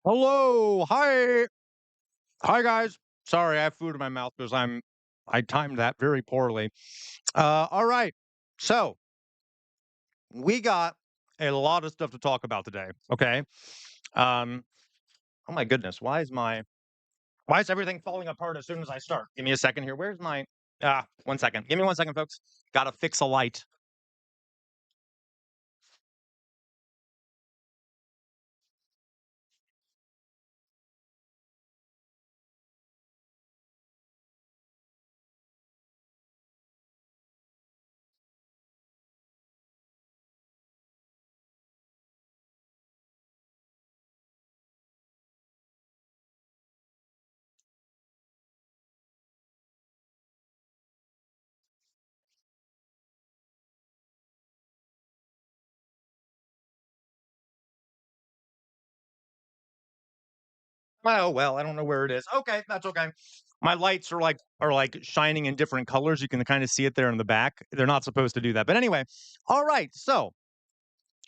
Hello. Hi. Hi, guys. Sorry, I have food in my mouth because I timed that very poorly. All right. So we got a lot of stuff to talk about today. Okay. Um, oh my goodness. Why is everything falling apart as soon as I start? Give me a second here. Where's my 1 second. Give me 1 second, folks. Gotta fix a light. Oh well, I don't know where it is. Okay, that's okay. My lights are like shining in different colors. You can kind of see it there in the back. They're not supposed to do that. But anyway, all right. So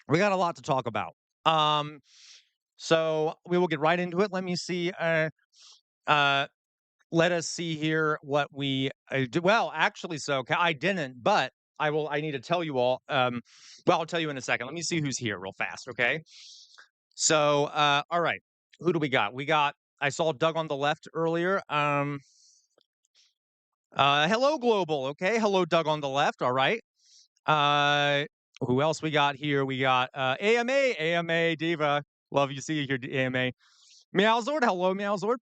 we got a lot to talk about. Um, so we will get right into it. Let me see. Uh, let us see here what we do. Well, actually, I didn't, but I will. I need to tell you all. Well, I'll tell you in a second. Let me see who's here real fast. Okay. So, all right. Who do we got? We got. I saw Doug on the left earlier. Hello, Global. Okay. Hello, Doug on the left. All right. Uh, who else we got here? We got AMA Diva. Love you. See you here, AMA. Meowzord. Hello, Meowzord.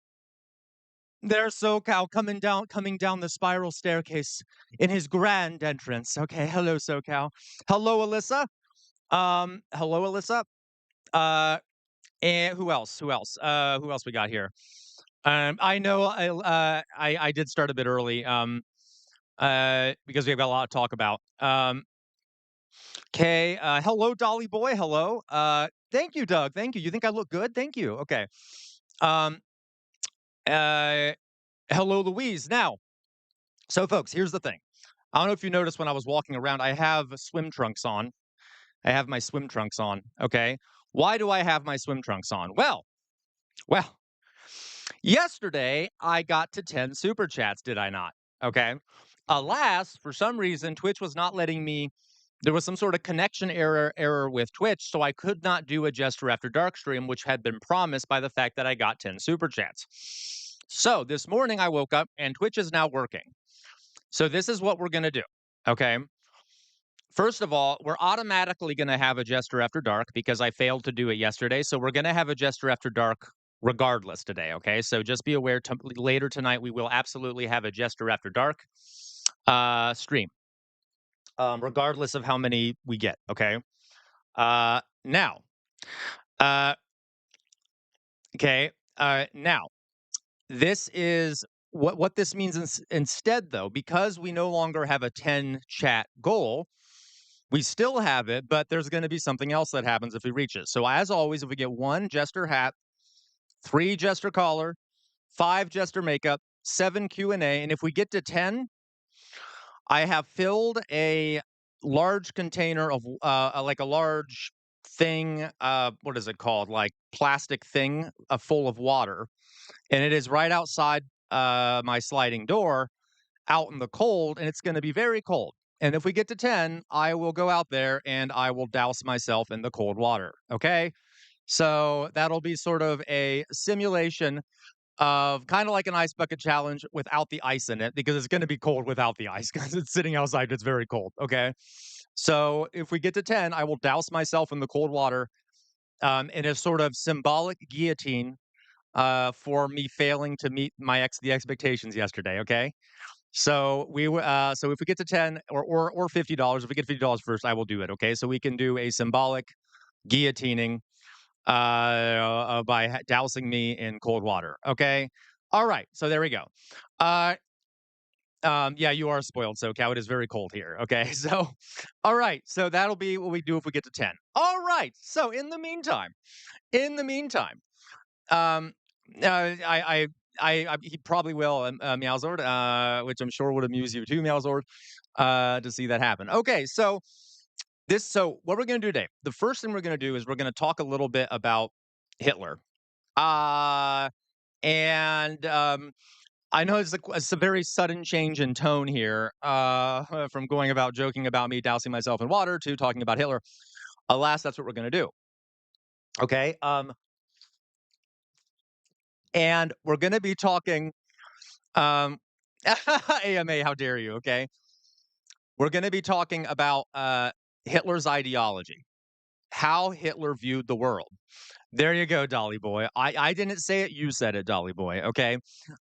There's SoCal coming down the spiral staircase in his grand entrance. Okay. Hello, SoCal. Hello, Alyssa. Hello, Alyssa. Uh, and who else? Who else? Who else we got here? I know I did start a bit early. Because we've got a lot to talk about. Okay. Hello, Dolly Boy. Hello. Thank you, Doug. Thank you. You think I look good? Thank you. Okay. Um, uh, hello, Louise. Now, so folks, here's the thing. I don't know if you noticed when I was walking around, I have swim trunks on. I have my swim trunks on. Okay. Why do I have my swim trunks on? Well, yesterday I got to 10 super chats, did I not? Okay. Alas, for some reason, Twitch was not letting me. There was some sort of connection error with Twitch, so I could not do a Jester After Dark stream, which had been promised by the fact that I got 10 super chats. So this morning I woke up and Twitch is now working. So this is what we're going to do. Okay. First of all, we're automatically going to have a Jester After Dark because I failed to do it yesterday. So we're going to have a Jester After Dark regardless today. Okay. So just be aware later tonight, we will absolutely have a Jester After Dark stream, regardless of how many we get. Okay. Now, uh, okay. Now, this is what this means instead, though, because we no longer have a 10 chat goal. We still have it, but there's going to be something else that happens if we reach it. So, as always, if we get 1 Jester hat, 3 Jester collar, 5 Jester makeup, 7 Q&A, and if we get to 10, I have filled a large container of like a large thing. What is it called? Like plastic thing, full of water, and it is right outside my sliding door, out in the cold, and it's going to be very cold. And if we get to 10, I will go out there and I will douse myself in the cold water. Okay. So that'll be sort of a simulation of kind of like an ice bucket challenge without the ice in it because it's going to be cold without the ice because it's sitting outside. It's very cold. Okay. So if we get to 10, I will douse myself in the cold water in a sort of symbolic guillotine for me failing to meet the expectations yesterday. Okay. So if we get to 10 or $50, if we get $50 first, I will do it. Okay. So we can do a symbolic guillotining by dousing me in cold water. Okay. All right. So there we go. Uh, yeah, you are spoiled, SoCal. It is very cold here. Okay. So, all right. So that'll be what we do if we get to 10. All right. So in the meantime, um, he probably will, Meowzord, which I'm sure would amuse you too, Meowzord, to see that happen. Okay. So what we're going to do today, the first thing we're going to do is we're going to talk a little bit about Hitler. Uh, and I know it's a very sudden change in tone here, from going about joking about me dousing myself in water to talking about Hitler. Alas, that's what we're going to do. Okay. And we're going to be talking, um, AMA, how dare you? Okay. We're going to be talking about Hitler's ideology, how Hitler viewed the world. There you go, Dolly Boy. I didn't say it, you said it, Dolly Boy. Okay.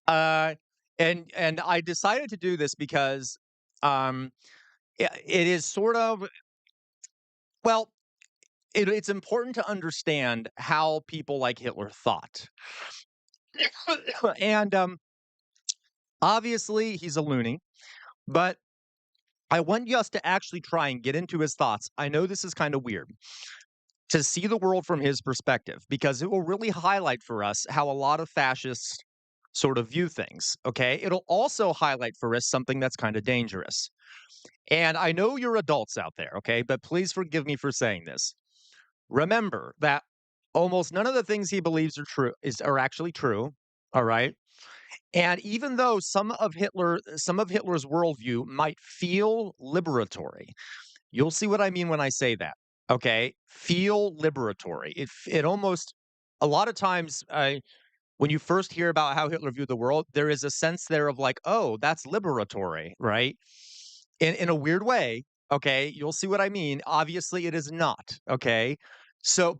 Uh, and I decided to do this because um, it is sort of, well, it's important to understand how people like Hitler thought. And obviously, he's a loony, but I want us to actually try and get into his thoughts. I know this is kind of weird to see the world from his perspective because it will really highlight for us how a lot of fascists sort of view things. Okay. It'll also highlight for us something that's kind of dangerous. And I know you're adults out there. Okay. But please forgive me for saying this. Remember that almost none of the things he believes are actually true. All right. And even though some of Hitler's worldview might feel liberatory, you'll see what I mean when I say that. Okay, feel liberatory. It almost a lot of times when you first hear about how Hitler viewed the world, there is a sense there of like, oh, that's liberatory, right? In a weird way. Okay, you'll see what I mean. Obviously, it is not. Okay, so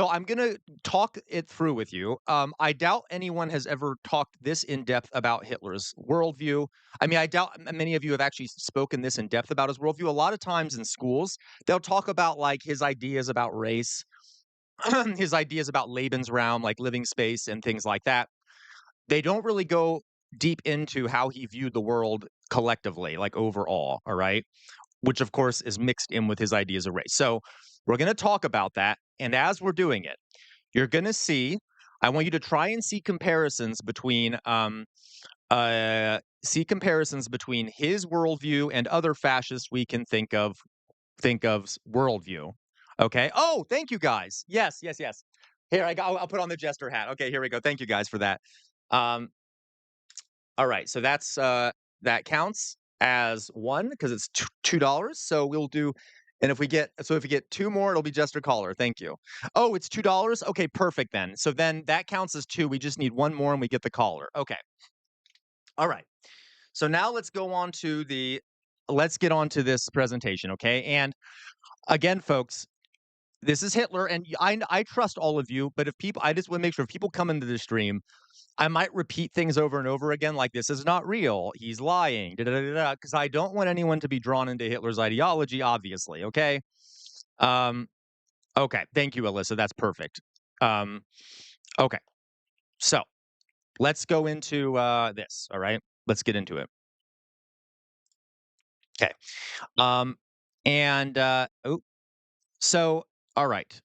I'm gonna talk it through with you. I doubt anyone has ever talked this in depth about Hitler's worldview. I mean, I doubt many of you have actually spoken this in depth about his worldview. A lot of times in schools, they'll talk about like his ideas about race, his ideas about Lebensraum, like living space, and things like that. They don't really go deep into how he viewed the world collectively, like overall. All right, which of course is mixed in with his ideas of race. So we're going to talk about that. And as we're doing it, you're going to see, I want you to try and see comparisons between his worldview and other fascists we can think of's worldview. Okay. Oh, thank you guys. Yes, yes, yes. Here I'll put on the jester hat. Okay, here we go. Thank you guys for that. Um, all right, so that counts as one because it's $2. So we'll do, and if we get two more, it'll be Jester Caller. Thank you. Oh, it's $2. Okay, perfect then. So then that counts as two. We just need one more, and we get the caller. Okay. All right. So now let's get on to this presentation. Okay, and again, folks. This is Hitler, and I trust all of you. But if people, I just want to make sure if people come into the stream, I might repeat things over and over again, like this is not real. He's lying, because I don't want anyone to be drawn into Hitler's ideology. Obviously, okay. Um, okay. Thank you, Alyssa. That's perfect. Okay. So let's go into this. All right. Let's get into it. Okay. And so all right.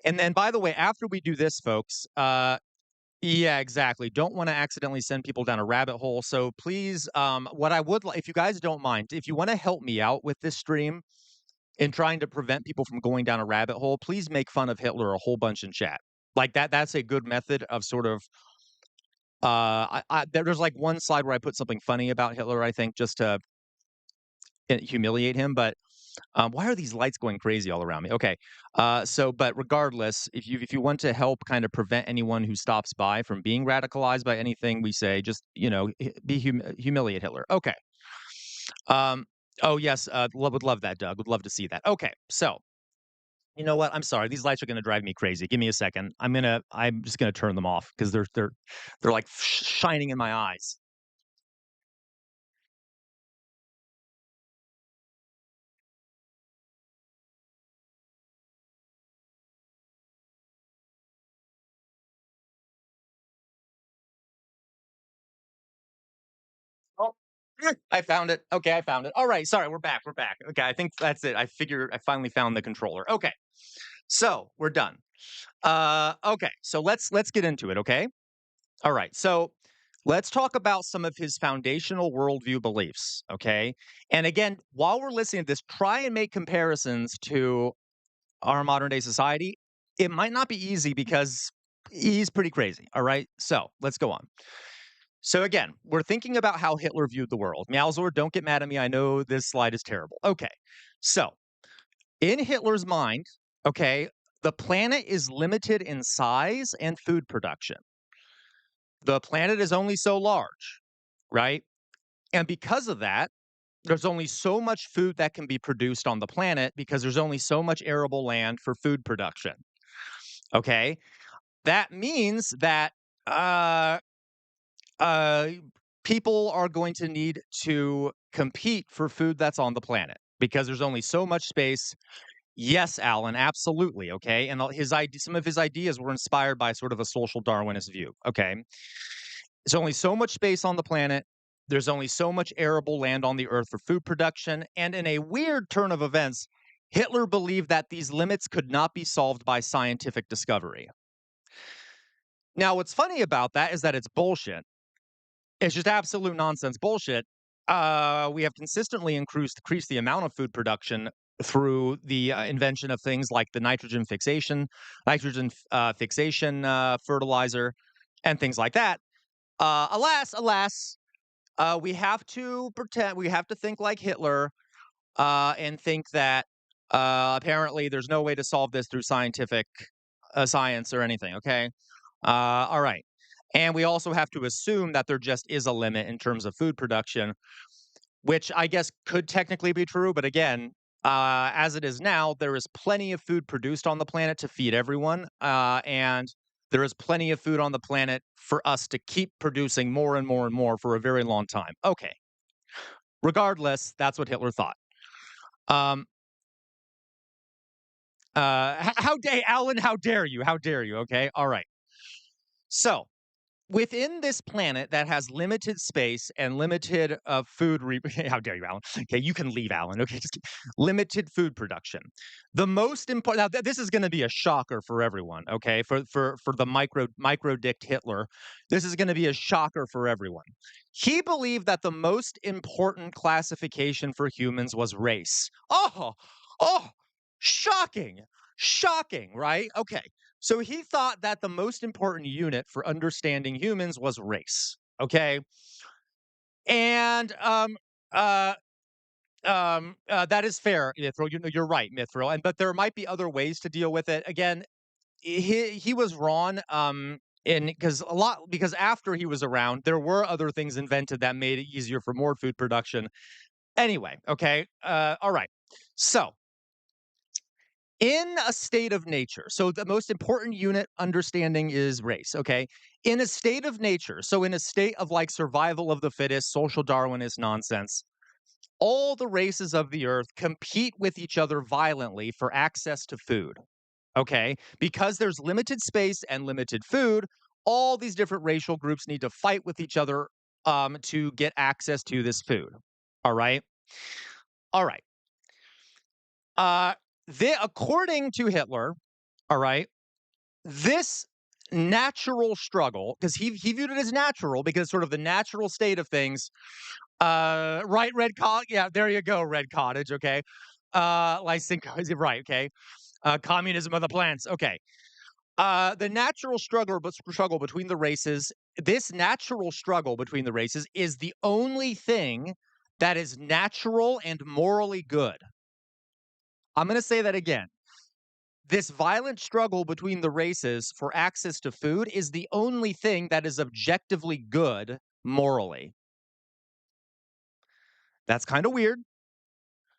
And then, by the way, after we do this, folks, yeah, exactly. Don't want to accidentally send people down a rabbit hole. So please, what I would like, if you guys don't mind, if you want to help me out with this stream in trying to prevent people from going down a rabbit hole, please make fun of Hitler a whole bunch in chat. Like that, that's a good method of sort of, there's like one slide where I put something funny about Hitler, I think, just to humiliate him. But why are these lights going crazy all around me? Okay. But regardless, if you want to help kind of prevent anyone who stops by from being radicalized by anything we say, just humiliate Hitler. Okay. Um. Oh yes. Would love that, Doug. Would love to see that. Okay. So you know what? I'm sorry. These lights are going to drive me crazy. Give me a second. I'm just gonna turn them off because they're like shining in my eyes. Oh, I found it. Okay, I found it. All right, sorry, we're back. We're back. Okay, I think that's it. I finally found the controller. Okay, so we're done. Okay, so let's get into it. Okay, all right. So let's talk about some of his foundational worldview beliefs. Okay, and again, while we're listening to this, try and make comparisons to our modern day society, it might not be easy because he's pretty crazy. All right. So let's go on. So again, we're thinking about how Hitler viewed the world. Meowzor, don't get mad at me. I know this slide is terrible. Okay. So in Hitler's mind, okay, the planet is limited in size and food production. The planet is only so large, right? And because of that, there's only so much food that can be produced on the planet because there's only so much arable land for food production. Okay. That means that uh, uh, people are going to need to compete for food that's on the planet because there's only so much space. Yes, Alan, absolutely. Okay. And some of his ideas were inspired by sort of a social Darwinist view. Okay. There's only so much space on the planet. There's only so much arable land on the earth for food production. And in a weird turn of events, Hitler believed that these limits could not be solved by scientific discovery. Now, what's funny about that is that it's bullshit. It's just absolute nonsense bullshit. We have consistently increased the amount of food production through the invention of things like the nitrogen fixation fertilizer, and things like that. Alas, we have to pretend, we have to think like Hitler, and think that apparently there's no way to solve this through scientific science or anything. Okay. All right. And we also have to assume that there just is a limit in terms of food production, which I guess could technically be true. But again, as it is now, there is plenty of food produced on the planet to feed everyone. And there is plenty of food on the planet for us to keep producing more and more and more for a very long time. Okay. Regardless, that's what Hitler thought. Um, Alan, how dare you? How dare you? Okay. All right. So, within this planet that has limited space and limited food how dare you, Alan? Okay, you can leave, Alan. Okay, limited food production. The most important, now this is going to be a shocker for everyone. Okay, for the micro dicked Hitler, this is going to be a shocker for everyone. He believed that the most important classification for humans was race. Oh, shocking, shocking, right? Okay. So he thought that the most important unit for understanding humans was race. Okay. And uh that is fair, Mithril. You know, you're right, Mithril. And but there might be other ways to deal with it. Again, he was wrong. In because after he was around, there were other things invented that made it easier for more food production. Anyway, okay. All right. So in a state of nature, so the most important unit understanding is race, okay? In a state of nature, so in a state of like survival of the fittest, social Darwinist nonsense, all the races of the earth compete with each other violently for access to food, okay? Because there's limited space and limited food, all these different racial groups need to fight with each other to get access to this food. All right? All right. Uh, according to Hitler, all right, this natural struggle, because he viewed it as natural, because sort of the natural state of things, right, Red Cottage, yeah, there you go, Red Cottage, okay, Lysenko, right, okay, communism of the plants, okay, the natural struggle between the races, this natural struggle between the races is the only thing that is natural and morally good. I'm going to say that again. This violent struggle between the races for access to food is the only thing that is objectively good morally. That's kind of weird,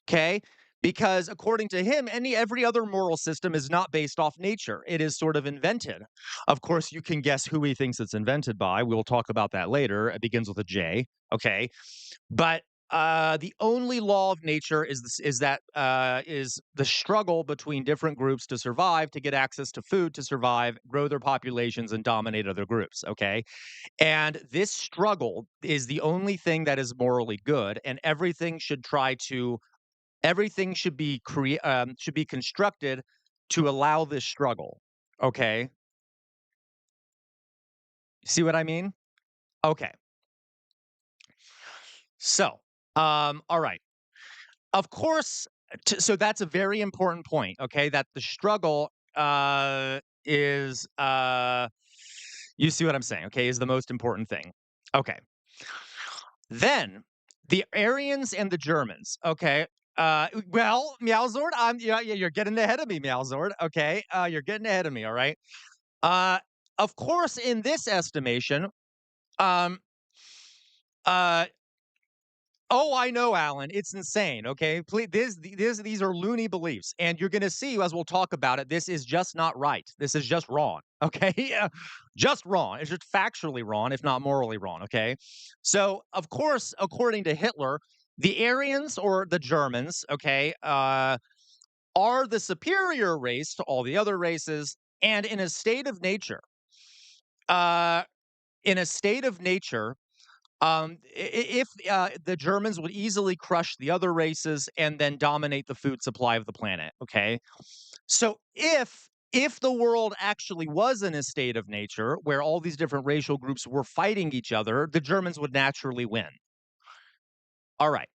okay? Because according to him, every other moral system is not based off nature. It is sort of invented. Of course, you can guess who he thinks it's invented by. We'll talk about that later. It begins with a J, okay? But the only law of nature is the struggle between different groups to survive, to get access to food, to survive, grow their populations, and dominate other groups. Okay, and this struggle is the only thing that is morally good, and everything should be constructed to allow this struggle. Okay, see what I mean? Okay, so all right. Of course, So that's a very important point, okay? That the struggle is you see what I'm saying, okay, is the most important thing. Okay. Then the Aryans and the Germans, okay? Well, Meowzord, yeah, you're getting ahead of me, Meowzord. Okay, you're getting ahead of me. All right. Uh, of course, in this estimation, um, uh, oh, I know, Alan. It's insane. Okay, please, these are loony beliefs, and you're going to see as we'll talk about it. This is just not right. This is just wrong. Okay, yeah, just wrong. It's just factually wrong, if not morally wrong. Okay, so of course, according to Hitler, the Aryans or the Germans, okay, are the superior race to all the other races, and in a state of nature, uh, in a state of nature if the Germans would easily crush the other races and then dominate the food supply of the planet. Okay, so if the world actually was in a state of nature where all these different racial groups were fighting each other, the Germans would naturally win. All right,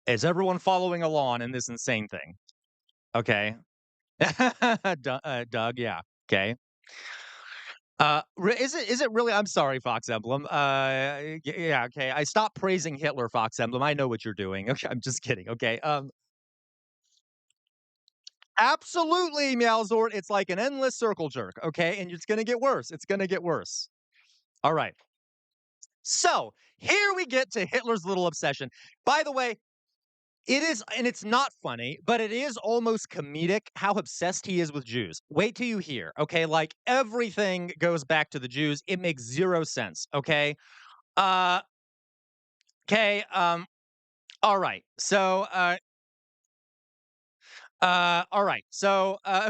is everyone following along in this insane thing? Okay, Doug, yeah, okay. Is it really? I'm sorry, Fox Emblem. Yeah, okay. I stopped praising Hitler, Fox Emblem. I know what you're doing. Okay, I'm just kidding. Okay. Absolutely, Meowzord. It's like an endless circle jerk. Okay, and it's gonna get worse. It's gonna get worse. All right. So here we get to Hitler's little obsession. By the way, it is, and it's not funny, but it is almost comedic how obsessed he is with Jews. Wait till you hear. Okay, like everything goes back to the Jews. It makes zero sense. Okay. Uh, Okay, all right. All right.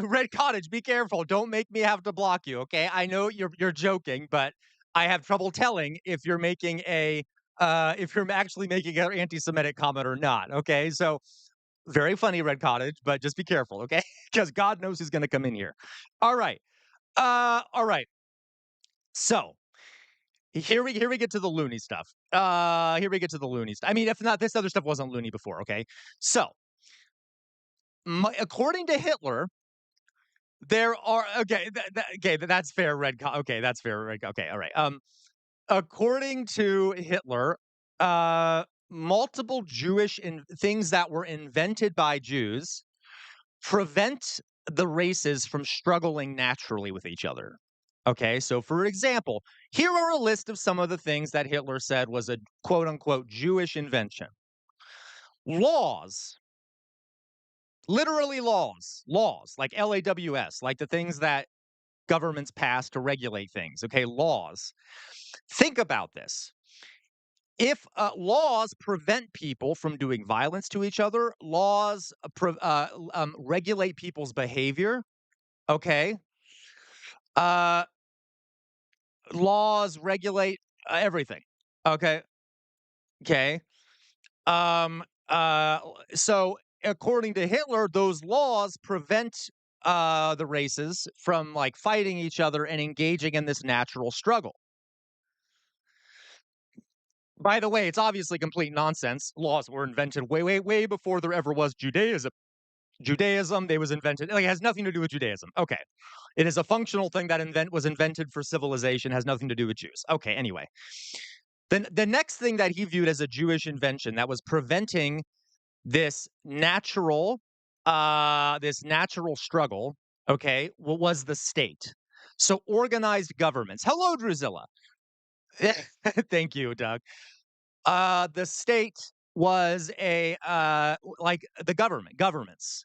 Red Cottage, be careful. Don't make me have to block you, okay? I know you're joking, but I have trouble telling if you're actually making an anti-Semitic comment or not, okay? So, very funny, Red Cottage, but just be careful, okay? Because God knows who's gonna come in here. All right. All right. So, here we get to the loony stuff. Here we get to the loony stuff. I mean, if not, this other stuff wasn't loony before, okay? So, according to Hitler, there are okay. That's fair. Okay, that's fair. Okay, all right. According to Hitler, multiple things that were invented by Jews prevent the races from struggling naturally with each other. Okay, so for example, here are a list of some of the things that Hitler said was a quote unquote Jewish invention. Laws, literally laws like LAWS, like the things that governments pass to regulate things. Okay, laws. Think about this. If laws prevent people from doing violence to each other, laws regulate people's behavior. Okay, uh, laws regulate everything. Okay, okay. Um, uh, so according to Hitler, those laws prevent the races from like fighting each other and engaging in this natural struggle. By the way, it's obviously complete nonsense. Laws were invented way, way, way before there ever was Judaism. They was invented. Like, it has nothing to do with Judaism. Okay, it is a functional thing that was invented for civilization. Has nothing to do with Jews. Okay, anyway, then the next thing that he viewed as a Jewish invention that was preventing this natural struggle. Okay, what was the state? So organized governments. Hello, Drusilla. Thank you, Doug. The state was like the governments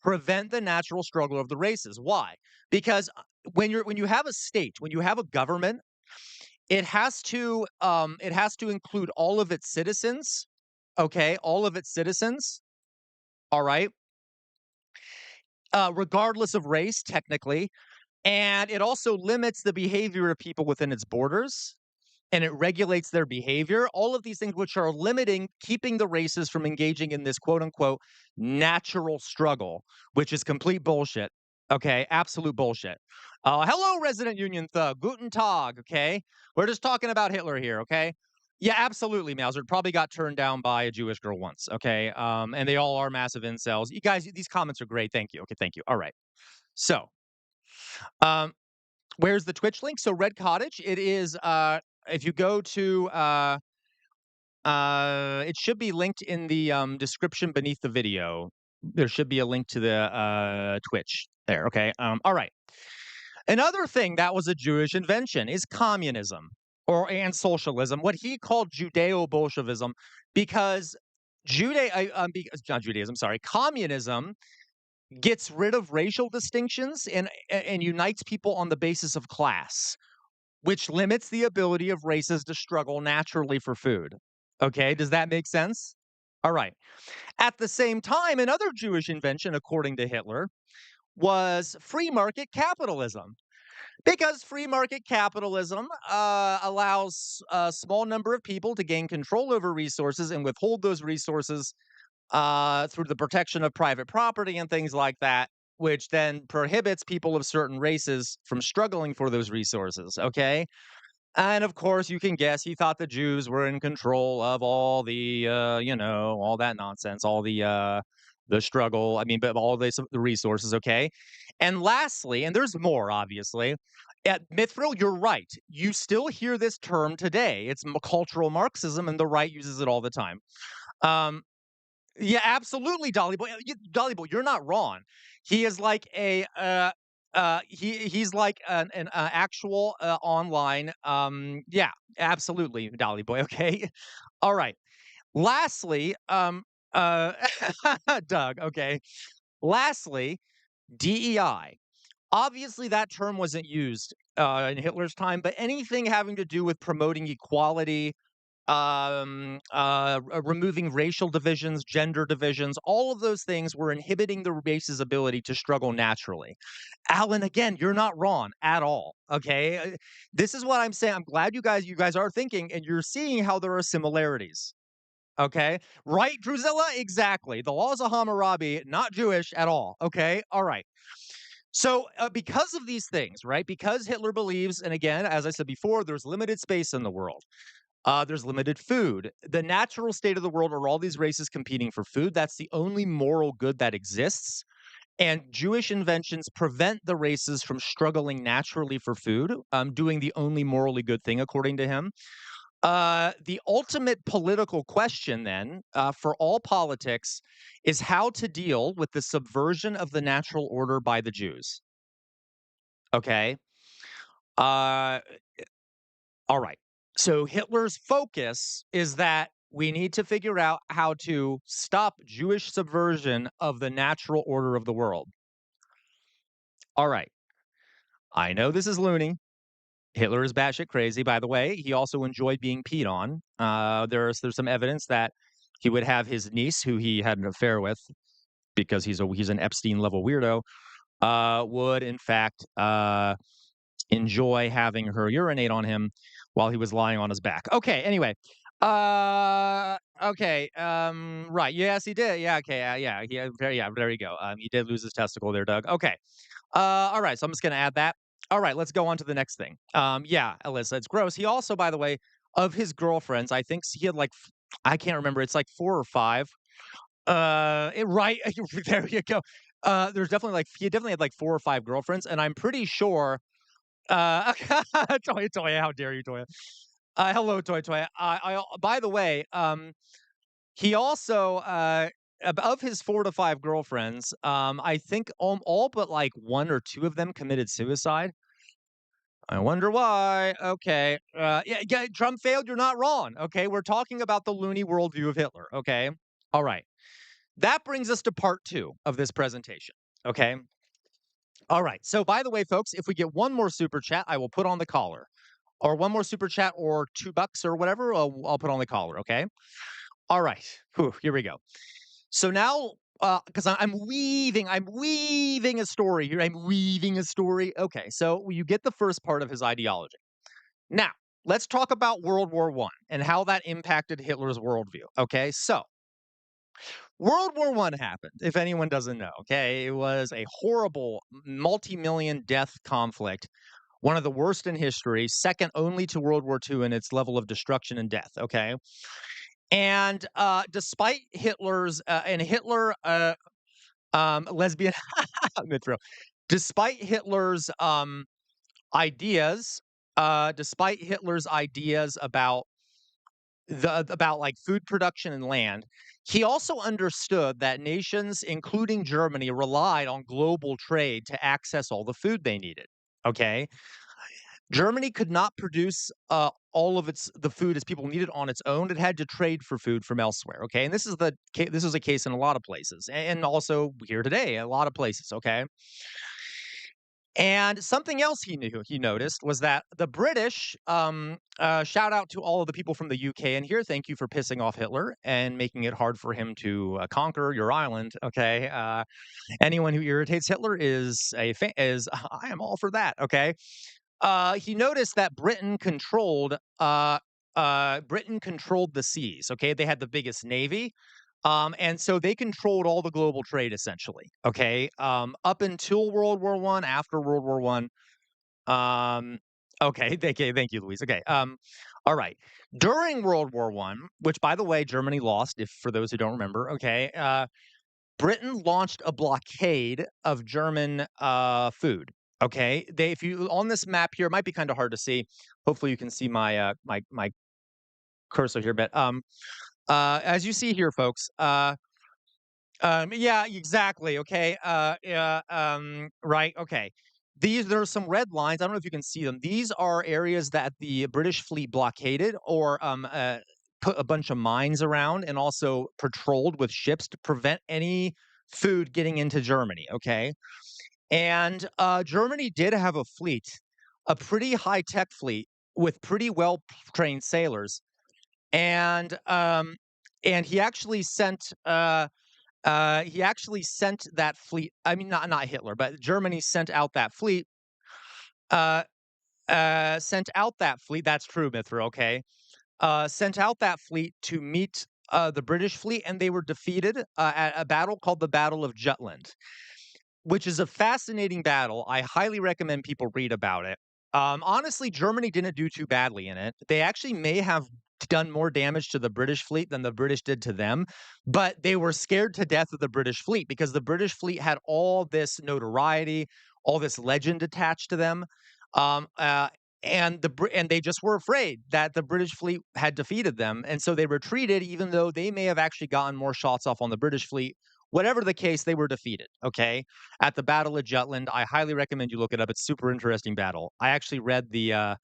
prevent the natural struggle of the races. Why? Because when you have a state, when you have a government, it has to include all of its citizens. Okay, all of its citizens. All right, regardless of race, technically, and it also limits the behavior of people within its borders, and it regulates their behavior. All of these things, which are keeping the races from engaging in this quote unquote natural struggle, which is complete bullshit. Okay, absolute bullshit. Hello, resident union thug. Guten Tag. Okay, we're just talking about Hitler here. Okay, Yeah, absolutely, Mauser. It probably got turned down by a Jewish girl once, okay? And they all are massive incels. You guys, these comments are great. Thank you. Okay, thank you. All right. So, um, where's the Twitch link? So Red Cottage, it is if you go to it should be linked in the description beneath the video. There should be a link to the Twitch there, okay? All right. Another thing that was a Jewish invention is communism and socialism, what he called Judeo-Bolshevism, because not Judaism, sorry, communism gets rid of racial distinctions and unites people on the basis of class, which limits the ability of races to struggle naturally for food. Okay, does that make sense? All right. At the same time, another Jewish invention, according to Hitler, was free market capitalism. Because free market capitalism allows a small number of people to gain control over resources and withhold those resources through the protection of private property and things like that, which then prohibits people of certain races from struggling for those resources. Okay. And of course, you can guess he thought the Jews were in control of all the, all that nonsense, all the struggle. I mean, but all the resources. Okay. And lastly, and there's more, obviously, at Mithril, you're right. You still hear this term today. It's cultural Marxism, and the right uses it all the time. Um, yeah, absolutely, Dolly Boy. Dolly Boy, you're not wrong. He is like he's like an actual online yeah, absolutely, Dolly Boy. Okay, all right. Lastly, uh, Doug. Okay. Lastly, DEI. Obviously, that term wasn't used in Hitler's time, but anything having to do with promoting equality, removing racial divisions, gender divisions, all of those things were inhibiting the race's ability to struggle naturally. Alan, again, you're not wrong at all. Okay, this is what I'm saying. I'm glad you guys are thinking, and you're seeing how there are similarities. Okay, right, Drusilla? Exactly. The laws of Hammurabi, not Jewish at all. Okay, all right. So, because of these things, right? Because Hitler believes, and again, as I said before, there's limited space in the world. There's limited food. The natural state of the world are all these races competing for food. That's the only moral good that exists. And Jewish inventions prevent the races from struggling naturally for food, doing the only morally good thing, according to him. The ultimate political question, then, for all politics, is how to deal with the subversion of the natural order by the Jews. Okay. Uh, all right. So Hitler's focus is that we need to figure out how to stop Jewish subversion of the natural order of the world. All right. I know this is loony. Hitler is batshit crazy, by the way. He also enjoyed being peed on. There's some evidence that he would have his niece, who he had an affair with, because he's an Epstein level weirdo, would in fact enjoy having her urinate on him while he was lying on his back. Okay, anyway. Okay, right. Yes, he did. Yeah, okay, there you go. He did lose his testicle there, Doug. Okay. All right, so I'm just gonna add that. All right, let's go on to the next thing. Yeah, Alyssa, it's gross. He also, by the way, of his girlfriends, I think he had like I can't remember, it's like 4 or 5. Right, there you go. There's definitely like he definitely had like 4 or 5 girlfriends, and I'm pretty sure Toya, how dare you, Toya? Hello, Toya. By the way, he also of his 4 to 5 girlfriends, I think all but like 1 or 2 of them committed suicide. I wonder why. Okay, yeah, Trump failed. You're not wrong. Okay, we're talking about the loony worldview of Hitler. Okay, all right. That brings us to part 2 of this presentation. Okay. All right. So, by the way, folks, if we get one more super chat, I will put on the collar. Or one more super chat or $2 or whatever, I'll put on the collar, okay? All right. Whew, here we go. So now, because I'm weaving a story here. I'm weaving a story. Okay, so you get the first part of his ideology. Now, let's talk about World War I and how that impacted Hitler's worldview. Okay, so World War I happened, if anyone doesn't know. Okay, it was a horrible multi-million death conflict one of the worst in history, second only to World War II in its level of destruction and death. Okay, and despite Hitler's and Hitler lesbian mythro, despite Hitler's ideas, despite Hitler's ideas about like food production and land, he also understood that nations, including Germany, relied on global trade to access all the food they needed. Okay, Germany could not produce all of the food as people needed on its own. It had to trade for food from elsewhere. Okay, and this is a case in a lot of places, and also here today, a lot of places. Okay, and something else he noticed was that the British, shout out to all of the people from the UK in here. Thank you for pissing off Hitler and making it hard for him to conquer your island. Okay, anyone who irritates Hitler is I am all for that. Okay, he noticed that Britain controlled the seas. Okay, they had the biggest navy. And so they controlled all the global trade essentially. Okay, up until World War One, after World War One. Okay, thank you, Louise. Okay, all right. During World War One, which by the way, Germany lost. If for those who don't remember, okay, Britain launched a blockade of German food. Okay, if you on this map here, it might be kind of hard to see. Hopefully, you can see my cursor here, but as you see here, folks, yeah, exactly. Okay. Yeah. Right. Okay. There are some red lines. I don't know if you can see them. These are areas that the British fleet blockaded or put a bunch of mines around and also patrolled with ships to prevent any food getting into Germany. Okay. And Germany did have a fleet, a pretty high tech fleet with pretty well trained sailors, and he actually sent that fleet. I mean, not Hitler, but Germany sent out that fleet. Uh, Sent out that fleet. That's true, Mithra. Okay. Sent out that fleet to meet the British fleet, and they were defeated at a battle called the Battle of Jutland, which is a fascinating battle. I highly recommend people read about it. Honestly, Germany didn't do too badly in it. They actually may have done more damage to the British fleet than the British did to them, but they were scared to death of the British fleet because the British fleet had all this notoriety, all this legend attached to them. Um, uh, and they just were afraid that the British fleet had defeated them, and so they retreated, even though they may have actually gotten more shots off on the British fleet. Whatever the case, they were defeated. Okay, at the Battle of Jutland. I highly recommend you look it up. It's super interesting battle. I actually read the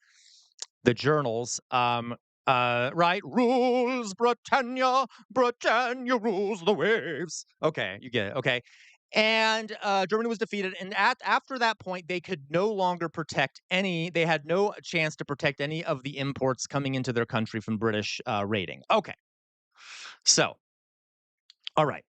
journals. Right, rules Britannia, Britannia rules the waves. Okay, you get it. Okay, and Germany was defeated, and after that point, they could no longer protect any. They had no chance to protect any of the imports coming into their country from British raiding. Okay, so all right.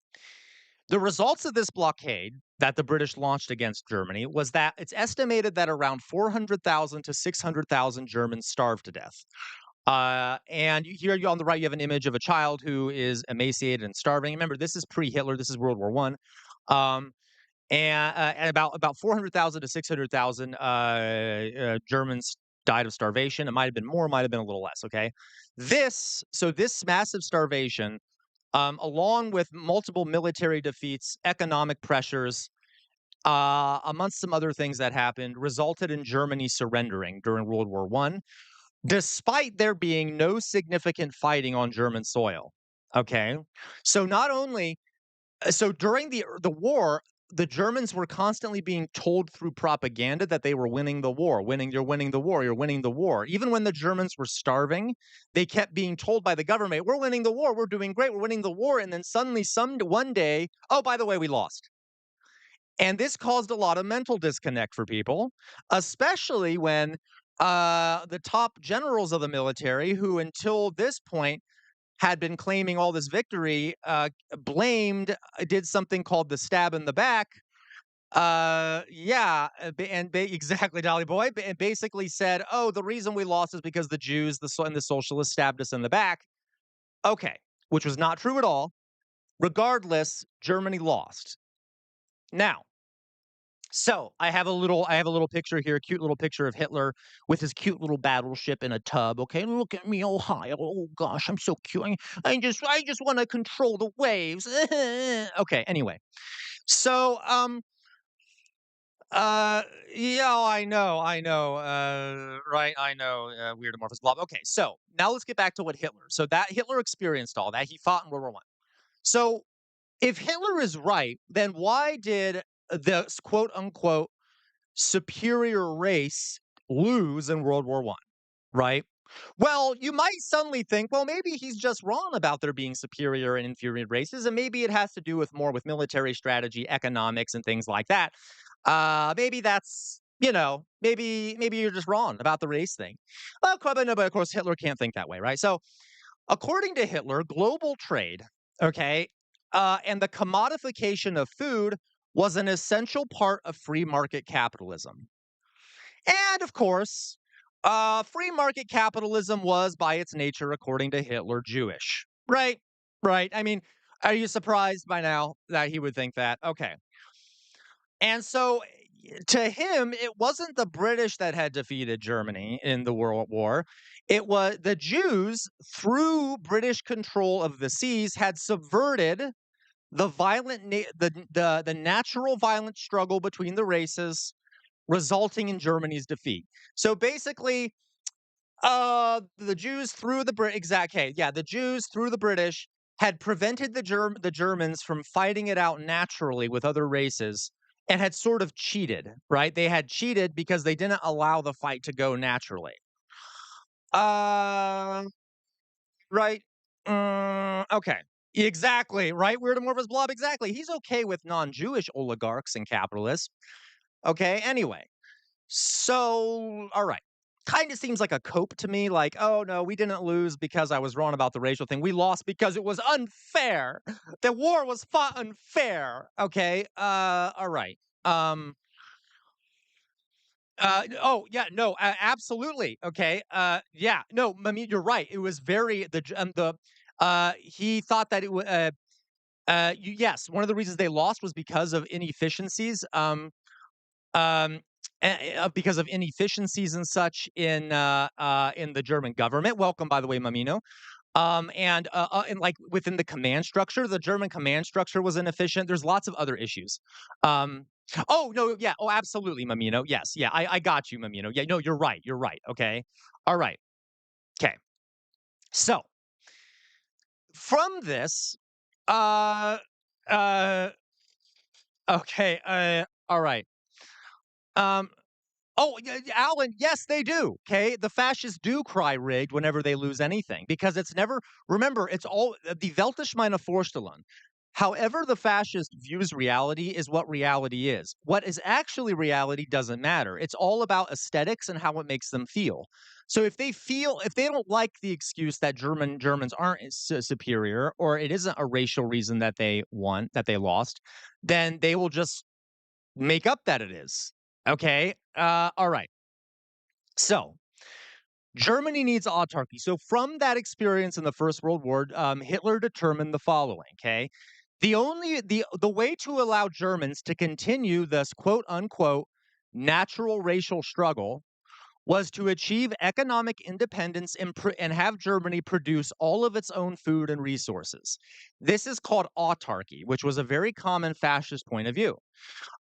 The results of this blockade that the British launched against Germany was that it's estimated that around 400,000 to 600,000 Germans starved to death. And here on the right, you have an image of a child who is emaciated and starving. Remember, this is pre-Hitler. This is World War One. And about 400,000 to 600,000 Germans died of starvation. It might have been more, might have been a little less. Okay, this massive starvation, along with multiple military defeats, economic pressures, amongst some other things that happened, resulted in Germany surrendering during World War One, despite there being no significant fighting on German soil. Okay, so not only during the war, the Germans were constantly being told through propaganda that they were winning the war, you're winning the war, you're winning the war. Even when the Germans were starving, they kept being told by the government, we're winning the war, we're doing great, we're winning the war. And then suddenly, one day, oh, by the way, we lost. And this caused a lot of mental disconnect for people, especially when the top generals of the military, who until this point had been claiming all this victory, did something called the stab in the back. Yeah, exactly, Dolly Boy, and basically said, "Oh, the reason we lost is because the Jews, and the socialists stabbed us in the back." Okay, which was not true at all. Regardless, Germany lost. Now, So I have a little picture here, a cute little picture of Hitler with his cute little battleship in a tub. Okay, look at me, oh hi, oh gosh, I'm so cute. I just want to control the waves. Okay, anyway, so uh, yeah, oh, I know, right, I know, weird amorphous blob. Okay, so now let's get back to what Hitler. So that Hitler experienced all that. He fought in World War I. So if Hitler is right, then why did the quote unquote superior race lose in World War One, right? Well, you might suddenly think, well, maybe he's just wrong about there being superior and inferior races, and maybe it has to do with more with military strategy, economics, and things like that. Maybe that's maybe you're just wrong about the race thing. But of course, Hitler can't think that way, right? So, according to Hitler, global trade, okay, and the commodification of food was an essential part of free market capitalism. And of course, free market capitalism was by its nature, according to Hitler, Jewish. Right? Right. I mean, are you surprised by now that he would think that? Okay. And so to him, it wasn't the British that had defeated Germany in the World War. It was the Jews, through British control of the seas, had subverted the the natural violent struggle between the races, resulting in Germany's defeat. So basically, the Jews through the exact hey, yeah, the Jews through the British had prevented the Germans from fighting it out naturally with other races and had sort of cheated, right? They had cheated because they didn't allow the fight to go naturally. Uh, right. Okay. Exactly, right? Weird amorphous blob. Exactly. He's okay with non-Jewish oligarchs and capitalists. Okay. Anyway, so, all right. Kind of seems like a cope to me, like, oh no, we didn't lose because I was wrong about the racial thing. We lost because it was unfair. The war was fought unfair. Okay. All right. Um, oh yeah, no, absolutely. Okay. Yeah, no, I mean, you're right. It was very, he thought that it was, yes, one of the reasons they lost was because of inefficiencies. Um, because of inefficiencies and such in the German government. Welcome, by the way, Mamino. And like within the command structure, the German command structure was inefficient. There's lots of other issues. Um, oh no, yeah, oh absolutely, Mamino. Yes, yeah, I got you, Mamino. Yeah, no, you're right. You're right. Okay, all right. Okay, so from this, uh, uh, okay, all right. Um, Oh, Alan, yes, they do. Okay. The fascists do cry rigged whenever they lose anything because it's never, remember, it's all the Welt ist meine Vorstellung. However, the fascist views reality is what reality is. What is actually reality doesn't matter. It's all about aesthetics and how it makes them feel. So if they don't like the excuse that Germans aren't superior, or it isn't a racial reason that they won, that they lost, then they will just make up that it is. Okay. All right. So Germany needs autarky. So from that experience in the First World War, Hitler determined the following. Okay. The way to allow Germans to continue this quote unquote natural racial struggle was to achieve economic independence and have Germany produce all of its own food and resources. This is called autarky, which was a very common fascist point of view.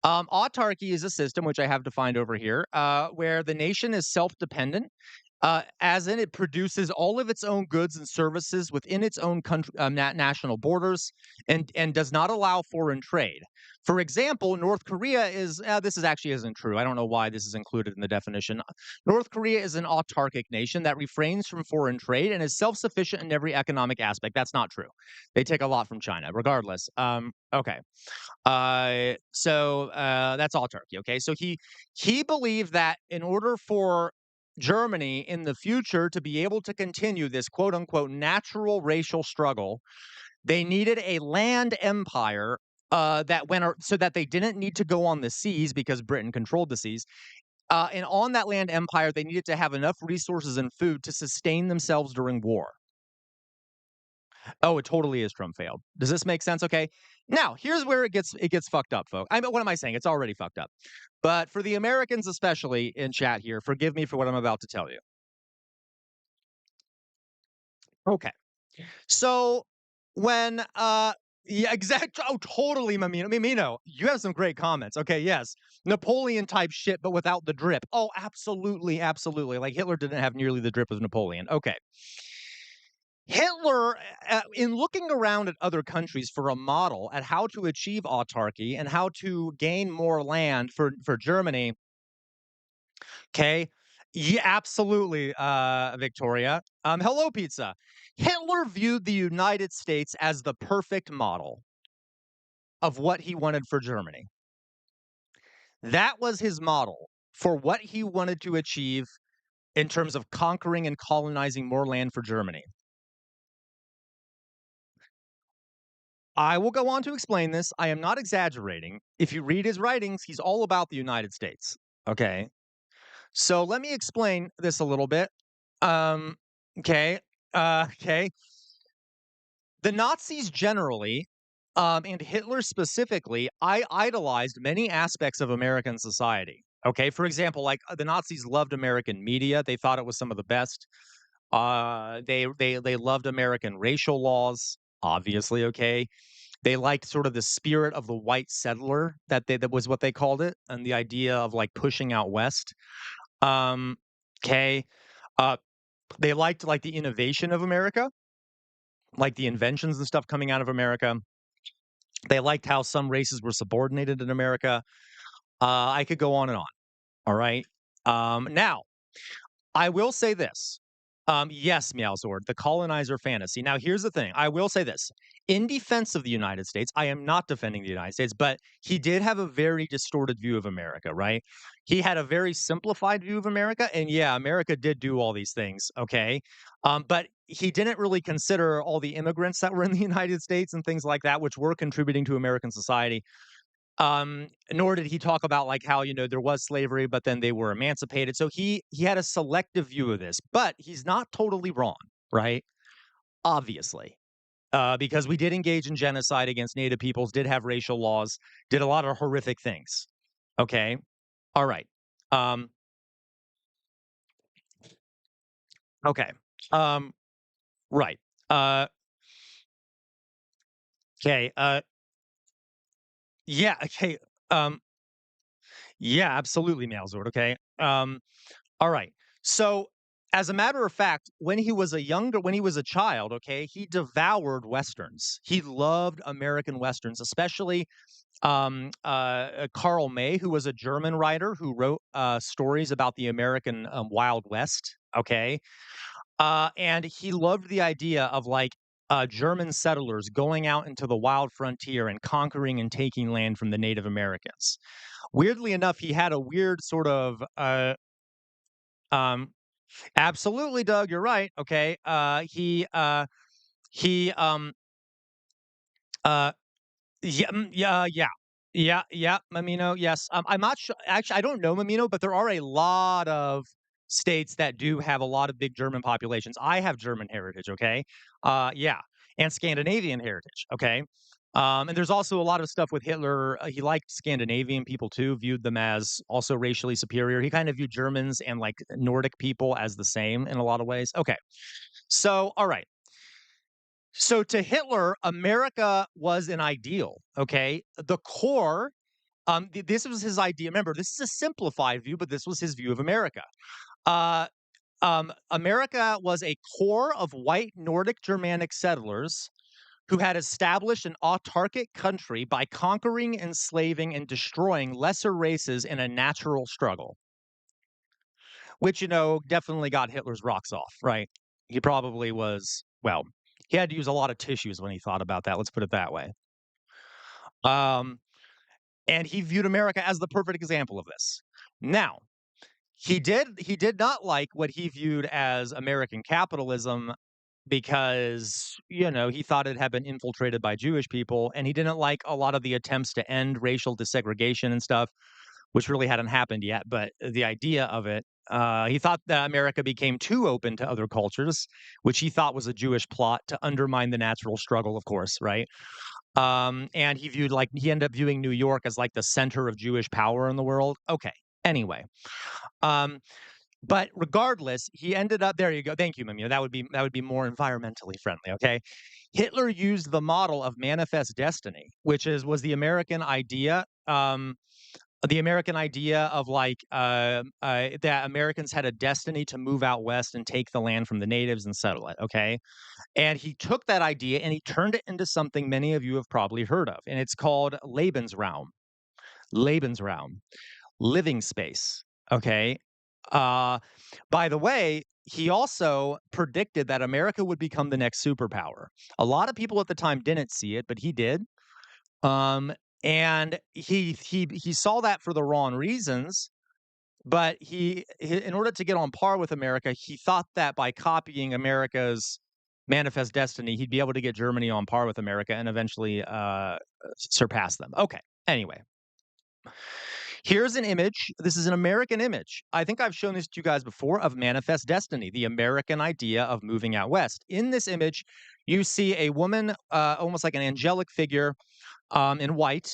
Autarky is a system, which I have defined over here, where the nation is self-dependent, as in it produces all of its own goods and services within its own country, national borders, and does not allow foreign trade. For example, North Korea is this is actually isn't true. I don't know why this is included in the definition. North Korea is an autarkic nation that refrains from foreign trade and is self-sufficient in every economic aspect. That's not true. They take a lot from China, regardless. Okay. That's all Turkey. Okay, so he believed that in order for Germany in the future to be able to continue this quote unquote natural racial struggle, they needed a land empire so that they didn't need to go on the seas because Britain controlled the seas. And on that land empire, they needed to have enough resources and food to sustain themselves during war. Oh, it totally is Trump failed. Does this make sense? Okay. Now, here's where it gets fucked up, folks. I mean, what am I saying? It's already fucked up. But for the Americans, especially in chat here, forgive me for what I'm about to tell you. Okay. So when yeah, exactly. Oh, totally, Mamino. Mimino, you have some great comments. Okay, yes. Napoleon type shit, but without the drip. Oh, absolutely, absolutely. Like Hitler didn't have nearly the drip of Napoleon. Okay. Hitler, in looking around at other countries for a model at how to achieve autarky and how to gain more land for Germany, okay? Yeah, absolutely, Victoria. Hello, pizza. Hitler viewed the United States as the perfect model of what he wanted for Germany. That was his model for what he wanted to achieve in terms of conquering and colonizing more land for Germany. I will go on to explain this. I am not exaggerating. If you read his writings, he's all about the United States. Okay. So let me explain this a little bit. Um, okay. Okay. The Nazis generally, and Hitler specifically, I idolized many aspects of American society. Okay. For example, like the Nazis loved American media. They thought it was some of the best. They loved American racial laws, obviously. Okay. They liked sort of the spirit of the white settler that was what they called it, and the idea of, like, pushing out west. Um, 'Kay. Uh, they liked, like, the innovation of America, like the inventions and stuff coming out of America. They liked how some races were subordinated in America. I could go on and on, all right? Now I will say this. Yes, Meowsword, the colonizer fantasy. Now, here's the thing. I will say this. In defense of the United States, I am not defending the United States, but he did have a very distorted view of America, right? He had a very simplified view of America. And yeah, America did do all these things, okay? But he didn't really consider all the immigrants that were in the United States and things like that, which were contributing to American society. Nor did he talk about like how, there was slavery, but then they were emancipated. So he had a selective view of this, but he's not totally wrong, right? Obviously. Because we did engage in genocide against Native peoples, did have racial laws, did a lot of horrific things. Okay. All right. Um, okay. Um, right. Uh, okay. Yeah, okay. Um, yeah, absolutely, Malzord. Okay. All right. So, as a matter of fact, when he was a child, okay, he devoured westerns. He loved American westerns, especially Karl May, who was a German writer who wrote stories about the American Wild West. Okay, and he loved the idea of like German settlers going out into the wild frontier and conquering and taking land from the Native Americans. Weirdly enough, he had a weird sort of um, absolutely, Doug, you're right. Okay. He uh yeah, yeah, Mamino, yes. I'm not sure. Actually, I don't know Mamino, but there are a lot of states that do have a lot of big German populations. I have German heritage, okay? Yeah, and Scandinavian heritage, okay? And there's also a lot of stuff with Hitler. He liked Scandinavian people too, viewed them as also racially superior. He kind of viewed Germans and like Nordic people as the same in a lot of ways. Okay. So, all right. So to Hitler, America was an ideal, okay? The core, this was his idea. Remember, this is a simplified view, but this was his view of America. Uh, America was a core of white Nordic Germanic settlers who had established an autarkic country by conquering, enslaving, and destroying lesser races in a natural struggle, which, definitely got Hitler's rocks off, right? He probably was, well, he had to use a lot of tissues when he thought about that. Let's put it that way. Um, and he viewed America as the perfect example of this. Now, he did not like what he viewed as American capitalism because, he thought it had been infiltrated by Jewish people, and he didn't like a lot of the attempts to end racial desegregation and stuff, which really hadn't happened yet, but the idea of it He thought that America became too open to other cultures, which he thought was a Jewish plot to undermine the natural struggle, of course, right? And he ended up viewing New York as like the center of Jewish power in the world. Okay. Anyway, um, but regardless, he ended up there. You go. Thank you, Mimio. That would be more environmentally friendly. Okay. Hitler used the model of manifest destiny, which was the American idea of like that Americans had a destiny to move out west and take the land from the natives and settle it. Okay. And he took that idea and he turned it into something many of you have probably heard of, and it's called Lebensraum. Lebensraum, living space. Okay. Uh, by the way, he also predicted that America would become the next superpower. A lot of people at the time didn't see it, but he did. Um, and he saw that for the wrong reasons, but in order to get on par with America, he thought that by copying America's manifest destiny, he'd be able to get Germany on par with America and eventually surpass them. Okay. Anyway, here's an image. This is an American image. I think I've shown this to you guys before of manifest destiny, the American idea of moving out west. In this image, you see a woman, almost like an angelic figure, in white.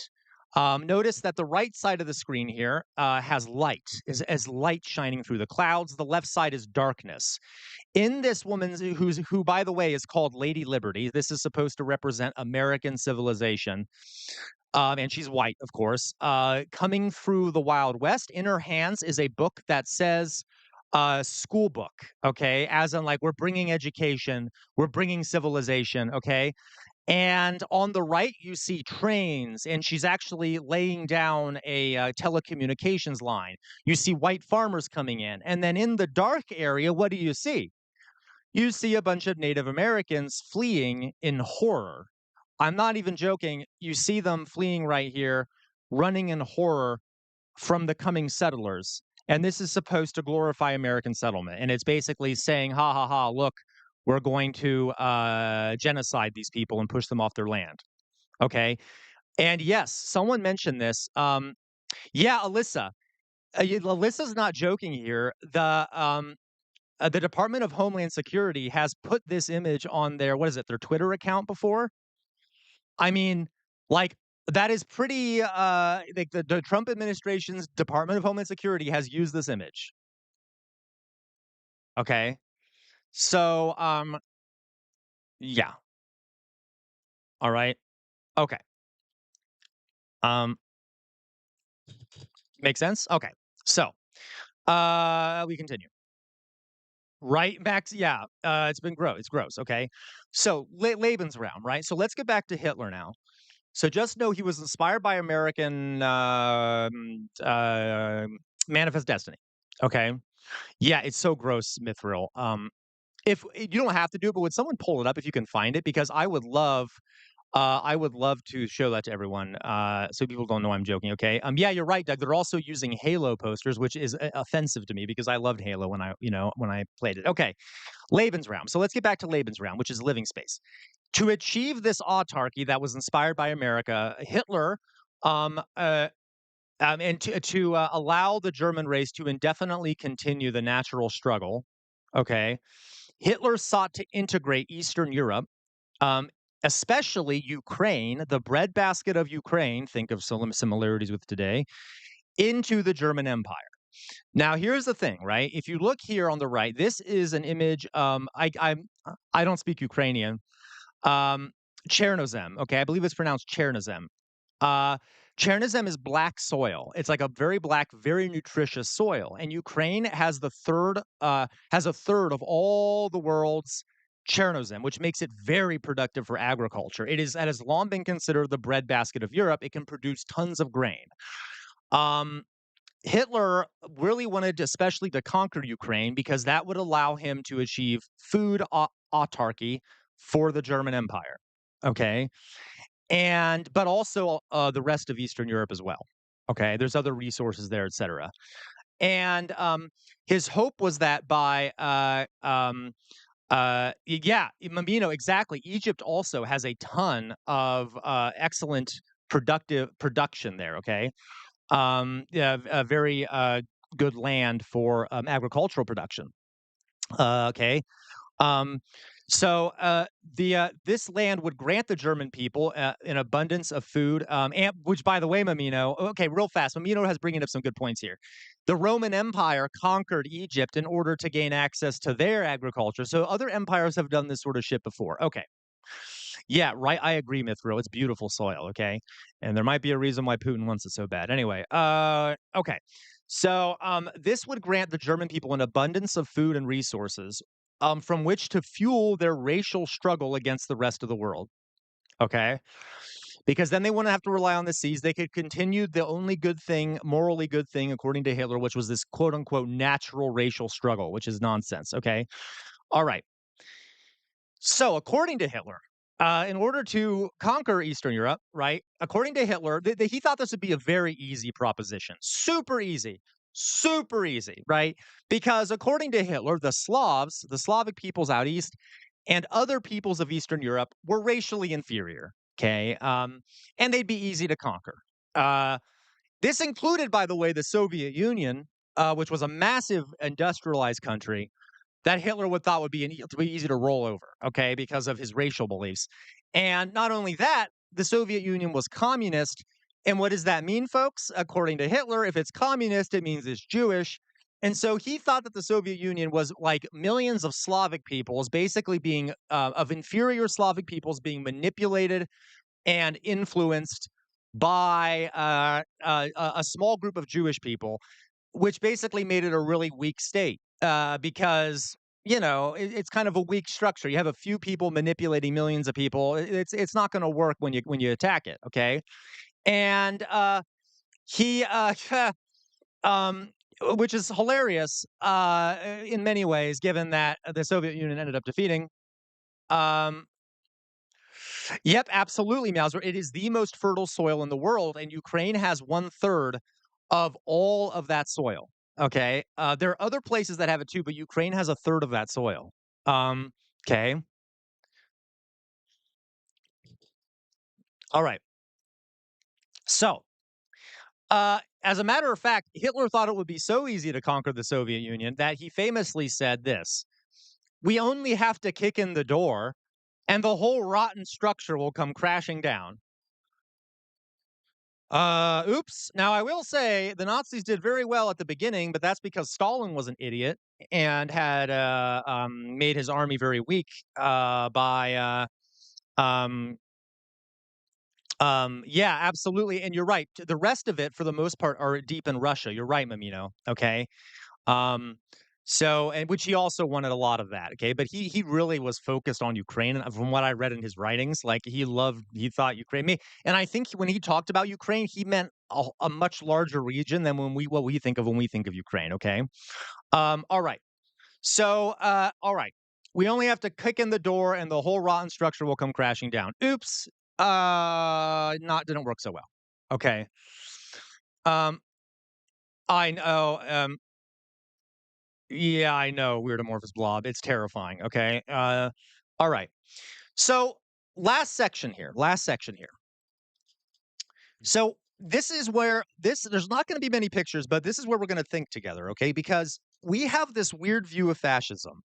Notice that the right side of the screen here has light, is light shining through the clouds. The left side is darkness. In this woman's, who by the way is called Lady Liberty, this is supposed to represent American civilization. And she's white, of course. Coming through the Wild West, in her hands is a book that says school book, okay? As in, like, we're bringing education, we're bringing civilization, okay? And on the right, you see trains, and she's actually laying down a telecommunications line. You see white farmers coming in. And then in the dark area, what do you see? You see a bunch of Native Americans fleeing in horror. I'm not even joking. You see them fleeing right here, running in horror from the coming settlers. And this is supposed to glorify American settlement. And it's basically saying, ha ha ha, look, we're going to genocide these people and push them off their land. Okay. And yes, someone mentioned this. Yeah, Alyssa. Alyssa's not joking here. The Department of Homeland Security has put this image on their, what is it, their Twitter account before. I mean, like, that is pretty, like the Trump administration's Department of Homeland Security has used this image. Okay. So, yeah. All right. Okay. Um, Make sense? Okay. So, we continue. Right, Max? Yeah. It's been gross. It's gross. Okay. So, Lebensraum, right? So let's get back to Hitler now. So just know he was inspired by American Manifest Destiny. Okay. Yeah, it's so gross, Mithril. If you don't have to do it, but would someone pull it up if you can find it? Because I would love to show that to everyone, so people don't know I'm joking. Okay. Yeah, you're right, Doug. They're also using Halo posters, which is offensive to me because I loved Halo when I played it. Okay. Lebensraum. So let's get back to Lebensraum, which is living space. To achieve this autarky that was inspired by America, Hitler, um, uh, and to allow the German race to indefinitely continue the natural struggle, okay, Hitler sought to integrate Eastern Europe, um, especially Ukraine, the breadbasket of Ukraine, think of some similarities with today, into the German Empire. Now, here's the thing, right? If you look here on the right, this is an image. I don't speak Ukrainian. Um, Chernozem. Okay, I believe it's pronounced Chernozem. Uh, Chernozem is black soil. It's like a very black, very nutritious soil. And Ukraine has a third of all the world's Chernozem, which makes it very productive for agriculture. It has long been considered the breadbasket of Europe. It can produce tons of grain. Um, Hitler really wanted, especially to conquer Ukraine, because that would allow him to achieve food autarky for the German Empire. Okay, but also the rest of Eastern Europe as well. Okay, there's other resources there, etc. And his hope was that by yeah, Mambino, exactly. Egypt also has a ton of excellent production there. Okay, yeah, very good land for agricultural production. Okay. Um, so this land would grant the German people an abundance of food, and which, by the way, Mamino. Okay, real fast. Mamino has bringing up some good points here. The Roman Empire conquered Egypt in order to gain access to their agriculture. So other empires have done this sort of shit before. Okay, yeah, right. I agree, Mithro. It's beautiful soil. Okay, and there might be a reason why Putin wants it so bad. Anyway, okay. So this would grant the German people an abundance of food and resources, from which to fuel their racial struggle against the rest of the world. Okay, because then they wouldn't have to rely on the seas. They could continue the only good thing, morally good thing, according to Hitler, which was this quote unquote natural racial struggle, which is nonsense. Okay, all right. So, according to Hitler, in order to conquer Eastern Europe, right? According to Hitler, he thought this would be a very easy proposition, super easy, right? Because according to Hitler, the Slavs, the Slavic peoples out east, and other peoples of Eastern Europe were racially inferior. Okay, and they'd be easy to conquer. Uh, this included, by the way, the Soviet Union, which was a massive industrialized country that Hitler would thought would be to be easy to roll over, okay, because of his racial beliefs. And not only that, the Soviet Union was communist. And what does that mean, folks? According to Hitler, if it's communist, it means it's Jewish. And so he thought that the Soviet Union was like millions of Slavic peoples, basically being of inferior Slavic peoples being manipulated and influenced by a small group of Jewish people, which basically made it a really weak state because it's kind of a weak structure. You have a few people manipulating millions of people. It's not going to work when you attack it. Okay, and he um, which is hilarious in many ways, given that the Soviet Union ended up defeating. Um, Yep, absolutely, Mauser. It is the most fertile soil in the world, and Ukraine has 1/3 of all of that soil. Okay, there are other places that have it too, but Ukraine has 1/3 of that soil. Um, okay, all right. So, as a matter of fact, Hitler thought it would be so easy to conquer the Soviet Union that he famously said this: "We only have to kick in the door, and the whole rotten structure will come crashing down." Oops. Now, I will say the Nazis did very well at the beginning, but that's because Stalin was an idiot and had made his army very weak by um, yeah, absolutely. And you're right. The rest of it, for the most part, are deep in Russia. You're right, Mamino. Okay. Um, and which he also wanted a lot of that, okay? But he really was focused on Ukraine, and from what I read in his writings, like he thought Ukraine me, and I think when he talked about Ukraine, he meant a much larger region than what we think of when we think of Ukraine, okay? All right. All right. We only have to kick in the door, and the whole rotten structure will come crashing down. Oops. Not didn't work so well. Okay. Um, I know. Yeah, I know, weird amorphous blob. It's terrifying. Okay. All right. So last section here. So this is where there's not going to be many pictures, but this is where we're going to think together, okay? Because we have this weird view of fascism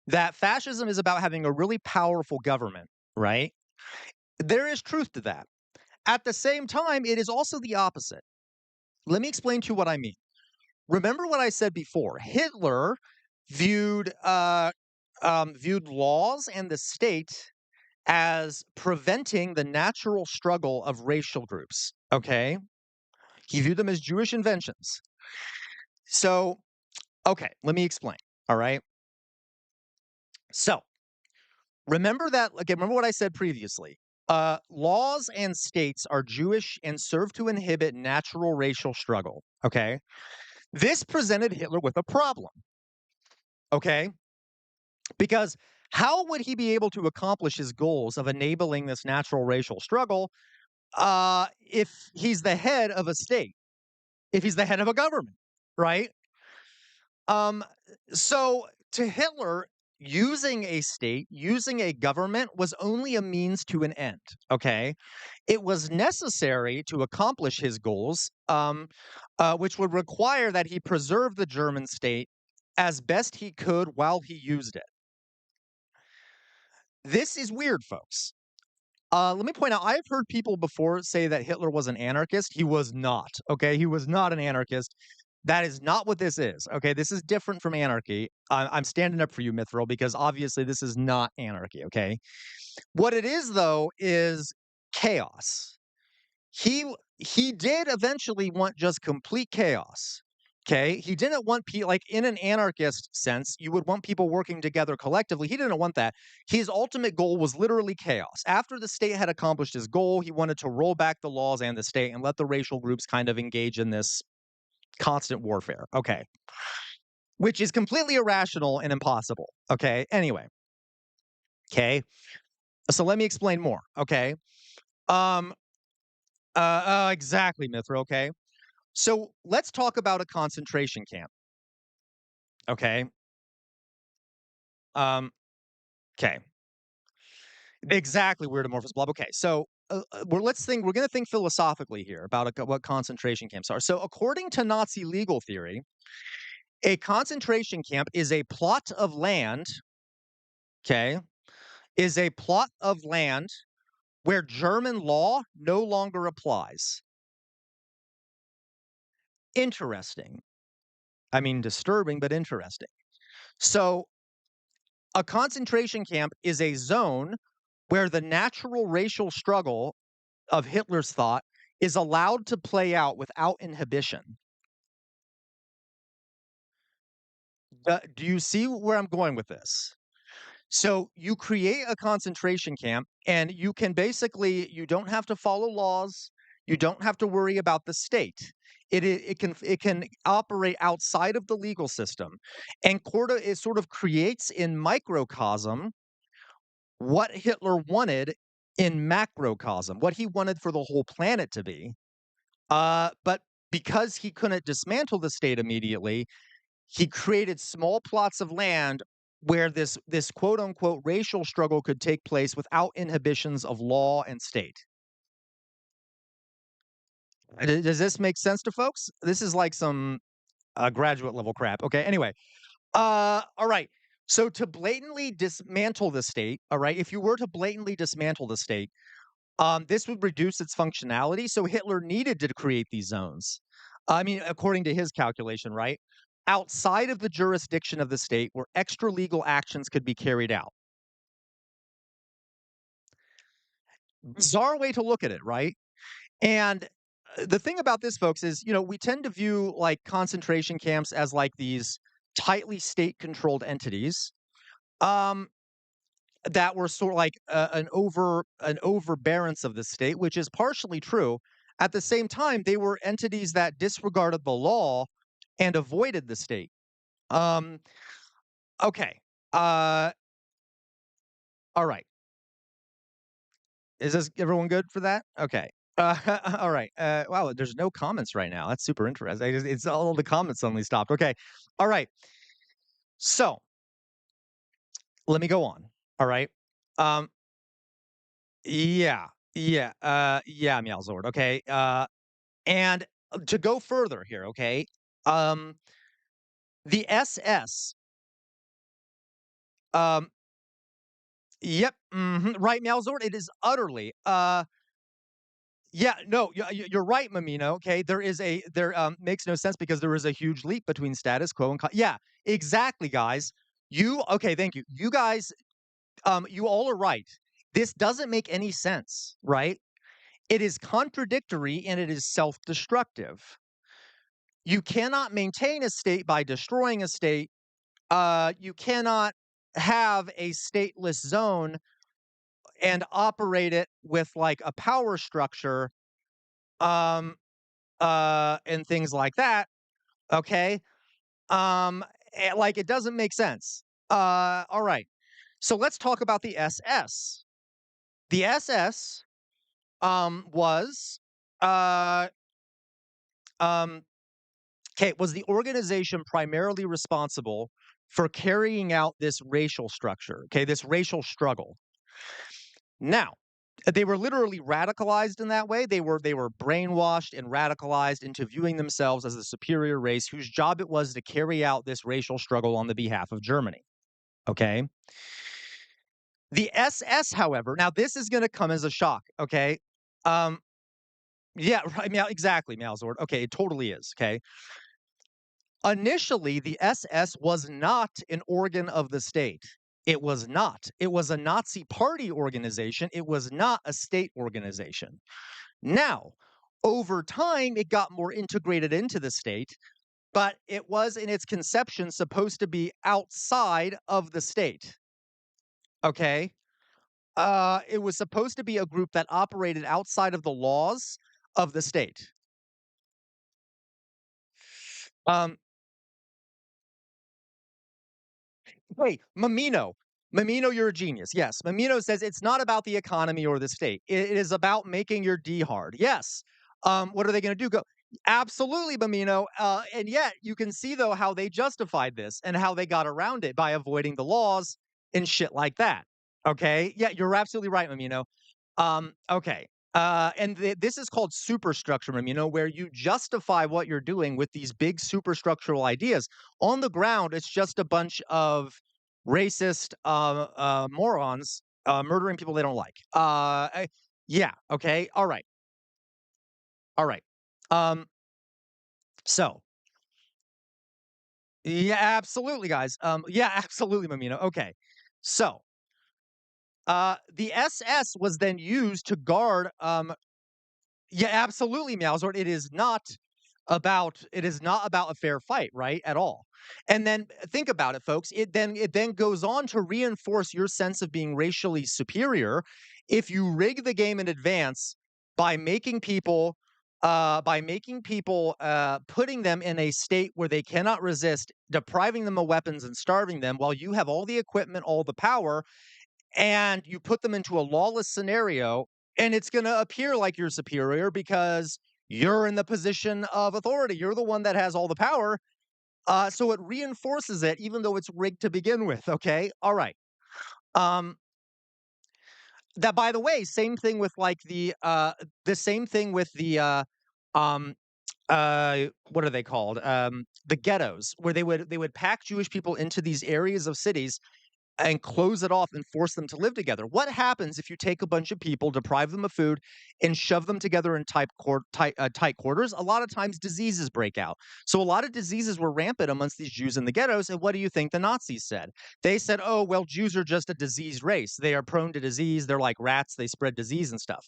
that fascism is about having a really powerful government, right? There is truth to that. At the same time, it is also the opposite. Let me explain to you what I mean. Remember what I said before. Hitler viewed viewed laws and the state as preventing the natural struggle of racial groups. Okay, he viewed them as Jewish inventions. So, okay, let me explain. All right. So, remember that. Again, remember what I said previously. Laws and states are Jewish and serve to inhibit natural racial struggle. Okay. This presented Hitler with a problem. Okay. Because how would he be able to accomplish his goals of enabling this natural racial struggle if he's the head of a state, if he's the head of a government, right? Um, so to Hitler, using a state, using a government was only a means to an end. Okay. It was necessary to accomplish his goals, which would require that he preserve the German state as best he could while he used it. This is weird, folks. Let me point out, I've heard people before say that Hitler was an anarchist. He was not. Okay. He was not an anarchist. That is not what this is. Okay. This is different from anarchy. I'm standing up for you, Mithril, because obviously this is not anarchy. Okay. What it is, though, is chaos. He did eventually want just complete chaos. Okay, he didn't want people like in an anarchist sense, you would want people working together collectively. He didn't want that. His ultimate goal was literally chaos. After the state had accomplished his goal, he wanted to roll back the laws and the state and let the racial groups kind of engage in this constant warfare. Okay, which is completely irrational and impossible. Okay, anyway. Okay, so let me explain more. Okay, um, exactly, Mithra. Okay. So let's talk about a concentration camp. Okay. Um, okay. Exactly. Weird amorphous blob. Okay. So we're going to think philosophically here about what concentration camps are. So according to Nazi legal theory, a concentration camp is a plot of land. Okay. Is a plot of land where German law no longer applies. Interesting. I mean, disturbing, but interesting. So a concentration camp is a zone where the natural racial struggle of Hitler's thought is allowed to play out without inhibition. Do you see where I'm going with this? So you create a concentration camp and you can basically you don't have to follow laws, you don't have to worry about the state. It can operate outside of the legal system. And Corda it sort of creates in microcosm what Hitler wanted in macrocosm, what he wanted for the whole planet to be. But because he couldn't dismantle the state immediately, he created small plots of land where this quote unquote racial struggle could take place without inhibitions of law and state. Does this make sense to folks? This is like some graduate level crap. Okay. Anyway, all right. So to blatantly dismantle the state, all right, if you were to blatantly dismantle the state, this would reduce its functionality. So Hitler needed to create these zones. I mean, according to his calculation, right? Outside of the jurisdiction of the state where extra legal actions could be carried out. Bizarre way to look at it, right? And the thing about this, folks, is, we tend to view like concentration camps as like these tightly state controlled entities. Um, that were sort of like an overbearance of the state, which is partially true. At the same time, they were entities that disregarded the law and avoided the state. Um, okay. Uh, all right. Is this everyone good for that? Okay. All right. Wow, there's no comments right now. That's super interesting. It's all the comments suddenly stopped. Okay. All right. So let me go on. All right. Um, yeah. Yeah, Meowzord. Okay. And to go further here, okay? Um, the SS. Um, yep, right, Malzord. It is utterly. Yeah, no, you're right, Mamino. Okay, there makes no sense because there is a huge leap between status quo and yeah, exactly, guys. Okay? Thank you. You guys, you all are right. This doesn't make any sense, right? It is contradictory and it is self-destructive. You cannot maintain a state by destroying a state. You cannot have a stateless zone and operate it with like a power structure, um, and things like that. Okay, like it doesn't make sense. All right, so let's talk about the SS. The SS was uh um okay was the organization primarily responsible for carrying out this racial structure, okay, this racial struggle. Now, they were literally radicalized in that way. They were brainwashed and radicalized into viewing themselves as the superior race whose job it was to carry out this racial struggle on the behalf of Germany. Okay. The SS, however, now this is going to come as a shock. Okay. Um, yeah, right. Exactly, Malzord. Okay, it totally is. Okay. Initially, the SS was not an organ of the state. It was not. It was a Nazi party organization. It was not a state organization. Now, over time, it got more integrated into the state, but it was in its conception supposed to be outside of the state. Okay. It was supposed to be a group that operated outside of the laws of the state. Um, Wait, Mamino. Mamino, you're a genius. Yes. Mamino says it's not about the economy or the state. It is about making your D hard. Yes. What are they going to do? Go. Absolutely, Mamino. And yet you can see though how they justified this and how they got around it by avoiding the laws and shit like that. Okay. Yeah, you're absolutely right, Mamino. Okay. And this is called superstructure, where you justify what you're doing with these big superstructural ideas. On the ground, it's just a bunch of racist morons murdering people they don't like. Yeah. Okay. All right. All right. Um, so yeah, absolutely, guys. Yeah, absolutely, Mamino. Okay. So the SS was then used to guard yeah, absolutely, Meowsort. It is not about a fair fight, right? At all. And then think about it, folks. It then goes on to reinforce your sense of being racially superior if you rig the game in advance by making people putting them in a state where they cannot resist, depriving them of weapons and starving them while you have all the equipment, all the power, and you put them into a lawless scenario, and it's going to appear like you're superior because you're in the position of authority. You're the one that has all the power. So it reinforces it, even though it's rigged to begin with. Okay. All right. Um, that, by the way, same thing with like the same thing with um, what are they called? The ghettos, where they would pack Jewish people into these areas of cities and close it off and force them to live together. What happens if you take a bunch of people, deprive them of food, and shove them together in tight quarters? A lot of times diseases break out. So a lot of diseases were rampant amongst these Jews in the ghettos. And what do you think the Nazis said? They said, oh, well, Jews are just a diseased race. They are prone to disease. They're like rats. They spread disease and stuff.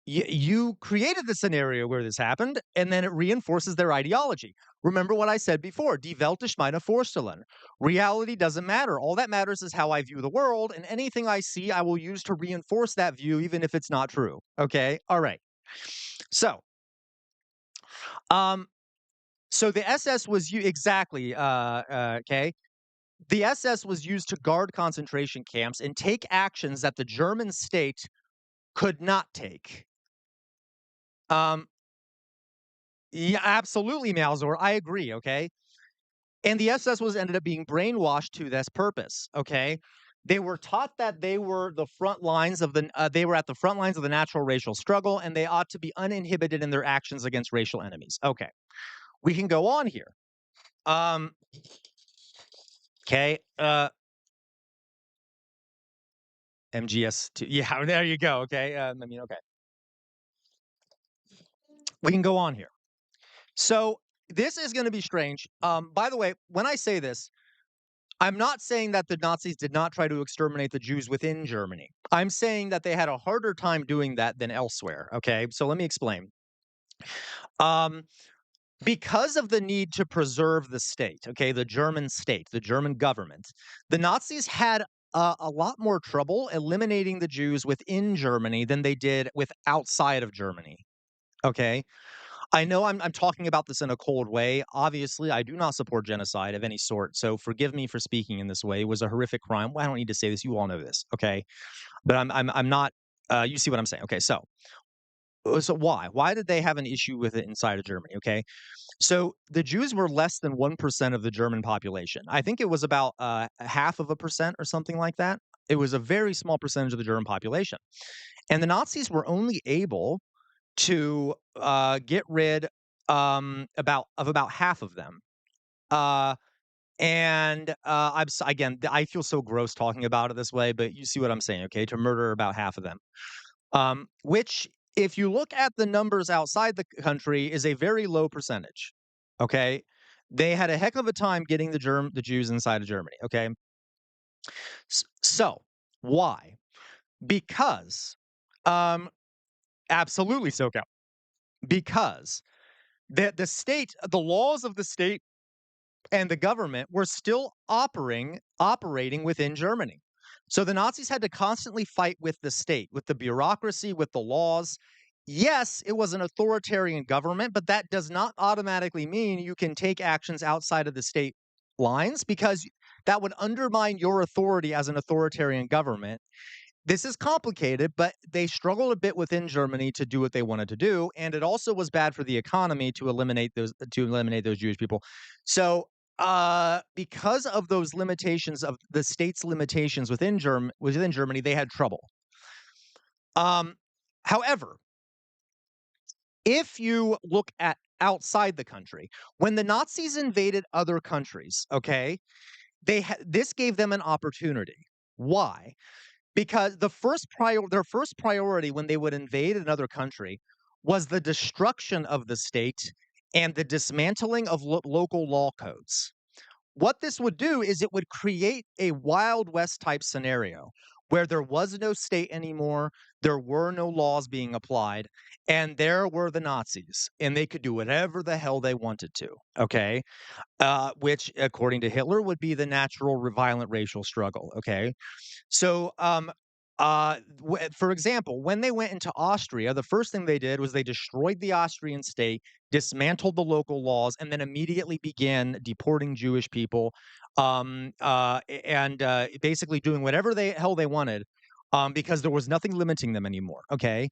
You created the scenario where this happened, and then it reinforces their ideology. Remember what I said before, die Welt ist meine Vorstellung. Reality doesn't matter. All that matters is how I view the world, and anything I see, I will use to reinforce that view, even if it's not true. Okay? All right. So, um, so the SS was exactly, okay? The SS was used to guard concentration camps and take actions that the German state could not take. Um, Yeah, absolutely, Malzor. I agree. Okay. And the SS was ended up being brainwashed to this purpose. Okay. They were taught that they were the front lines of they were at the front lines of the natural racial struggle, and they ought to be uninhibited in their actions against racial enemies. Okay. We can go on here. Um, okay. MGS2. Yeah, there you go. Okay. Okay. We can go on here. So this is going to be strange. By the way, when I say this, I'm not saying that the Nazis did not try to exterminate the Jews within Germany. I'm saying that they had a harder time doing that than elsewhere. Okay, so let me explain. Um, because of the need to preserve the state, okay, the German state, the German government, the Nazis had a lot more trouble eliminating the Jews within Germany than they did with outside of Germany. Okay, I know I'm talking about this in a cold way. Obviously, I do not support genocide of any sort. So forgive me for speaking in this way. It was a horrific crime. Well, I don't need to say this. You all know this, okay? But I'm not. You see what I'm saying? Okay, so So why? Why did they have an issue with it inside of Germany? Okay. So the Jews were less than 1% of the German population. I think it was about half of a percent or something like that. It was a very small percentage of the German population. And the Nazis were only able to get rid about half of them. Uh, again, I feel so gross talking about it this way, but you see what I'm saying, okay? To murder about half of them, which, if you look at the numbers outside the country, is a very low percentage. Okay, they had a heck of a time getting the Jews inside of Germany. Okay, so why? Because, um, absolutely, SoCal. Because the state, the laws of the state and the government were still operating within Germany. So the Nazis had to constantly fight with the state, with the bureaucracy, with the laws. Yes, it was an authoritarian government, but that does not automatically mean you can take actions outside of the state lines, because that would undermine your authority as an authoritarian government. This is complicated, but they struggled a bit within Germany to do what they wanted to do, and it also was bad for the economy to eliminate those Jewish people. So, because of those limitations of the state's limitations within Germany, they had trouble. Um, However, if you look at outside the country, when the Nazis invaded other countries, okay, this gave them an opportunity. Why? Because their first priority when they would invade another country was the destruction of the state and the dismantling of local law codes. What this would do is it would create a Wild West type scenario where there was no state anymore, there were no laws being applied, and there were the Nazis, and they could do whatever the hell they wanted to. Okay, which, according to Hitler, would be the natural violent racial struggle. Okay, so, for example, when they went into Austria, the first thing they did was they destroyed the Austrian state, dismantled the local laws, and then immediately began deporting Jewish people, and basically doing whatever hell they wanted, because there was nothing limiting them anymore. Okay,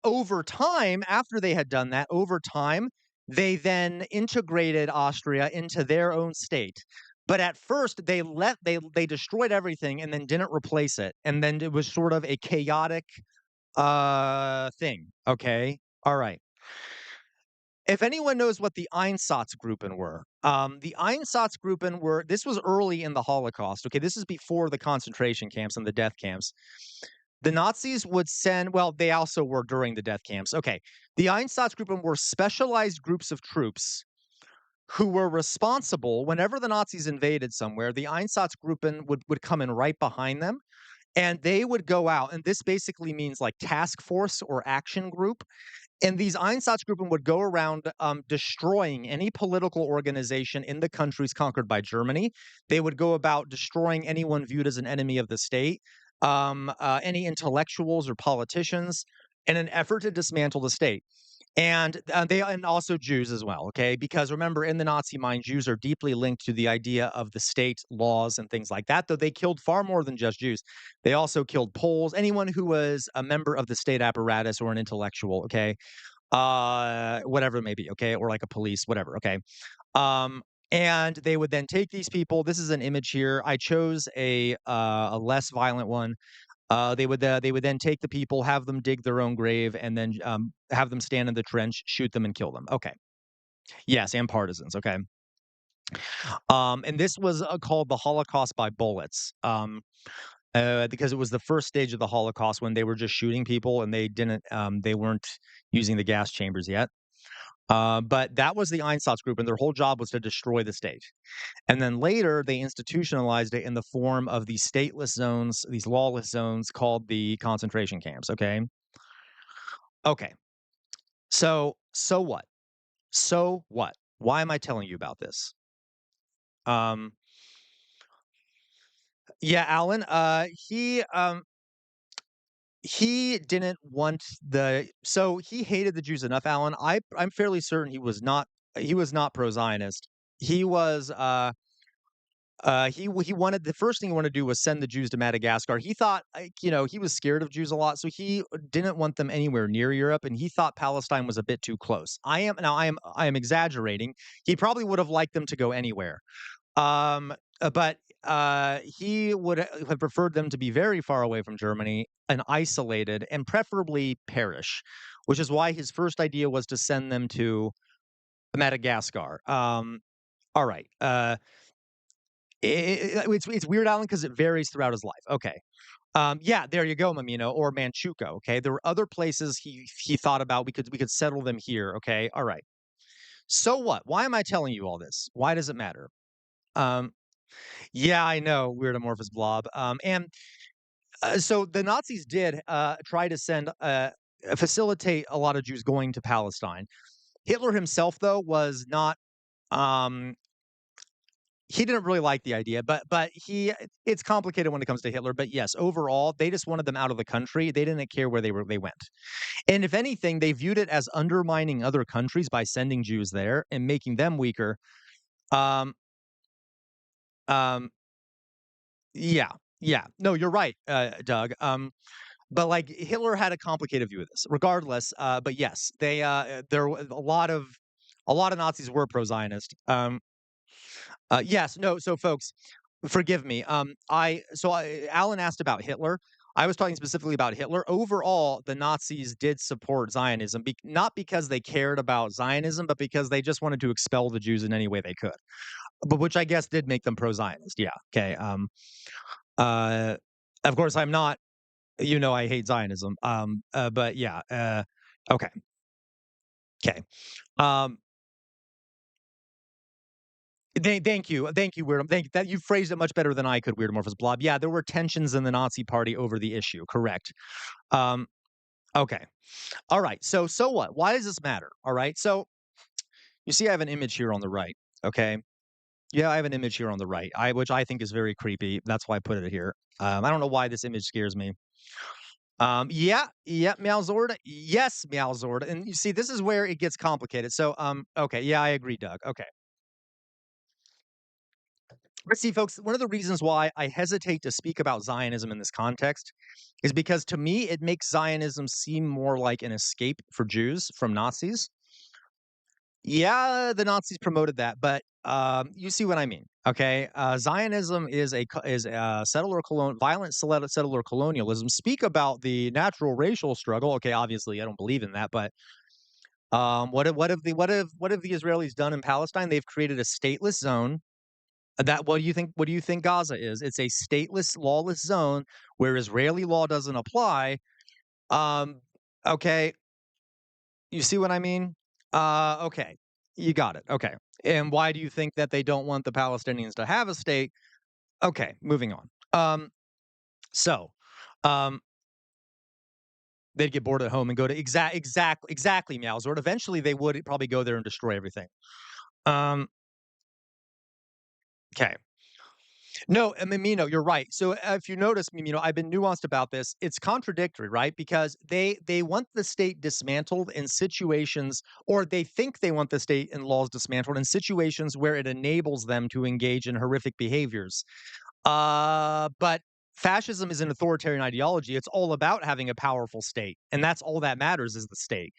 over time, after they had done that, over time, they then integrated Austria into their own state. But at first, they destroyed everything and then didn't replace it, and then it was sort of a chaotic thing. Okay, all right. If anyone knows what the Einsatzgruppen were, the Einsatzgruppen were, this was early in the Holocaust. Okay, this is before the concentration camps and the death camps. The Nazis would send, well, they also were during the death camps. Okay. The Einsatzgruppen were specialized groups of troops who were responsible whenever the Nazis invaded somewhere. The Einsatzgruppen would come in right behind them, and they would go out. And this basically means like task force or action group. And these Einsatzgruppen would go around destroying any political organization in the countries conquered by Germany. They would go about destroying anyone viewed as an enemy of the state, any intellectuals or politicians, in an effort to dismantle the state. And also Jews as well, okay? Because remember, in the Nazi mind, Jews are deeply linked to the idea of the state laws and things like that. Though they killed far more than just Jews, they also killed Poles, anyone who was a member of the state apparatus or an intellectual, okay? Whatever it may be, okay, or like a police, whatever, okay. Um, and they would then take these people. This is an image here. I chose a less violent one. They would then take the people, have them dig their own grave, and then have them stand in the trench, shoot them, and kill them. Okay, yes, and partisans. Okay, and this was called the Holocaust by bullets. Because it was the first stage of the Holocaust when they were just shooting people and they weren't using the gas chambers yet. But that was the Einsatzgruppe, and their whole job was to destroy the state. And then later, they institutionalized it in the form of these stateless zones, these lawless zones called the concentration camps. Okay. Okay. So what? So what? Why am I telling you about this? Um, yeah, Alan. He didn't want so he hated the Jews enough, Alan. I'm fairly certain he was not pro-Zionist. He was he wanted the first thing he wanted to do was send the Jews to Madagascar. He thought, like, he was scared of Jews a lot, so he didn't want them anywhere near Europe, and he thought Palestine was a bit too close. I am exaggerating. He probably would have liked them to go anywhere. But he would have preferred them to be very far away from Germany and isolated and preferably perish, which is why his first idea was to send them to Madagascar. All right. It's weird, Alan, because it varies throughout his life. Okay. Yeah, there you go, Mamino, or Manchukuo. Okay. There were other places he thought about. We could settle them here. Okay. All right. So what? Why am I telling you all this? Why does it matter? Um, yeah, I know, weird amorphous blob. So the Nazis did try to facilitate a lot of Jews going to Palestine. Hitler himself, though, was not. Um, he didn't really like the idea, but it's complicated when it comes to Hitler. But yes, overall, they just wanted them out of the country. They didn't care where they went. And if anything, they viewed it as undermining other countries by sending Jews there and making them weaker. Um, um, yeah, yeah. No, you're right, Doug. But like Hitler had a complicated view of this. Regardless, but yes, there were a lot of Nazis were pro-Zionist. Yes, no. So, folks, forgive me. Alan asked about Hitler. I was talking specifically about Hitler. Overall, the Nazis did support Zionism, not because they cared about Zionism, but because they just wanted to expel the Jews in any way they could. But which I guess did make them pro-Zionist. Yeah. Okay. Uh, of course, I'm not. I hate Zionism. But yeah. Okay. Okay. Um, thank you, Weird. Thank that you phrased it much better than I could, Weird Amorphous Blob. Yeah, there were tensions in the Nazi Party over the issue. Correct. Um, okay. All right. So what? Why does this matter? All right. So you see, I have an image here on the right. Okay. Yeah, I have an image here on the right, which I think is very creepy. That's why I put it here. I don't know why this image scares me. Yeah, yeah, Meowzord. Yes, Meowzord. And you see, this is where it gets complicated. So, okay, yeah, I agree, Doug. Okay. But see, folks, one of the reasons why I hesitate to speak about Zionism in this context is because to me, it makes Zionism seem more like an escape for Jews from Nazis. Yeah, the Nazis promoted that, but you see what I mean. Okay, Zionism is violent settler colonialism. Speak about the natural racial struggle. Okay, obviously I don't believe in that, but what have the Israelis done in Palestine? They've created a stateless zone. What do you think? What do you think Gaza is? It's a stateless, lawless zone where Israeli law doesn't apply. Um, okay, you see what I mean? Okay, you got it. Okay, and why do you think that they don't want the Palestinians to have a state? Okay, moving on. So, um, they'd get bored at home and go to exactly Meowsort. Eventually, they would probably go there and destroy everything. Um, okay. No, I mean, you're right. So if you notice, I've been nuanced about this. It's contradictory, right? Because they want the state dismantled in situations, or they think they want the state and laws dismantled in situations where it enables them to engage in horrific behaviors. But fascism is an authoritarian ideology. It's all about having a powerful state, and that's all that matters is the state.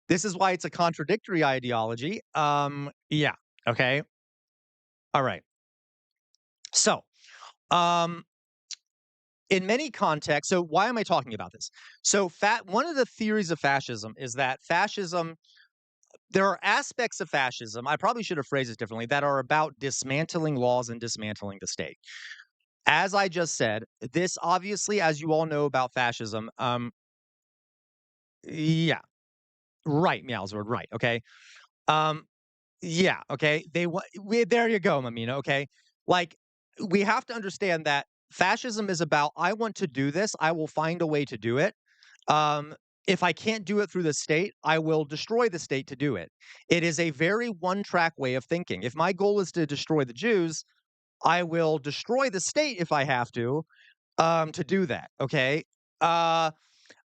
This is why it's a contradictory ideology. Yeah. Okay. All right. So, um, in many contexts, so why am I talking about this? So one of the theories of fascism is that there are aspects of fascism, I probably should have phrased this differently, that are about dismantling laws and dismantling the state. As I just said, this obviously, as you all know about fascism, yeah, right, Meowsword, right, okay. Um, yeah, okay. There you go, Mamina. Okay, like we have to understand that fascism is about I want to do this, I will find a way to do it. Um, if I can't do it through the state, I will destroy the state to do it. It is a very one-track way of thinking. If my goal is to destroy the Jews, I will destroy the state if I have to do that. Okay. Uh,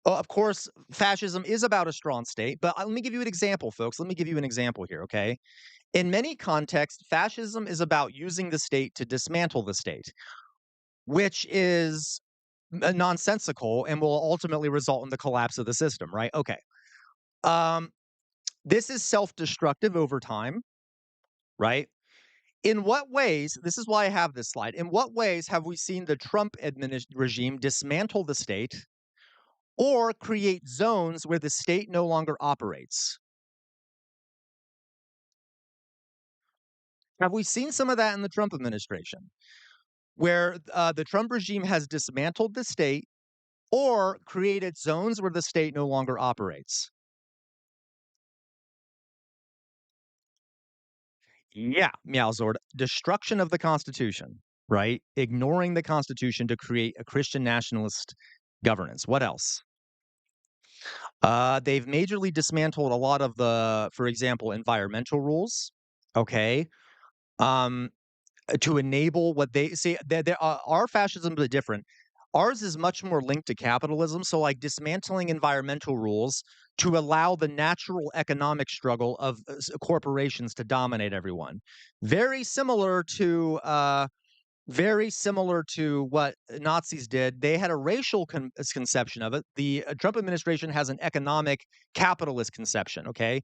of course, fascism is about a strong state, but let me give you an example, folks. Let me give you an example here. Okay. In many contexts, fascism is about using the state to dismantle the state, which is nonsensical and will ultimately result in the collapse of the system, right? Okay. Um, this is self-destructive over time, right? In what ways, this is why I have this slide, in what ways have we seen the Trump regime dismantle the state or create zones where the state no longer operates? Have we seen some of that in the Trump administration, where the Trump regime has dismantled the state or created zones where the state no longer operates? Yeah, Meowzord. Destruction of the Constitution, right? Ignoring the Constitution to create a Christian nationalist governance. What else? They've majorly dismantled a lot of the, for example, environmental rules. Okay. Um, to enable what they see, our fascism is different. Ours is much more linked to capitalism. So, like dismantling environmental rules to allow the natural economic struggle of corporations to dominate everyone. Very similar to what Nazis did. They had a racial conception of it. The Trump administration has an economic capitalist conception. Okay,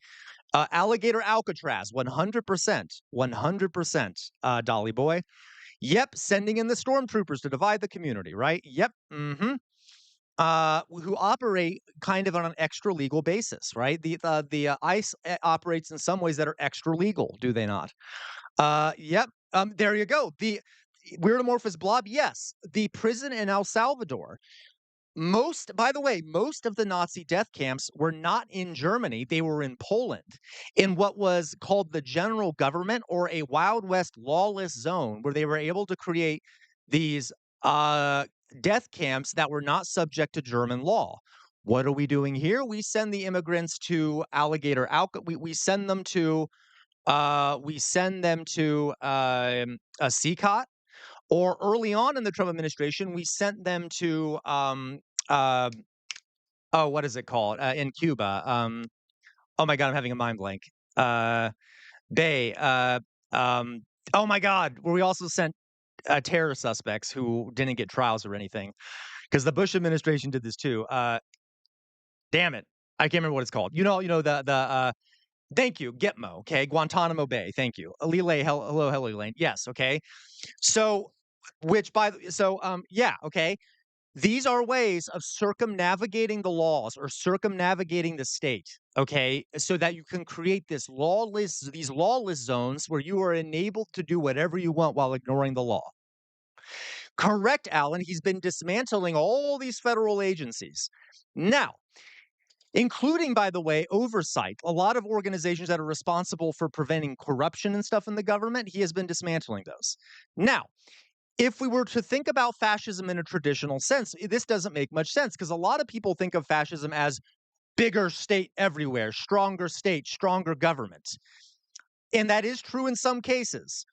alligator Alcatraz, 100%, 100%. Dolly boy. Yep, sending in the stormtroopers to divide the community, right? Yep. Mm-hmm. Who operate kind of on an extra legal basis, right? The ICE operates in some ways that are extra legal, do they not? Yep. There you go. The weird amorphous blob. Yes, the prison in El Salvador. By the way, most of the Nazi death camps were not in Germany. They were in Poland, in what was called the general government, or a Wild West lawless zone, where they were able to create these uh, death camps that were not subject to German law. What are we doing here? We send the immigrants to Alligator Alca. We send them to a CCOT, or early on in the Trump administration, we sent them to uh, oh, what is it called in Cuba? Oh my God, I'm having a mind blank. Uh, Bay. Um, oh my God, where we also sent terror suspects who didn't get trials or anything, because the Bush administration did this too. Damn it, I can't remember what it's called. The. Thank you, Gitmo. Okay, Guantanamo Bay. Thank you, Lile. Hello, Elaine. Yes. Okay. So, yeah. Okay. These are ways of circumnavigating the laws or circumnavigating the state, okay? So that you can create these lawless zones where you are enabled to do whatever you want while ignoring the law. Correct, Alan. He's been dismantling all these federal agencies. Now, including, by the way, oversight. A lot of organizations that are responsible for preventing corruption and stuff in the government, he has been dismantling those. Now, if we were to think about fascism in a traditional sense, this doesn't make much sense, because a lot of people think of fascism as bigger state everywhere, stronger government. And that is true in some cases.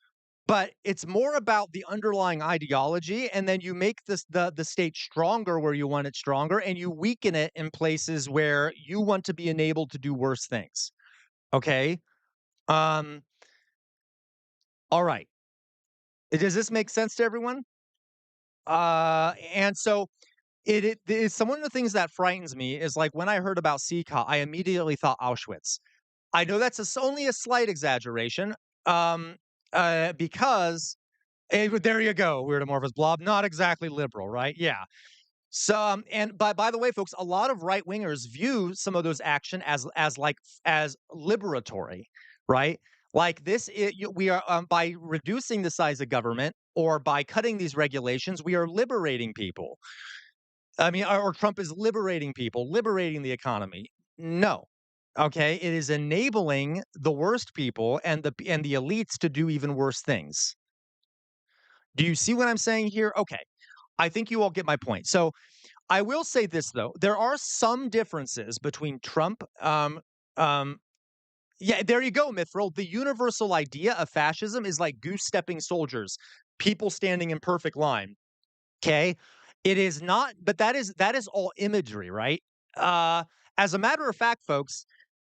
But it's more about the underlying ideology, and then you make the state stronger where you want it stronger, and you weaken it in places where you want to be enabled to do worse things. Okay? Um, all right. Does this make sense to everyone? And so it is some of the things that frightens me is, like, when I heard about CCA, I immediately thought Auschwitz. I know that's only a slight exaggeration, um, because there you go, weird amorphous blob, not exactly liberal, right? Yeah. So, and by the way, folks, a lot of right wingers view some of those action as liberatory, right? Like we are, by reducing the size of government or by cutting these regulations, we are liberating people. I mean, or Trump is liberating people, liberating the economy. No. Okay, it is enabling the worst people and the elites to do even worse things. Do you see what I'm saying here? Okay. I think you all get my point. So, I will say this though. There are some differences between Trump um yeah, there you go, Mithril. The universal idea of fascism is like goose stepping soldiers, people standing in perfect line. Okay. It is not, but that is all imagery, right? Uh, as a matter of fact, folks,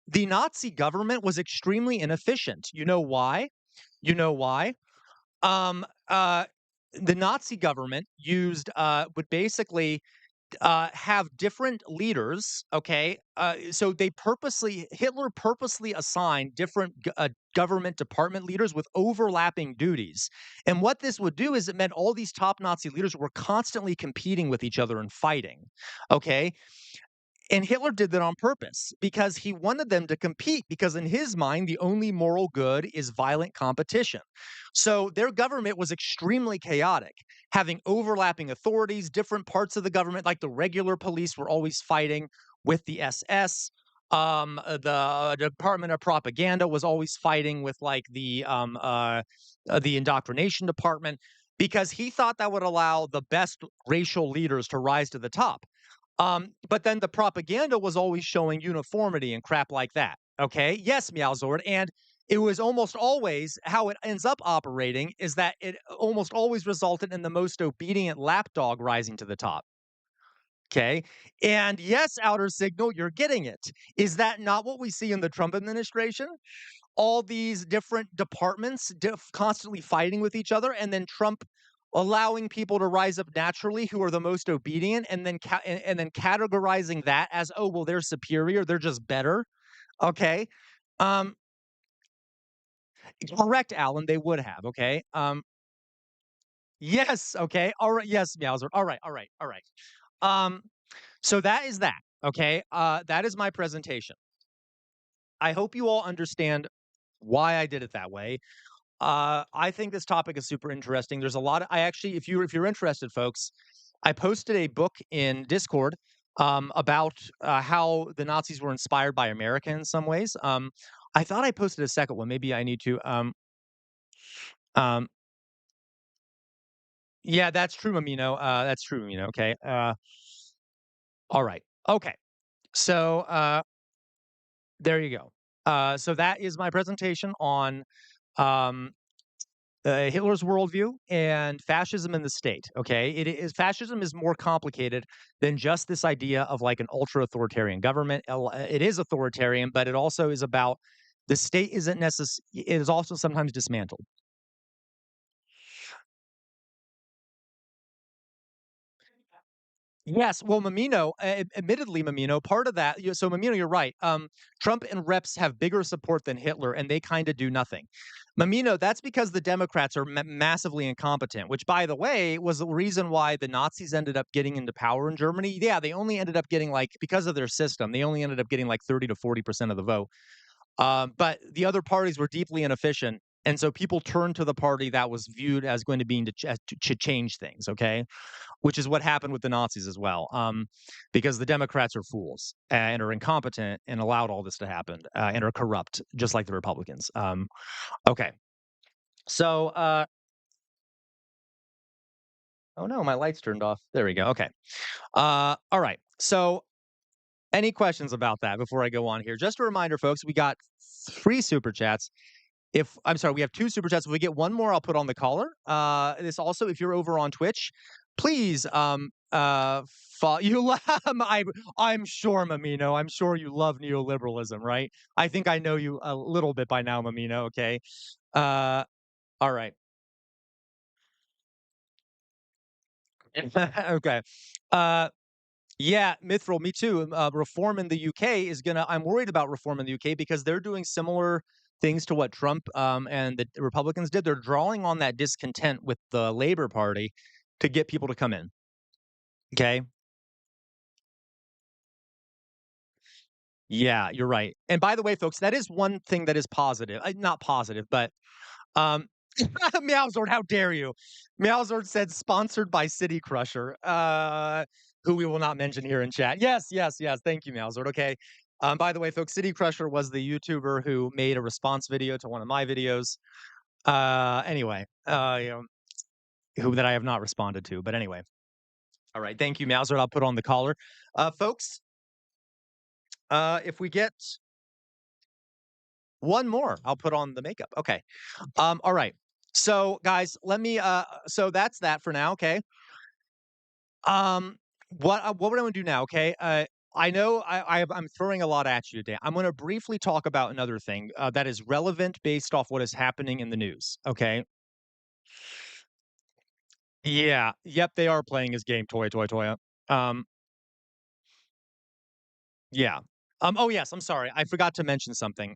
the Nazi government was extremely inefficient. You know why? You know why? Um, uh, the Nazi government would basically have different leaders. Okay, so Hitler purposely assigned different government department leaders with overlapping duties, and what this would do is it meant all these top Nazi leaders were constantly competing with each other and fighting. Okay, and Hitler did that on purpose because he wanted them to compete, because in his mind, the only moral good is violent competition. So their government was extremely chaotic, having overlapping authorities, different parts of the government, like the regular police were always fighting with the SS. The Department of Propaganda was always fighting with like the indoctrination department, because he thought that would allow the best racial leaders to rise to the top. But then the propaganda was always showing uniformity and crap like that. Okay. Yes, Meowzord. And it was almost always how it ends up operating is that it almost always resulted in the most obedient lapdog rising to the top. Okay. And yes, Outer Signal, you're getting it. Is that not what we see in the Trump administration? All these different departments constantly fighting with each other, and then Trump allowing people to rise up naturally who are the most obedient, and then and then categorizing that as, oh well, they're superior, they're just better. Okay, um, correct, Alan. They would have. Okay, yes. Okay, all right. Yes, Meowser. All right, all right, all right. Um, so that is that. Okay, that is my presentation. I hope you all understand why I did it that way. I think this topic is super interesting. There's a lot of, I actually, if you're interested, folks, I posted a book in Discord about how the Nazis were inspired by America in some ways. I thought I posted a second one. Maybe I need to. Um, yeah, that's true, Amino. That's true, Amino. Okay. All right. Okay. So there you go. So that is my presentation on um, Hitler's worldview and fascism in the state. Okay, fascism is more complicated than just this idea of like an ultra authoritarian government. It is authoritarian, but it also is about the state isn't necessary. It is also sometimes dismantled. Yes, well, Mamino, admittedly, Mamino, part of that. So, Mamino, you're right. Trump and Reps have bigger support than Hitler, and they kind of do nothing. Mamino, that's because the Democrats are massively incompetent. Which, by the way, was the reason why the Nazis ended up getting into power in Germany. Yeah, they only ended up getting like, because of their system, they only ended up getting like 30 to 40% of the vote. But the other parties were deeply inefficient, and so people turned to the party that was viewed as going to be to change things. Okay, which is what happened with the Nazis as well, because the Democrats are fools and are incompetent and allowed all this to happen and are corrupt, just like the Republicans. Okay, so oh no, my lights turned off. There we go. Okay, all right. So any questions about that before I go on here? Just a reminder, folks, we got 3 super chats. If I'm sorry, we have 2 super chats. If we get one more, I'll put on the caller. This also, if you're over on Twitch, please you I'm sure, Mamino, I'm sure you love neoliberalism, right? I think I know you a little bit by now, Mamino. Okay. All right. Okay. Yeah, Mithril, me too. Reform in the UK is gonna. I'm worried about reform in the UK because they're doing similar things to what Trump and the Republicans did. They're drawing on that discontent with the Labour Party to get people to come in. Okay. Yeah, you're right. And by the way, folks, that is one thing that is positive. Not positive, but um, Meowzord, how dare you? Meowzord said sponsored by City Crusher, who we will not mention here in chat. Yes, yes, yes. Thank you, Meowzord. Okay. By the way, folks, City Crusher was the YouTuber who made a response video to one of my videos. Anyway, who that I have not responded to. But anyway. All right. Thank you, Meowzord. I'll put on the collar. Folks, if we get one more, I'll put on the makeup. Okay. All right. So guys, let me so that's that for now, okay? Um what we're going to do now, okay? I know I'm throwing a lot at you today. I'm going to briefly talk about another thing that is relevant based off what is happening in the news. Okay. Yeah. Yep. They are playing his game. Toy, toy, toy. Um. Yeah. Oh yes, I'm sorry. I forgot to mention something.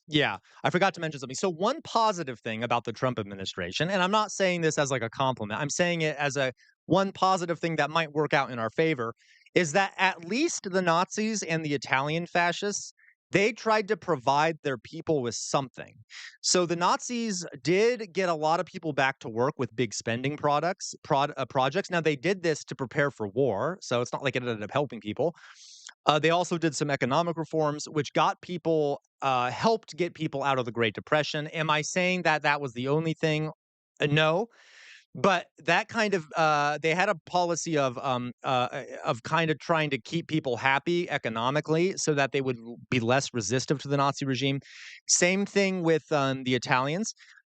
Yeah, I forgot to mention something. So one positive thing about the Trump administration, and I'm not saying this as like a compliment. I'm saying it as a one positive thing that might work out in our favor is that at least the Nazis and the Italian fascists, they tried to provide their people with something. So the Nazis did get a lot of people back to work with big spending projects. Now they did this to prepare for war, so it's not like it ended up helping people. They also did some economic reforms, which got people, helped get people out of the Great Depression. Am I saying that that was the only thing? No, but that kind of they had a policy of kind of trying to keep people happy economically, so that they would be less resistive to the Nazi regime. Same thing with the Italians,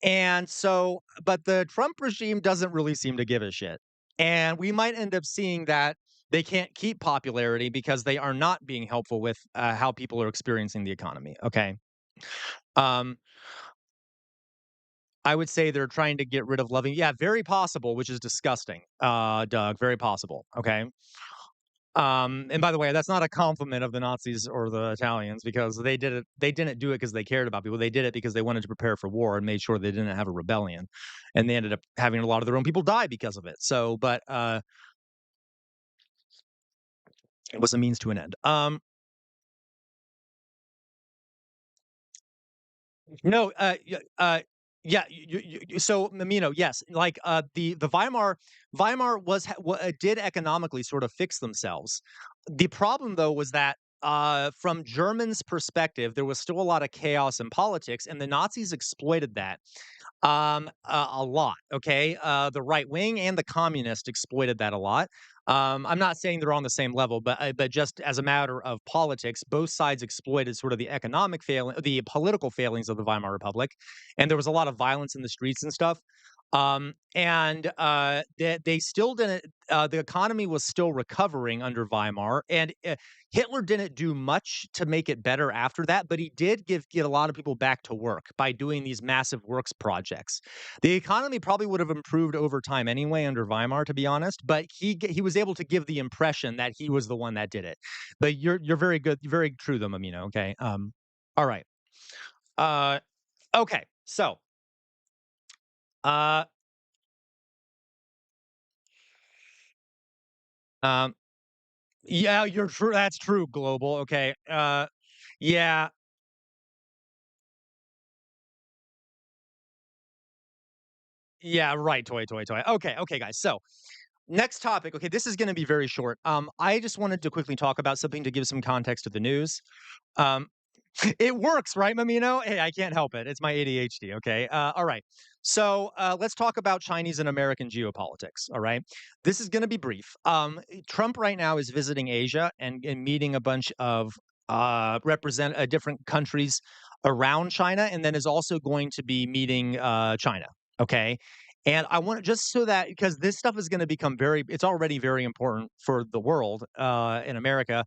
and so, but the Trump regime doesn't really seem to give a shit, and we might end up seeing that they can't keep popularity because they are not being helpful with how people are experiencing the economy. Okay. Um, I would say they're trying to get rid of loving. Yeah, very possible, which is disgusting, Doug. Very possible. Okay. And by the way, that's not a compliment of the Nazis or the Italians because they did it. They didn't do it because they cared about people. They did it because they wanted to prepare for war and made sure they didn't have a rebellion. And they ended up having a lot of their own people die because of it. So, but it was a means to an end. No, yeah, so, yes, like, the Weimar did economically sort of fix themselves. The problem, though, was that, from Germans' perspective, there was still a lot of chaos in politics, and the Nazis exploited that. A lot, okay? The right wing and the communist exploited that a lot. I'm not saying they're on the same level, but just as a matter of politics, both sides exploited sort of the political failings of the Weimar Republic, and there was a lot of violence in the streets and stuff. And they still didn't. The economy was still recovering under Weimar, and Hitler didn't do much to make it better after that, but he did get a lot of people back to work by doing these massive works projects. The economy probably would have improved over time anyway under Weimar, to be honest, but he was able to give the impression that he was the one that did it. But you're very good, very true, though, Mamino. Okay. All right. Uh, okay. So, uh, um, yeah, you're true. That's true. Global. Okay. Yeah. Yeah. Right. Toy. Toy. Toy. Okay. Okay, guys. So, next topic. Okay, this is going to be very short. I just wanted to quickly talk about something to give some context to the news. Um, it works, right, Mamino? Hey, I can't help it. It's my ADHD. Okay. All right. So let's talk about Chinese and American geopolitics. All right. This is going to be brief. Trump right now is visiting Asia and meeting a bunch of different countries around China, and then is also going to be meeting China. Okay. And I want just so that because this stuff is going to become it's already very important for the world in America.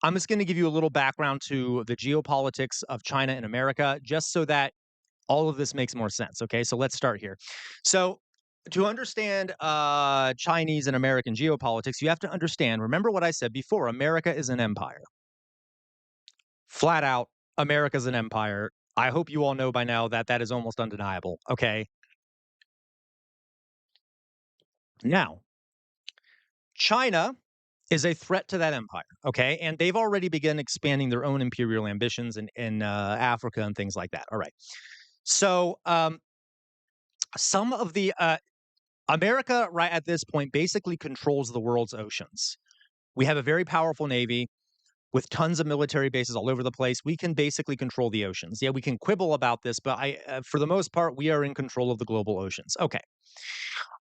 I'm just going to give you a little background to the geopolitics of China and America, just so that all of this makes more sense. Okay, so let's start here. So, to understand Chinese and American geopolitics, you have to understand. Remember what I said before: America is an empire. Flat out, America is an empire. I hope you all know by now that that is almost undeniable. Okay, now China is a threat to that empire. Okay, and they've already begun expanding their own imperial ambitions in Africa and things like that. All right. So, some of the America, right at this point, basically controls the world's oceans. We have a very powerful navy with tons of military bases all over the place. We can basically control the oceans. Yeah, we can quibble about this, but for the most part, we are in control of the global oceans. Okay.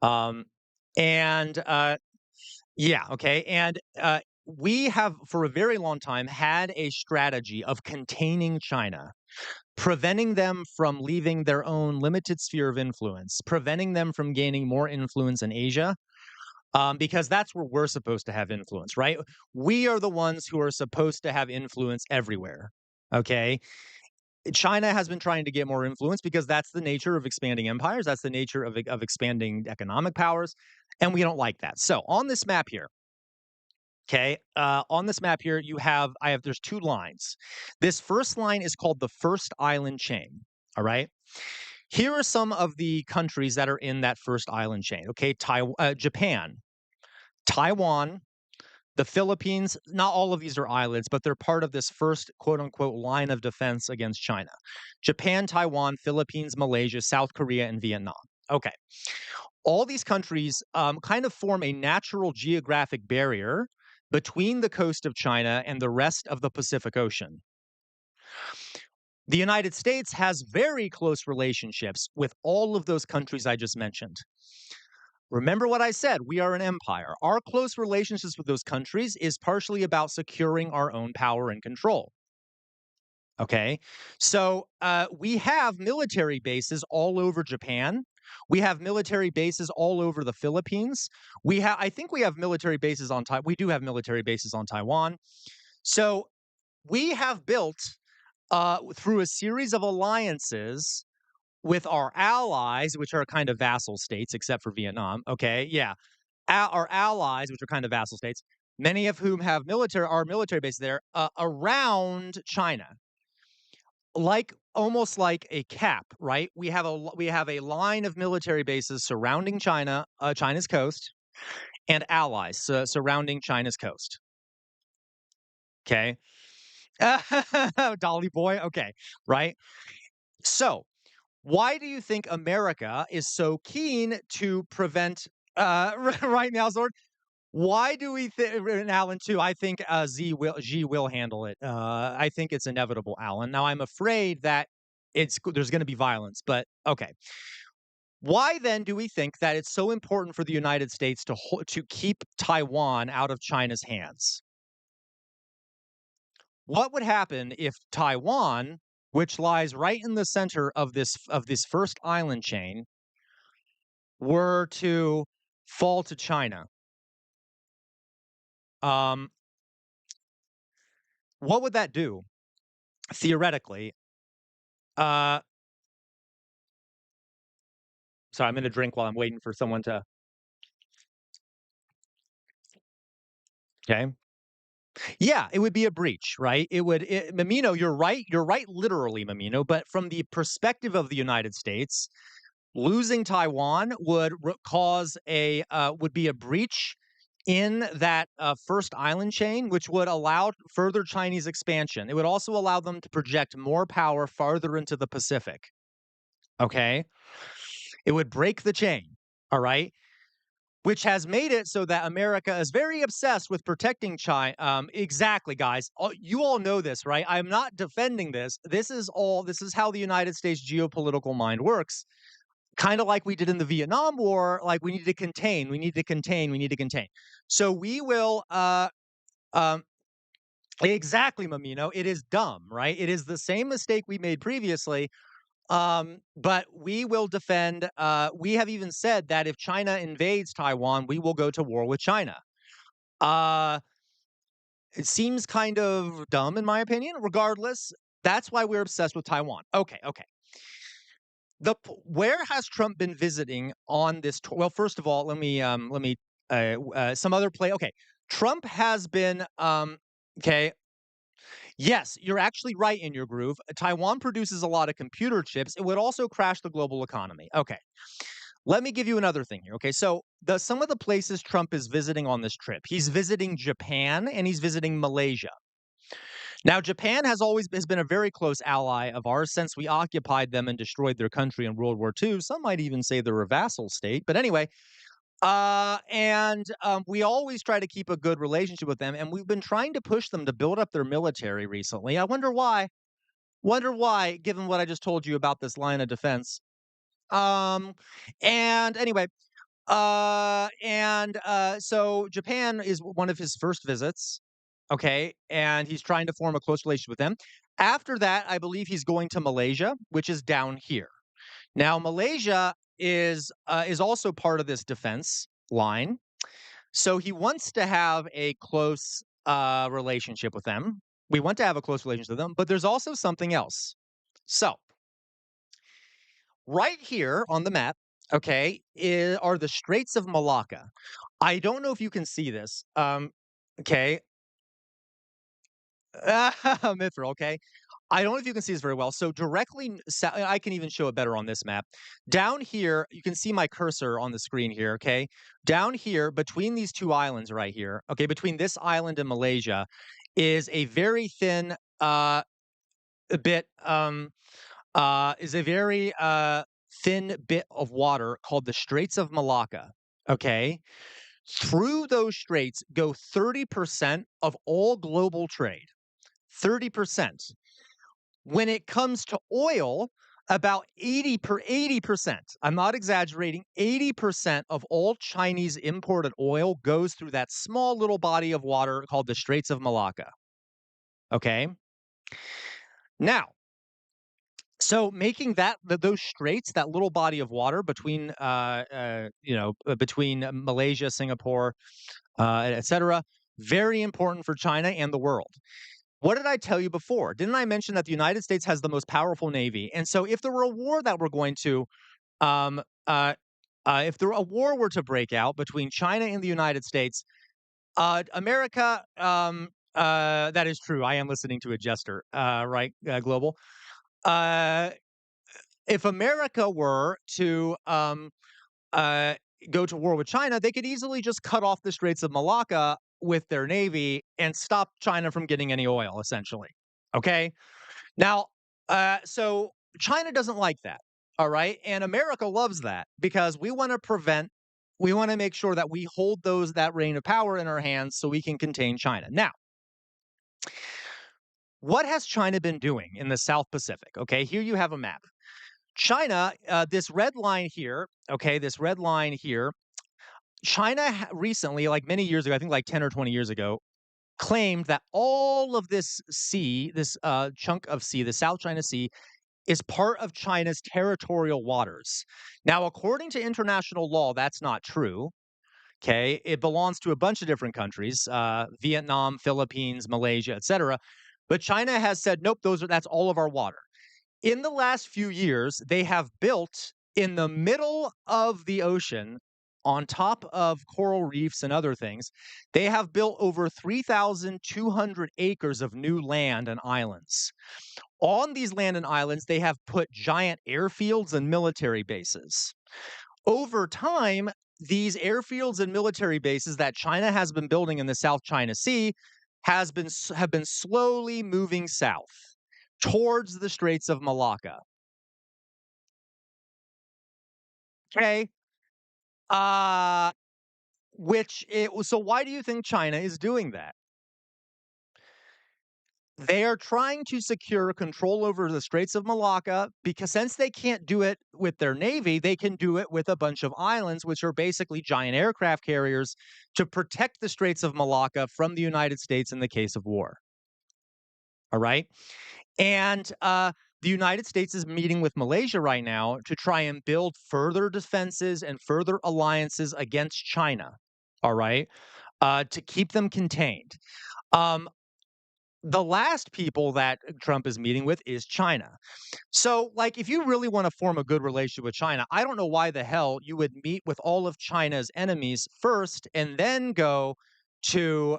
Um, and yeah, okay, and we have for a very long time had a strategy of containing China, preventing them from leaving their own limited sphere of influence, preventing them from gaining more influence in Asia. because that's where we're supposed to have influence, right? We are the ones who are supposed to have influence everywhere. Okay. China has been trying to get more influence because that's the nature of expanding empires. That's the nature of expanding economic powers. And we don't like that. So on this map here, okay, on this map here, there's two lines. This first line is called the first island chain. All right. Here are some of the countries that are in that first island chain. Okay. Japan, Taiwan, the Philippines. Not all of these are islands, but they're part of this first quote unquote line of defense against China. Japan, Taiwan, Philippines, Malaysia, South Korea, and Vietnam. Okay. All these countries kind of form a natural geographic barrier between the coast of China and the rest of the Pacific Ocean. The United States has very close relationships with all of those countries I just mentioned. Remember what I said, we are an empire. Our close relationships with those countries is partially about securing our own power and control. Okay, so we have military bases all over Japan. We have military bases all over the Philippines. I think we have military bases on Taiwan. We do have military bases on Taiwan. So we have built through a series of alliances with our allies, which are kind of vassal states, except for Vietnam. Okay, yeah, our allies, which are kind of vassal states, many of whom have military bases there around China, almost like a cap, right? We have a line of military bases surrounding China's coast, and allies surrounding China's coast. Okay, Dolly boy. Okay, right. So, why do you think America is so keen to prevent right now, Zord? Why do we think, and Alan too? I think G will handle it. I think it's inevitable, Alan. Now I'm afraid that there's going to be violence, but okay. Why then do we think that it's so important for the United States to keep Taiwan out of China's hands? What would happen if Taiwan, which lies right in the center of this first island chain, were to fall to China? Um, what would that do theoretically? Uh, sorry, I'm gonna drink while I'm waiting for someone to. Okay. Yeah, it would be a breach, right? Mamino, you're right. You're right, literally, Mamino. But from the perspective of the United States, losing Taiwan would be a breach in that first island chain, which would allow further Chinese expansion. It would also allow them to project more power farther into the Pacific. Okay, it would break the chain. All right. Which has made it so that America is very obsessed with protecting China. Exactly, guys. You all know this, right? I'm not defending this. This is how the United States geopolitical mind works. Kind of like we did in the Vietnam War, like we need to contain, we need to contain, we need to contain. So we will, um, exactly, Mamino. It is dumb, right? It is the same mistake we made previously. But we will defend. We have even said that if China invades Taiwan, we will go to war with China. Uh, it seems kind of dumb, in my opinion. Regardless, that's why we're obsessed with Taiwan. Okay, okay. Where has Trump been visiting on this tour? Well, first of all, let me some other play. Okay, Trump has been okay. Yes, you're actually right in your groove. Taiwan produces a lot of computer chips. It would also crash the global economy. Okay. Let me give you another thing here. Okay. So some of the places Trump is visiting on this trip, he's visiting Japan and he's visiting Malaysia. Now, Japan has been a very close ally of ours since we occupied them and destroyed their country in World War II. Some might even say they're a vassal state. But anyway, we always try to keep a good relationship with them, and we've been trying to push them to build up their military recently. I wonder why. Wonder why, given what I just told you about this line of defense. Um, and anyway, so Japan is one of his first visits. Okay, and he's trying to form a close relationship with them. After that, I believe he's going to Malaysia, which is down here. Now, Malaysia is also part of this defense line. So he wants to have a close relationship with them. We want to have a close relationship with them, but there's also something else. So right here on the map, okay, are the Straits of Malacca. I don't know if you can see this. Okay, Mithril. Okay, I don't know if you can see this very well. So directly, I can even show it better on this map. Down here, you can see my cursor on the screen here. Okay, down here between these two islands, right here. Okay, between this island and Malaysia, is a very thin, a bit, is a very thin bit of water called the Straits of Malacca. Okay, through those straits go 30% of all global trade. 30%. When it comes to oil, about 80%, I'm not exaggerating, 80% of all Chinese imported oil goes through that small little body of water called the Straits of Malacca. Okay? Now, so making those straits, that little body of water between between Malaysia, Singapore, etc., very important for China and the world. What did I tell you before? Didn't I mention that the United States has the most powerful navy? And so if there were a war that we're going to, um, if there a war were to break out between China and the United States, America, that is true. I am listening to a jester, right? Global. Uh, if America were to uh, go to war with China, they could easily just cut off the Straits of Malacca with their navy and stop China from getting any oil, essentially. Okay. Now, so China doesn't like that. All right. And America loves that because we want to make sure that we hold that reign of power in our hands so we can contain China. Now, what has China been doing in the South Pacific? Okay. Here you have a map. China, this red line here, okay, this red line here, China recently, like many years ago, I think like 10 or 20 years ago, claimed that all of this sea, this chunk of sea, the South China Sea, is part of China's territorial waters. Now, according to international law, that's not true. Okay, it belongs to a bunch of different countries: Vietnam, Philippines, Malaysia, etc. But China has said, nope, that's all of our water. In the last few years, they have built in the middle of the ocean, on top of coral reefs and other things, they have built over 3,200 acres of new land and islands. On these land and islands, they have put giant airfields and military bases. Over time, these airfields and military bases that China has been building in the South China Sea have been slowly moving south towards the Straits of Malacca. Okay. Uh so why do you think China is doing that? They are trying to secure control over the Straits of Malacca because since they can't do it with their navy, they can do it with a bunch of islands, which are basically giant aircraft carriers to protect the Straits of Malacca from the United States in the case of war. All right. And the United States is meeting with Malaysia right now to try and build further defenses and further alliances against China. All right. To keep them contained. Um, the last people that Trump is meeting with is China. So, like, if you really want to form a good relationship with China, I don't know why the hell you would meet with all of China's enemies first and then go to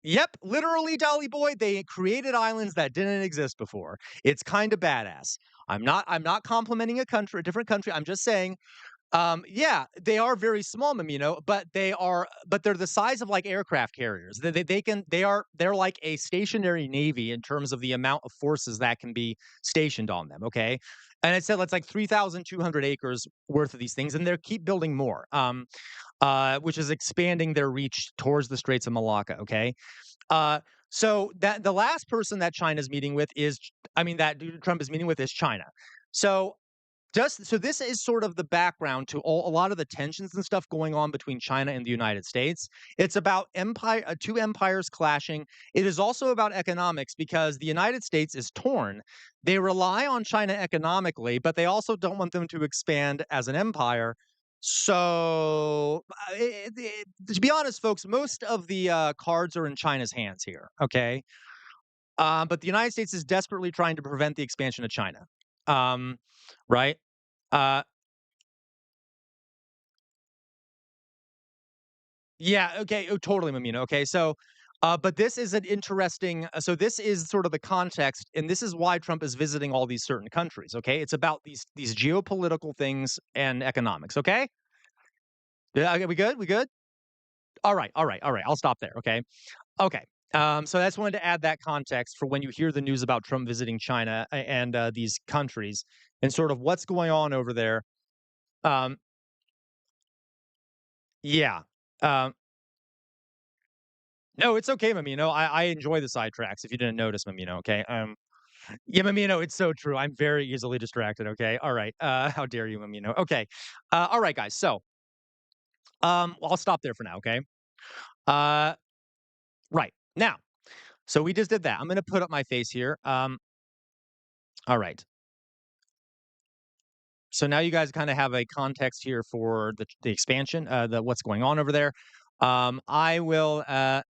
Yep, literally, Dolly Boy. They created islands that didn't exist before. It's kind of badass. I'm not complimenting a different country. I'm just saying, yeah, they are very small, Mamino, but they're the size of like aircraft carriers. They're like a stationary navy in terms of the amount of forces that can be stationed on them. Okay, and it said it's like 3,200 acres worth of these things, and they keep building more. Which is expanding their reach towards the Straits of Malacca. Okay, uh, so that the last person that China's meeting with is, I mean, that Trump is meeting with is China. So this is sort of the background to a lot of the tensions and stuff going on between China and the United States. It's about two empires clashing. It is also about economics because the United States is torn. They rely on China economically, but they also don't want them to expand as an empire. So, to be honest, folks, most of the cards are in China's hands here. Okay, but the United States is desperately trying to prevent the expansion of China. Um, right? Uh, yeah. Okay. Oh, totally, Mamina. Okay. So, but this is an interesting. So this is sort of the context, and this is why Trump is visiting all these certain countries. Okay, it's about these geopolitical things and economics. Okay. Yeah. Okay. We good? We good? All right. All right. All right. I'll stop there. Okay. Okay. So I just wanted to add that context for when you hear the news about Trump visiting China and these countries and sort of what's going on over there. Um, yeah. Um, no, it's okay, Mamino. I enjoy the sidetracks. If you didn't notice, Mamino. Okay. Yeah, Mamino. It's so true. I'm very easily distracted. Okay. All right. How dare you, Mamino? Okay. All right, guys. So, well, I'll stop there for now. Okay. Uh, right now. So we just did that. I'm going to put up my face here. All right. So now you guys kind of have a context here for the expansion, the what's going on over there. I will let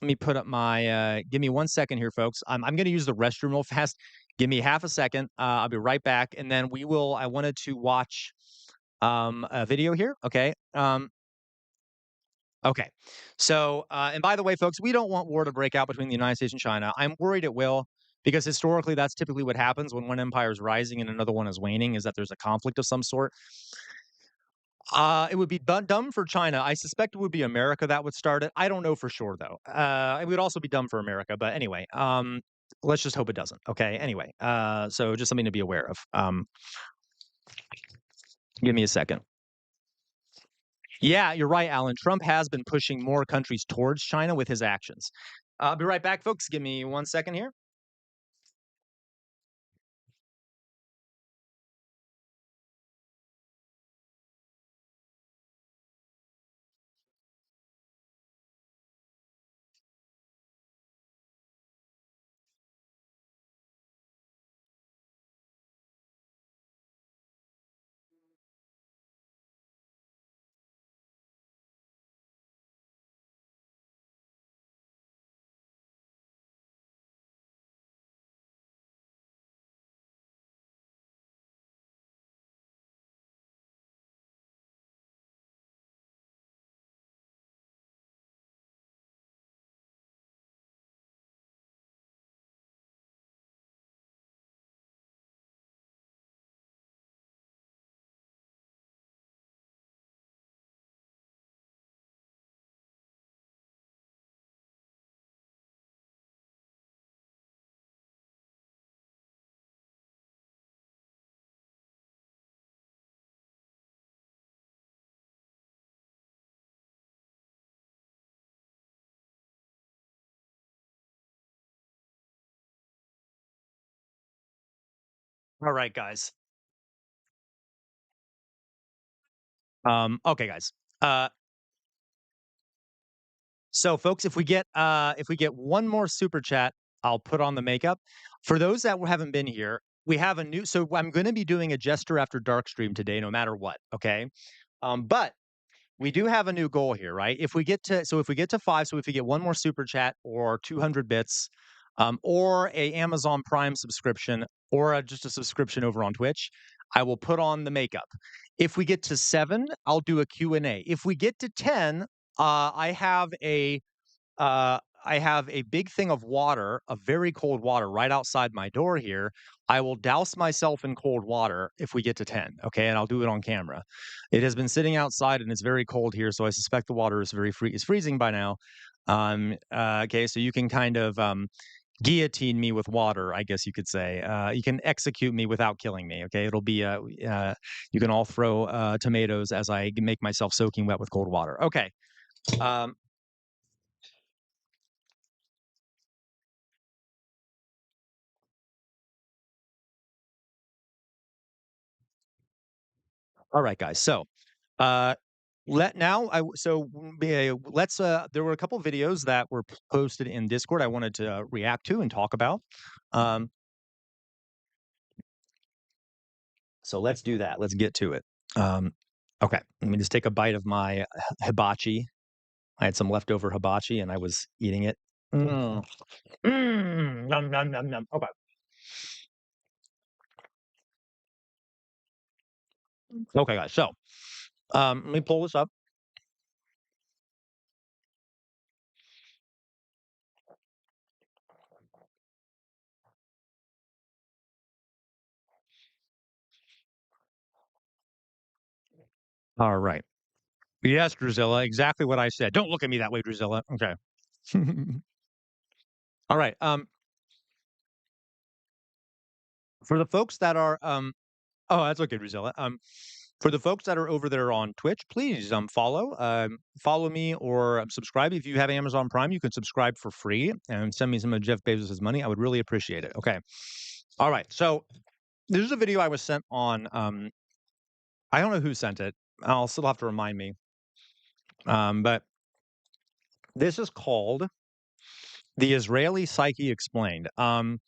me put up my give me 1 second here, folks. I'm gonna use the restroom real fast. Give me half a second. I'll be right back, and then we will. I wanted to watch a video here. Okay. Okay. So and by the way, folks, we don't want war to break out between the United States and China. I'm worried it will. Because historically, that's typically what happens when one empire is rising and another one is waning, is that there's a conflict of some sort. It would be dumb for China. I suspect it would be America that would start it. I don't know for sure though. It would also be dumb for America, but anyway, let's just hope it doesn't. Okay. Anyway, so just something to be aware of. Give me a second. Yeah, you're right, Alan. Trump has been pushing more countries towards China with his actions. I'll be right back, folks. Give me 1 second here. All right, guys. Okay, guys. Uh, So, folks, if we get one more super chat, I'll put on the makeup. For those that haven't been here, we have a new. So I'm going to be doing a Jester After Dark stream today, no matter what. Okay, but we do have a new goal here, right? If we get to five, so if we get one more super chat or 200 bits, or a Amazon Prime subscription, or just a subscription over on Twitch, I will put on the makeup. If we get to seven, I'll do a Q&A. If we get to 10, I have a big thing of water, of very cold water, right outside my door here. I will douse myself in cold water if we get to 10. Okay, and I'll do it on camera. It has been sitting outside and it's very cold here, so I suspect the water is is freezing by now. Okay, so you can kind of guillotine me with water, I guess you could say. You can execute me without killing me. Okay, it'll be you can all throw tomatoes as I make myself soaking wet with cold water. Okay. Um, all right, guys. So Uh, let now I w so let's there were a couple videos that were posted in Discord I wanted to react to and talk about. Um, so let's do that. Let's get to it. Okay, let me just take a bite of my hibachi. I had some leftover hibachi and I was eating it. Yum, yum, yum, yum. Okay. Okay, guys. So, let me pull this up. All right. Yes, Drusilla, exactly what I said. Don't look at me that way, Drusilla. Okay. All right. For the folks that are oh, that's okay, Drusilla. For the folks that are over there on Twitch, please follow me or subscribe. If you have Amazon Prime, you can subscribe for free and send me some of Jeff Bezos's money. I would really appreciate it. Okay. All right. So this is a video I was sent on. I don't know who sent it. I'll still have to remind me. But this is called "The Israeli Psyche Explained," and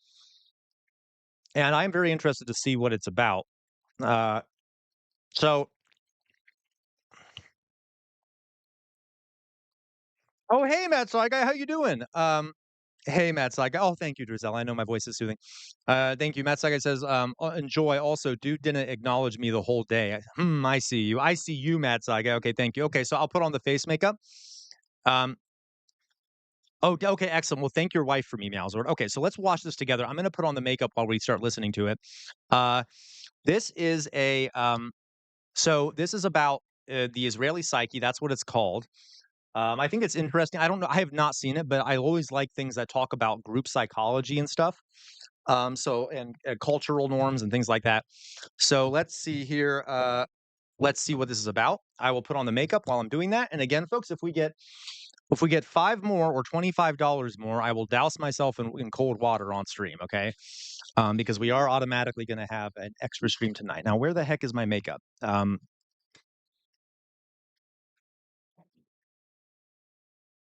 I'm very interested to see what it's about. Uh, so, oh hey, Matt Saigai, how you doing? Hey, Matt Saiga. Oh, thank you, Drizel. I know my voice is soothing. Thank you. Matt Saiga says, enjoy. Also, dude didn't acknowledge me the whole day. I see you. I see you, Matt Saiga. Okay, thank you. Okay, so I'll put on the face makeup. Um, oh, okay, excellent. Well, thank your wife for me, Meowsword. Okay, so let's watch this together. I'm going to put on the makeup while we start listening to it. This is so this is about the Israeli psyche. That's what it's called. I think it's interesting. I don't know. I have not seen it, but I always like things that talk about group psychology and stuff. And cultural norms and things like that. So let's see here. Let's see what this is about. I will put on the makeup while I'm doing that. And again, folks, if we get 5 more or $25 more, I will douse myself in cold water on stream. Okay, because we are automatically going to have an extra stream tonight. Now, where the heck is my makeup?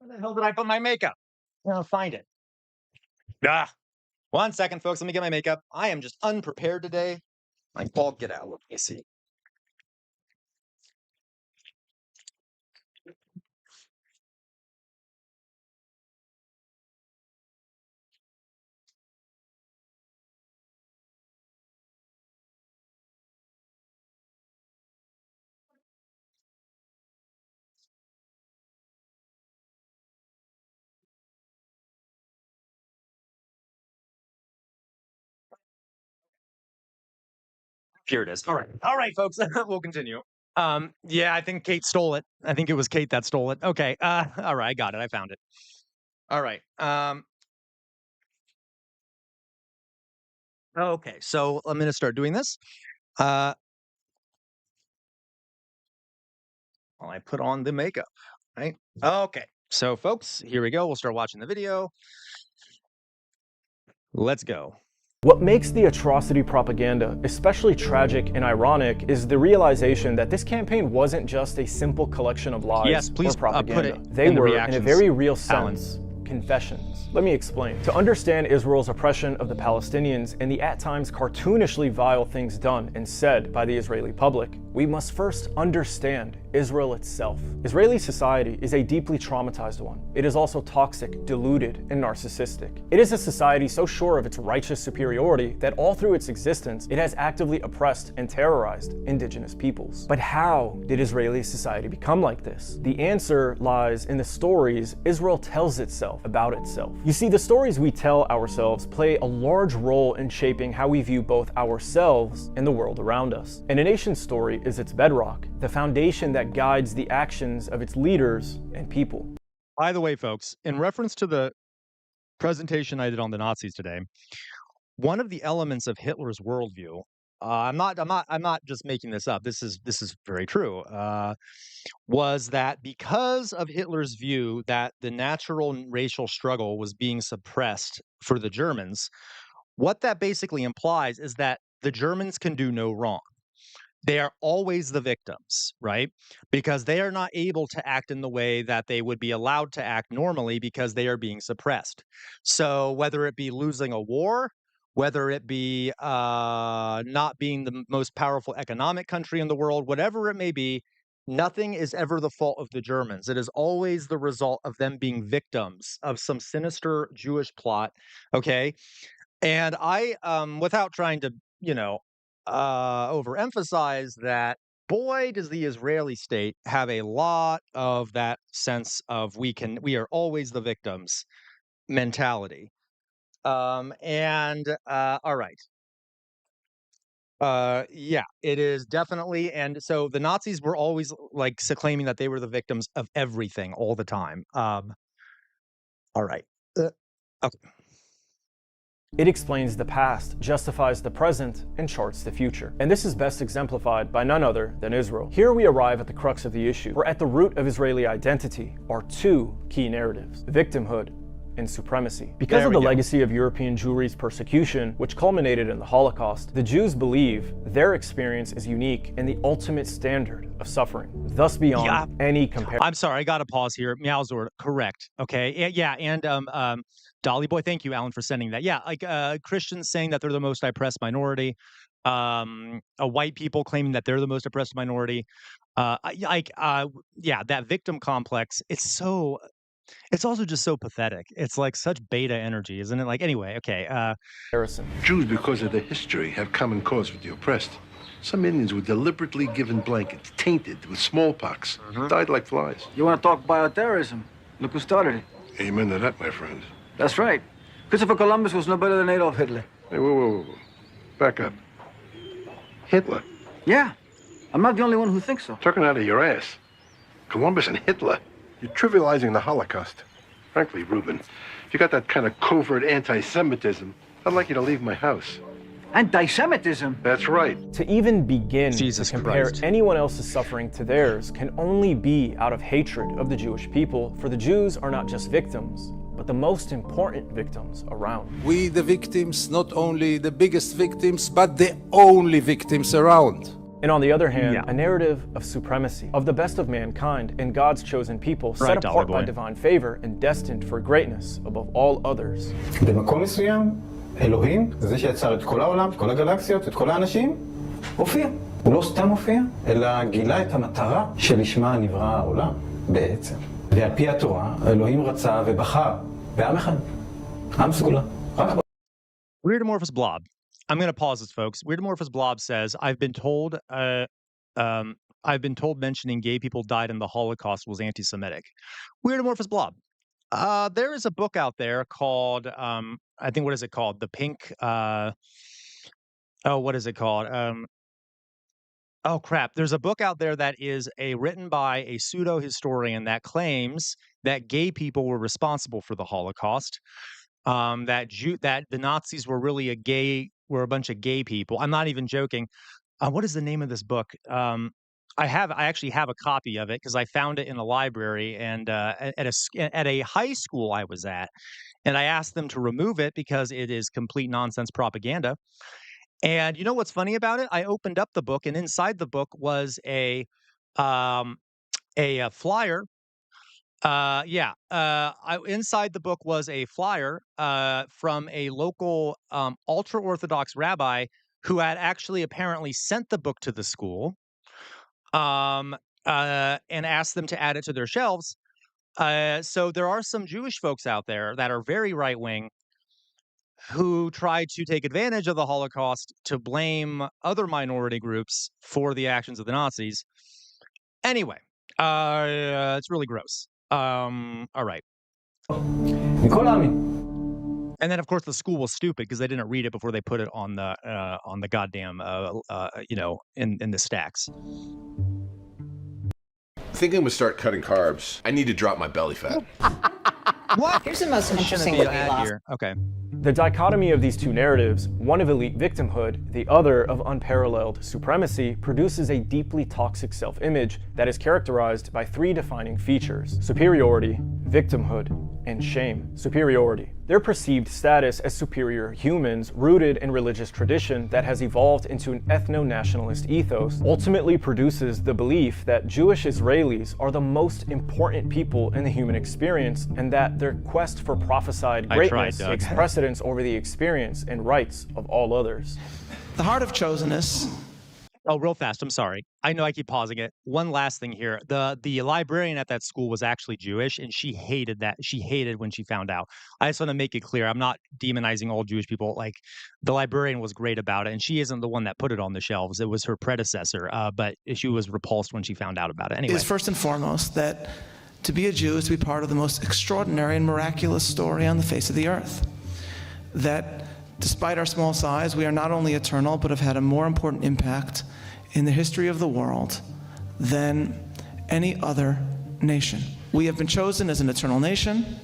Where the hell did I put my makeup? I'll find it. Ah, 1 second, folks. Let me get my makeup. I am just unprepared today. My bald get out. Let me see. Here it is. All right, folks. We'll continue. Yeah, I think Kate stole it. I think it was Kate that stole it. Okay. All right, I got it. I found it. All right. Okay, so I'm gonna start doing this. While I put on the makeup. Right. Okay. So, folks, here we go. We'll start watching the video. Let's go. What makes the atrocity propaganda especially tragic and ironic is the realization that this campaign wasn't just a simple collection of lies Yes, please or propaganda. put it They in the were, in a reactions, very real Alan. sense, confessions. Let me explain. To understand Israel's oppression of the Palestinians and the at times cartoonishly vile things done and said by the Israeli public, we must first understand Israel itself. Israeli society is a deeply traumatized one. It is also toxic, deluded, and narcissistic. It is a society so sure of its righteous superiority that all through its existence, it has actively oppressed and terrorized indigenous peoples. But how did Israeli society become like this? The answer lies in the stories Israel tells itself about itself. You see, the stories we tell ourselves play a large role in shaping how we view both ourselves and the world around us. And a nation's story is its bedrock, the foundation that guides the actions of its leaders and people. By the way, folks, in reference to the presentation I did on the Nazis today, one of the elements of Hitler's worldview, I'm not just making this up. This is very true. Was that because of Hitler's view that the natural racial struggle was being suppressed for the Germans, what that basically implies is that the Germans can do no wrong. They are always the victims, right? Because they are not able to act in the way that they would be allowed to act normally because they are being suppressed. So whether it be losing a war whether it be not being the most powerful economic country in the world, whatever it may be, nothing is ever the fault of the Germans. It is always the result of them being victims of some sinister Jewish plot. Okay. And I, without trying to, overemphasize that, boy, does the Israeli state have a lot of that sense of we are always the victims mentality. All right. Yeah, it is definitely. And so the Nazis were always like claiming that they were the victims of everything all the time. All right. Okay. It explains the past, justifies the present, and charts the future. And this is best exemplified by none other than Israel. Here we arrive at the crux of the issue, where at the root of Israeli identity are two key narratives: victimhood and supremacy. Because of the legacy of European Jewry's persecution, which culminated in the Holocaust, the Jews believe their experience is unique and the ultimate standard of suffering, thus beyond any comparison. I'm sorry, I got to pause here. Meowzord, correct. Okay, yeah, and Dolly Boy, thank you, Alan, for sending that. Yeah, like Christians saying that they're the most oppressed minority, white people claiming that they're the most oppressed minority. Yeah, that victim complex. It's also just so pathetic. It's like such beta energy, isn't it? Like, anyway, okay. Jews, because of their history, have common cause with the oppressed. Some Indians were deliberately given blankets, tainted with smallpox, died like flies. You want to talk bioterrorism? Look who started it. Amen to that, my friend. That's right. Christopher Columbus was no better than Adolf Hitler. Hey, whoa. Back up. Hitler? Yeah. I'm not the only one who thinks so. Talking out of your ass. Columbus and Hitler. You're trivializing the Holocaust. Frankly, Reuben, if you got that kind of covert anti-Semitism, I'd like you to leave my house. Anti-Semitism? That's right. To even begin Jesus to compare Christ. anyone else's suffering to theirs can only be out of hatred of the Jewish people, for the Jews are not just victims, but the most important victims around. We, the victims, not only the biggest victims, but the only victims around. And on the other hand, a narrative of supremacy, of the best of mankind and God's chosen people, set apart by divine favor and destined for greatness above all others. במקום מסוים, אלוהים, זה שיצר את כל העולם, את כל הגלקסיות, את כל האנשים, הופיע. הוא לא סתם הופיע, אלא גילה את המטרה שלשמה נברא העולם, בעצם. ועל פי התורה, אלוהים רצה ובחר בעם אחד, עם סגולה. Weirdomorphous Blob. I'm going to pause this, folks. Weirdomorphous Blob says, I've been told mentioning gay people died in the Holocaust was anti-Semitic. Weirdomorphous Blob. There is a book out there called, I think, what is it called? The Pink, what is it called? Oh, crap. There's a book out there that is written by a pseudo-historian that claims that gay people were responsible for the Holocaust. That the Nazis were really a bunch of gay people. I'm not even joking. What is the name of this book? I actually have a copy of it because I found it in a library and at a high school I was at, and I asked them to remove it because it is complete nonsense propaganda. And you know what's funny about it? I opened up the book, and inside the book was a flyer. Inside the book was a flyer from a local ultra-Orthodox rabbi who had actually apparently sent the book to the school and asked them to add it to their shelves. So there are some Jewish folks out there that are very right-wing who try to take advantage of the Holocaust to blame other minority groups for the actions of the Nazis. Anyway, it's really gross. All right. And then, of course, the school was stupid because they didn't read it before they put it on the goddamn, in the stacks. I think I'm gonna start cutting carbs. I need to drop my belly fat. What? Here's the most interesting one we lost. Here. Okay. The dichotomy of these two narratives, one of elite victimhood, the other of unparalleled supremacy, produces a deeply toxic self-image that is characterized by three defining features: superiority, victimhood, and shame. Superiority. Their perceived status as superior humans rooted in religious tradition that has evolved into an ethno-nationalist ethos ultimately produces the belief that Jewish Israelis are the most important people in the human experience and that their quest for prophesied greatness takes precedence over the experience and rights of all others. The heart of chosenness. Oh, real fast. I'm sorry. I know I keep pausing it. One last thing here. The librarian at that school was actually Jewish, and she hated that. She hated when she found out. I just want to make it clear. I'm not demonizing all Jewish people. Like, the librarian was great about it, and she isn't the one that put it on the shelves. It was her predecessor, but she was repulsed when she found out about it. Anyway. Is first and foremost that to be a Jew is to be part of the most extraordinary and miraculous story on the face of the earth. That despite our small size, we are not only eternal, but have had a more important impact in the history of the world than any other nation. We have been chosen as an eternal nation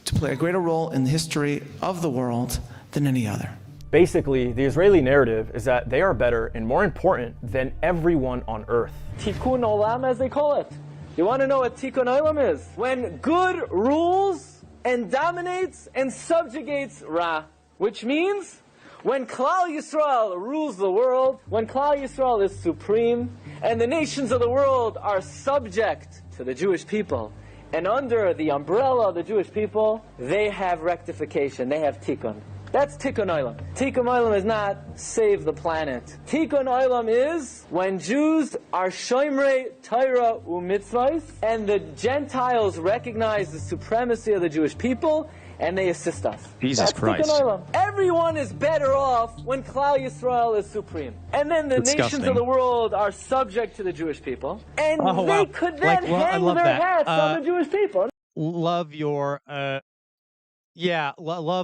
to play a greater role in the history of the world than any other. Basically, the Israeli narrative is that they are better and more important than everyone on earth. Tikkun olam, as they call it. You want to know what tikkun olam is? When good rules and dominates and subjugates Ra. Which means, when Klal Yisrael rules the world, when Klal Yisrael is supreme, and the nations of the world are subject to the Jewish people, and under the umbrella of the Jewish people, they have rectification, they have tikkun. That's tikkun olam. Tikkun olam is not save the planet. Tikkun olam is when Jews are shomerei Torah u'mitzvos, and the Gentiles recognize the supremacy of the Jewish people, and they assist us. Jesus Christ. Everyone is better off when Klal Yisrael is supreme. And then the nations of the world are subject to the Jewish people. And they could then hang their hats on the Jewish people. Love your, love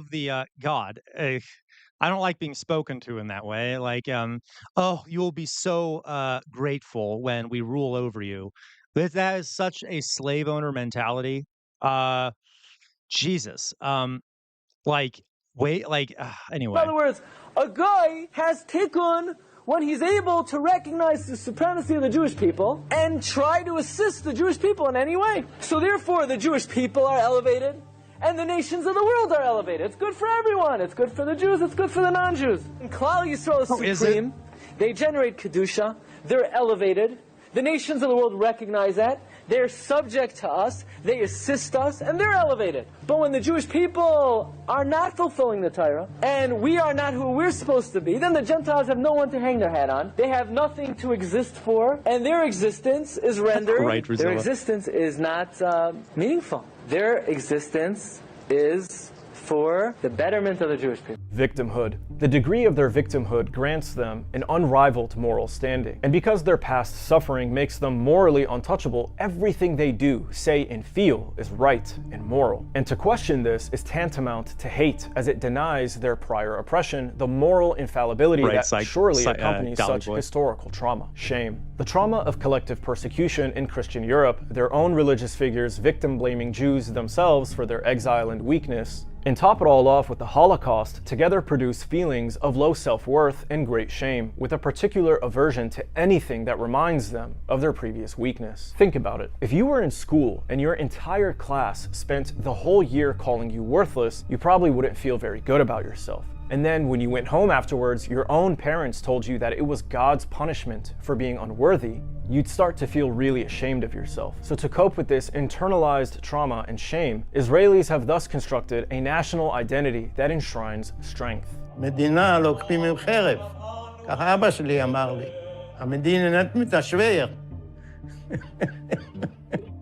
the God. I don't like being spoken to in that way. Like, oh, you will be so grateful when we rule over you. That is such a slave owner mentality. Jesus. Anyway. In other words, a guy has tikkun when he's able to recognize the supremacy of the Jewish people and try to assist the Jewish people in any way. So therefore, the Jewish people are elevated and the nations of the world are elevated. It's good for everyone. It's good for the Jews. It's good for the non-Jews. And Klal Yisrael is supreme. They generate Kedusha. They're elevated. The nations of the world recognize that. They're subject to us, they assist us, and they're elevated. But when the Jewish people are not fulfilling the Torah, and we are not who we're supposed to be, then the Gentiles have no one to hang their hat on. They have nothing to exist for, and their existence is rendered, their existence is not meaningful. Their existence is for the betterment of the Jewish people. Victimhood. The degree of their victimhood grants them an unrivaled moral standing. And because their past suffering makes them morally untouchable, everything they do, say, and feel is right and moral. And to question this is tantamount to hate, as it denies their prior oppression the moral infallibility that surely accompanies such historical trauma. Shame. The trauma of collective persecution in Christian Europe, their own religious figures victim-blaming Jews themselves for their exile and weakness, and top it all off with the Holocaust, together produce feelings of low self-worth and great shame, with a particular aversion to anything that reminds them of their previous weakness. Think about it. If you were in school and your entire class spent the whole year calling you worthless, you probably wouldn't feel very good about yourself. And then when you went home afterwards, your own parents told you that it was God's punishment for being unworthy, you'd start to feel really ashamed of yourself. So to cope with this internalized trauma and shame, Israelis have thus constructed a national identity that enshrines strength. מדינה לוקחים עם חרב. ככה אבא שלי אמר לי. המדינה מתשוור.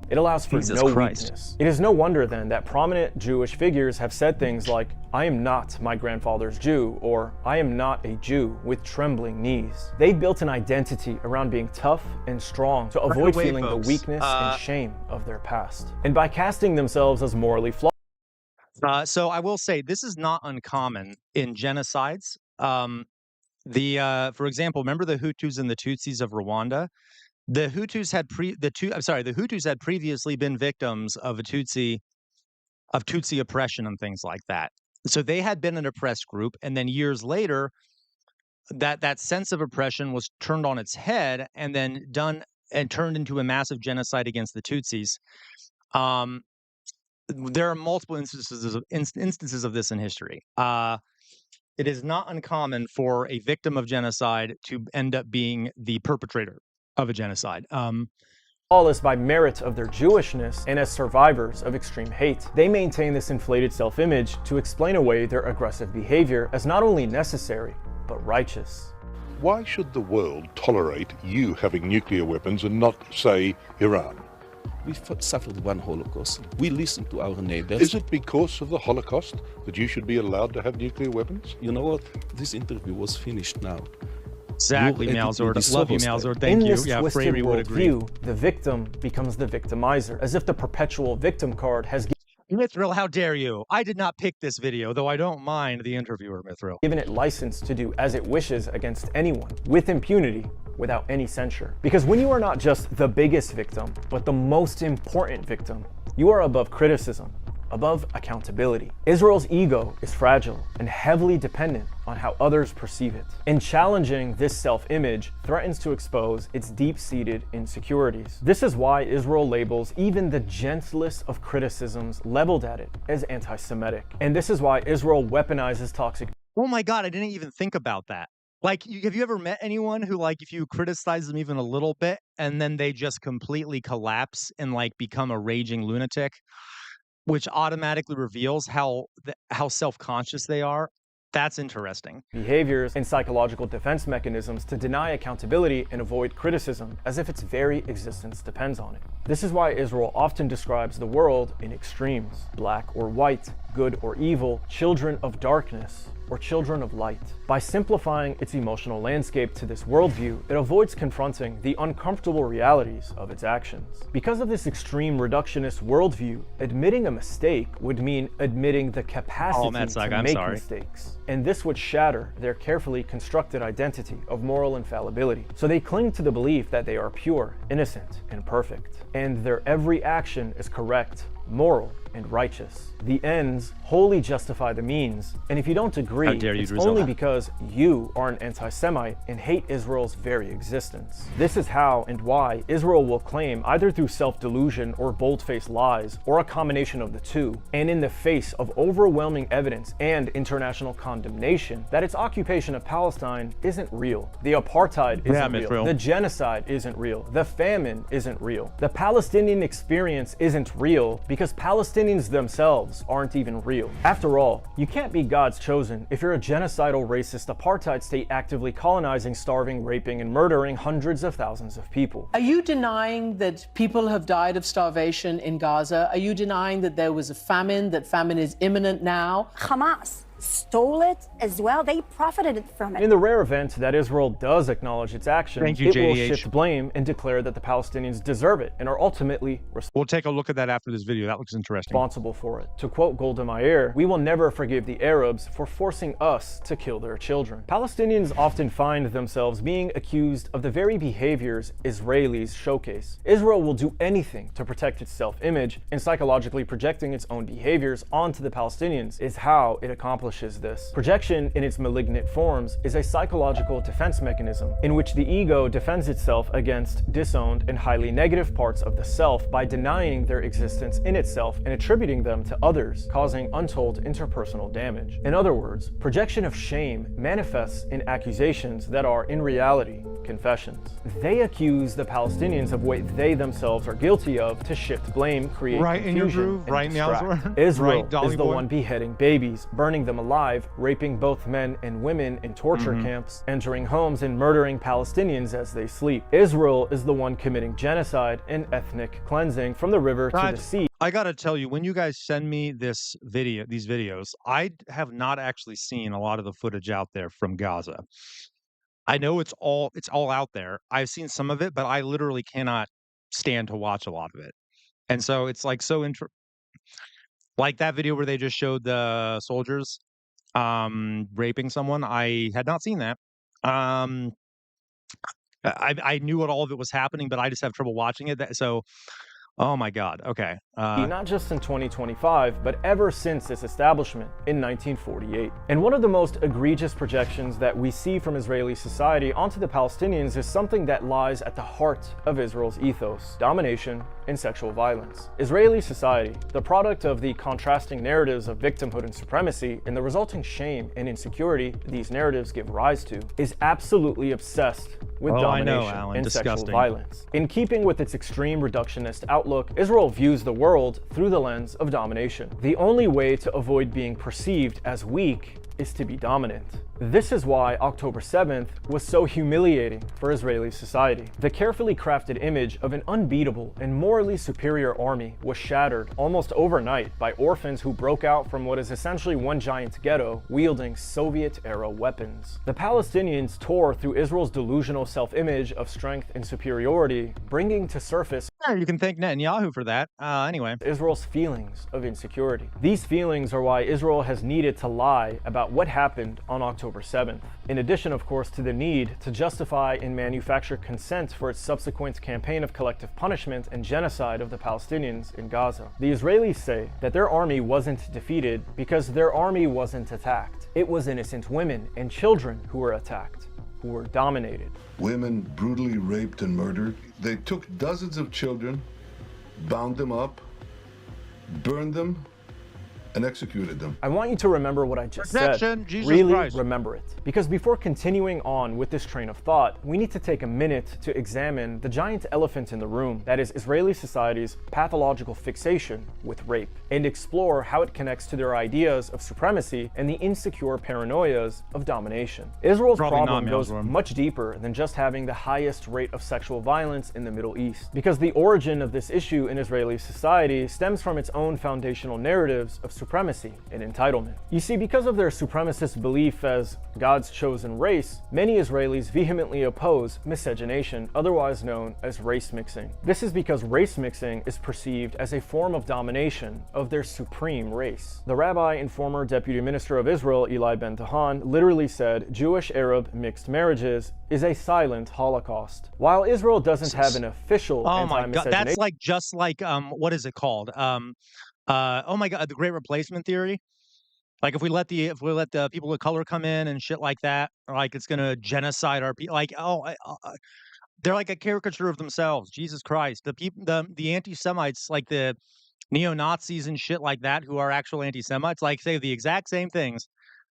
It allows for no weakness. It is no wonder then that prominent Jewish figures have said things like, I am not my grandfather's Jew, or I am not a Jew with trembling knees. They built an identity around being tough and strong to avoid feeling the weakness and shame of their past. And by casting themselves as morally flawed. So I will say this is not uncommon in genocides. For example, remember the Hutus and the Tutsis of Rwanda? The Hutus had previously been victims of Tutsi oppression and things like that. So they had been an oppressed group, and then years later, that sense of oppression was turned on its head and then done and turned into a massive genocide against the Tutsis. there are multiple instances of this in history. It is not uncommon for a victim of genocide to end up being the perpetrator of a genocide. Flawless by merit of their Jewishness and as survivors of extreme hate. They maintain this inflated self-image to explain away their aggressive behavior as not only necessary, but righteous. Why should the world tolerate you having nuclear weapons and not, say, Iran? We suffered one Holocaust. We listened to our neighbors. Is it because of the Holocaust that you should be allowed to have nuclear weapons? You know what? This interview was finished now. Exactly, Malzord. Love you, Malzord. Thank you. In this twisted worldview, the victim becomes the victimizer, as if the perpetual victim card has Mithril, how dare you? I did not pick this video, though I don't mind the interviewer, Mithril. Given it license to do as it wishes against anyone, with impunity, without any censure. Because when you are not just the biggest victim, but the most important victim, you are above criticism, above accountability. Israel's ego is fragile and heavily dependent on how others perceive it. And challenging this self-image threatens to expose its deep-seated insecurities. This is why Israel labels even the gentlest of criticisms leveled at it as anti-Semitic. And this is why Israel weaponizes toxic. Oh my God, I didn't even think about that. Like, have you ever met anyone who, like, if you criticize them even a little bit, and then they just completely collapse and, like, become a raging lunatic, which automatically reveals how self-conscious they are? That's interesting. Behaviors and psychological defense mechanisms to deny accountability and avoid criticism as if its very existence depends on it. This is why Israel often describes the world in extremes: black or white, good or evil, children of darkness, or children of light. By simplifying its emotional landscape to this worldview, it avoids confronting the uncomfortable realities of its actions. Because of this extreme reductionist worldview, admitting a mistake would mean admitting the capacity to make mistakes. And this would shatter their carefully constructed identity of moral infallibility. So they cling to the belief that they are pure, innocent, and perfect. And their every action is correct, moral, and righteous. The ends wholly justify the means, and if you don't agree, it's only because you are an anti-Semite and hate Israel's very existence. This is how and why Israel will claim, either through self-delusion or bold-faced lies, or a combination of the two, and in the face of overwhelming evidence and international condemnation, that its occupation of Palestine isn't real. The apartheid isn't real. The genocide isn't real. The famine isn't real. The Palestinian experience isn't real because Palestinians themselves aren't even real. After all, you can't be God's chosen if you're a genocidal, racist apartheid state actively colonizing, starving, raping, and murdering hundreds of thousands of people. Are you denying that people have died of starvation in Gaza? Are you denying that there was a famine, that famine is imminent now? Hamas stole it as well. They profited from it. In the rare event that Israel does acknowledge its actions, it will shift blame and declare that the Palestinians deserve it and are ultimately We'll take a look at that after this video. That looks interesting. Responsible for it. To quote Golda Meir, "We will never forgive the Arabs for forcing us to kill their children." Palestinians often find themselves being accused of the very behaviors Israelis showcase. Israel will do anything to protect its self-image, and psychologically projecting its own behaviors onto the Palestinians is how it accomplishes this. Projection in its malignant forms is a psychological defense mechanism in which the ego defends itself against disowned and highly negative parts of the self by denying their existence in itself and attributing them to others, causing untold interpersonal damage. In other words, projection of shame manifests in accusations that are, in reality, confessions. They accuse the Palestinians of what they themselves are guilty of to shift blame, create confusion, and distract. Israel is the one beheading babies, burning them alive, raping both men and women in torture camps, entering homes and murdering Palestinians as they sleep. Israel is the one committing genocide and ethnic cleansing from the river to the sea. I gotta tell you, when you guys send me these videos, I have not actually seen a lot of the footage out there from Gaza. I know it's all out there. I've seen some of it, but I literally cannot stand to watch a lot of it. And so it's like like that video where they just showed the soldiers raping someone. I had not seen that. I knew what all of it was happening, but I just have trouble watching it. So, oh my God. Okay. Not just in 2025, but ever since its establishment in 1948. And one of the most egregious projections that we see from Israeli society onto the Palestinians is something that lies at the heart of Israel's ethos: domination and sexual violence. Israeli society, the product of the contrasting narratives of victimhood and supremacy and the resulting shame and insecurity these narratives give rise to, is absolutely obsessed with domination and sexual violence. In keeping with its extreme reductionist outlook, Israel views the world through the lens of domination. The only way to avoid being perceived as weak is to be dominant. This is why October 7th was so humiliating for Israeli society. The carefully crafted image of an unbeatable and morally superior army was shattered almost overnight by orphans who broke out from what is essentially one giant ghetto wielding Soviet-era weapons. The Palestinians tore through Israel's delusional self-image of strength and superiority, bringing to surface you can thank Netanyahu for that. Anyway. Israel's feelings of insecurity. These feelings are why Israel has needed to lie about what happened on October 7th. In addition, of course, to the need to justify and manufacture consent for its subsequent campaign of collective punishment and genocide of the Palestinians in Gaza. The Israelis say that their army wasn't defeated because their army wasn't attacked. It was innocent women and children who were attacked, who were dominated. Women brutally raped and murdered. They took dozens of children, bound them up, burned them, and executed them. I want you to remember what I just said. Jesus really Christ. Remember it. Because before continuing on with this train of thought, we need to take a minute to examine the giant elephant in the room that is Israeli society's pathological fixation with rape, and explore how it connects to their ideas of supremacy and the insecure paranoias of domination. Israel's problem goes much deeper than just having the highest rate of sexual violence in the Middle East, because the origin of this issue in Israeli society stems from its own foundational narratives of supremacy and entitlement. You see, because of their supremacist belief as God's chosen race, many Israelis vehemently oppose miscegenation, otherwise known as race mixing. This is because race mixing is perceived as a form of domination of their supreme race. The rabbi and former deputy minister of Israel, Eli Ben-Tahan, literally said Jewish-Arab mixed marriages is a silent Holocaust. While Israel doesn't have an official anti-miscegenation— that's like just like what is it called? Oh my God, the Great Replacement Theory. Like if we let the people of color come in and shit like that, like it's gonna genocide our people. Like they're like a caricature of themselves. Jesus Christ, the anti-Semites, like the neo-Nazis and shit like that, who are actual anti-Semites, like say the exact same things.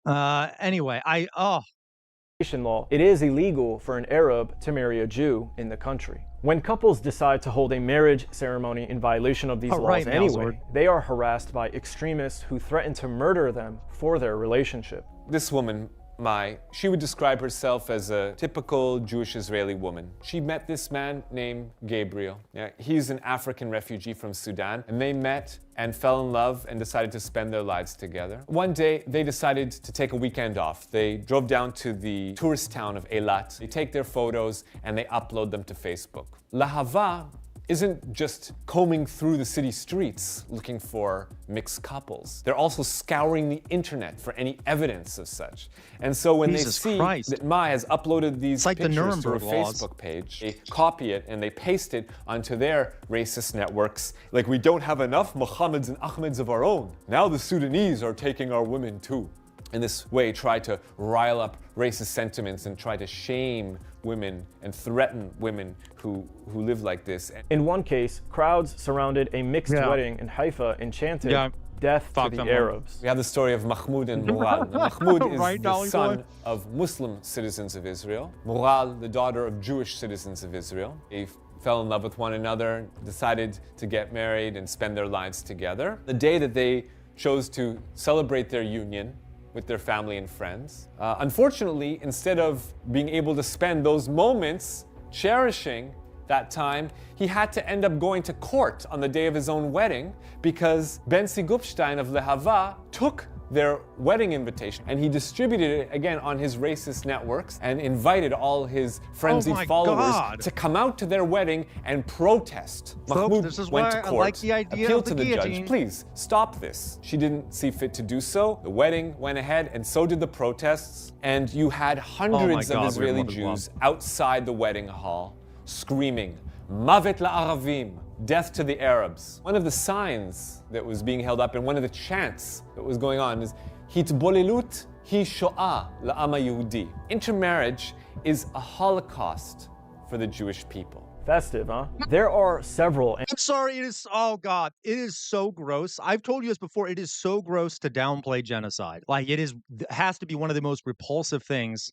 Anyway, law, it is illegal for an Arab to marry a Jew in the country. When couples decide to hold a marriage ceremony in violation of these laws anyway, they are harassed by extremists who threaten to murder them for their relationship. This woman, Mai, she would describe herself as a typical Jewish Israeli woman. She met this man named Gabriel. Yeah, he's an African refugee from Sudan, and they met and fell in love and decided to spend their lives together. One day, they decided to take a weekend off. They drove down to the tourist town of Eilat. They take their photos and they upload them to Facebook. Lahava isn't just combing through the city streets looking for mixed couples. They're also scouring the internet for any evidence of such. And so when they see that Mai has uploaded these pictures to her Facebook page, they copy it and they paste it onto their racist networks. Like, we don't have enough Mohammeds and Ahmeds of our own. Now the Sudanese are taking our women too. In this way, try to rile up racist sentiments and try to shame women and threaten women who live like this. In one case, crowds surrounded a mixed wedding in Haifa and chanted, "Death to the Arabs." We have the story of Mahmoud and Mural. Mahmoud is the son of Muslim citizens of Israel. Mural, the daughter of Jewish citizens of Israel. They fell in love with one another, decided to get married and spend their lives together. The day that they chose to celebrate their union with their family and friends. Unfortunately, instead of being able to spend those moments cherishing that time, he had to end up going to court on the day of his own wedding because Benzi Gupstein of Lehava took their wedding invitation and he distributed it again on his racist networks and invited all his frenzied followers to come out to their wedding and protest. Mahmoud went to court, appealed to the judge, please stop this. She didn't see fit to do so. The wedding went ahead and so did the protests, and you had hundreds of Israeli Jews outside the wedding hall screaming, Mavet la'aravim, death to the Arabs. One of the signs that was being held up and one of the chants that was going on is Hitbolelut hi shoah la'ama Yehudi. Intermarriage is a holocaust for the Jewish people. Festive, huh? There are several. I'm sorry, it is, oh God, it is so gross. I've told you this before, it is so gross to downplay genocide. Like, it has to be one of the most repulsive things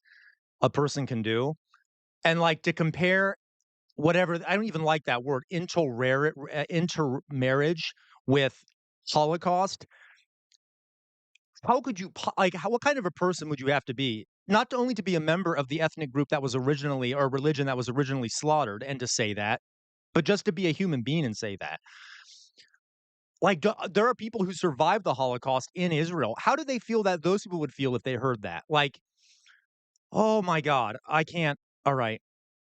a person can do. And like, to compare whatever, I don't even like that word, intermarriage with Holocaust. How could you, like, what kind of a person would you have to be? Not only to be a member of the ethnic group that was originally, or religion that was originally slaughtered, and to say that, but just to be a human being and say that. Like, there are people who survived the Holocaust in Israel. How do they feel that those people would feel if they heard that? Like, oh my God, I can't. All right.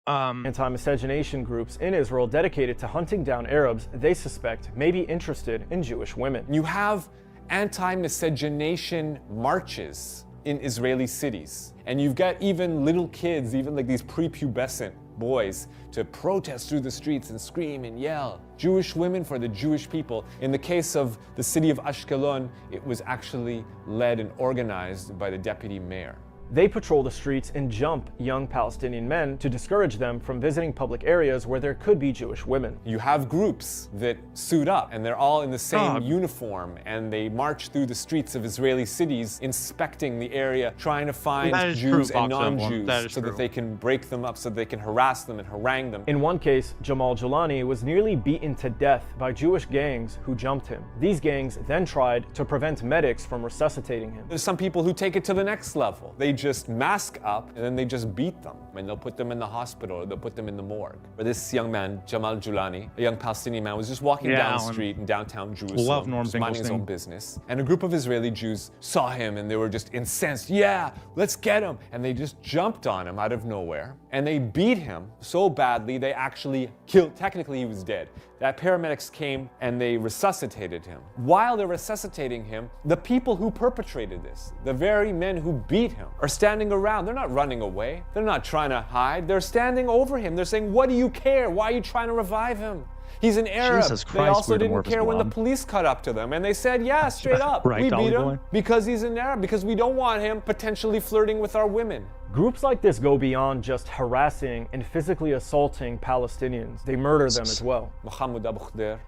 Anti-miscegenation groups in Israel dedicated to hunting down Arabs they suspect may be interested in Jewish women. You have anti-miscegenation marches in Israeli cities. And you've got even little kids, even like these prepubescent boys, to protest through the streets and scream and yell. Jewish women for the Jewish people. In the case of the city of Ashkelon, it was actually led and organized by the deputy mayor. They patrol the streets and jump young Palestinian men to discourage them from visiting public areas where there could be Jewish women. You have groups that suit up and they're all in the same uniform and they march through the streets of Israeli cities inspecting the area, trying to find Jews and non-Jews so that they can break them up, so they can harass them and harangue them. In one case, Jamal Julani was nearly beaten to death by Jewish gangs who jumped him. These gangs then tried to prevent medics from resuscitating him. There's some people who take it to the next level. They just mask up and then they just beat them and they'll put them in the hospital or they'll put them in the morgue. Or this young man, Jamal Julani, a young Palestinian man, was just walking down the street in downtown Jerusalem, just minding his own business. And a group of Israeli Jews saw him and they were just incensed. Yeah, let's get him. And they just jumped on him out of nowhere and they beat him so badly they actually killed, technically he was dead. That paramedics came and they resuscitated him. While they're resuscitating him, the people who perpetrated this, the very men who beat him, are standing around. They're not running away. They're not trying to hide. They're standing over him. They're saying, what do you care? Why are you trying to revive him? He's an Arab. Jesus Christ, they also didn't care when the police caught up to them. And they said, yeah, straight up, we beat him because he's an Arab, because we don't want him potentially flirting with our women. Groups like this go beyond just harassing and physically assaulting Palestinians. They murder them as well.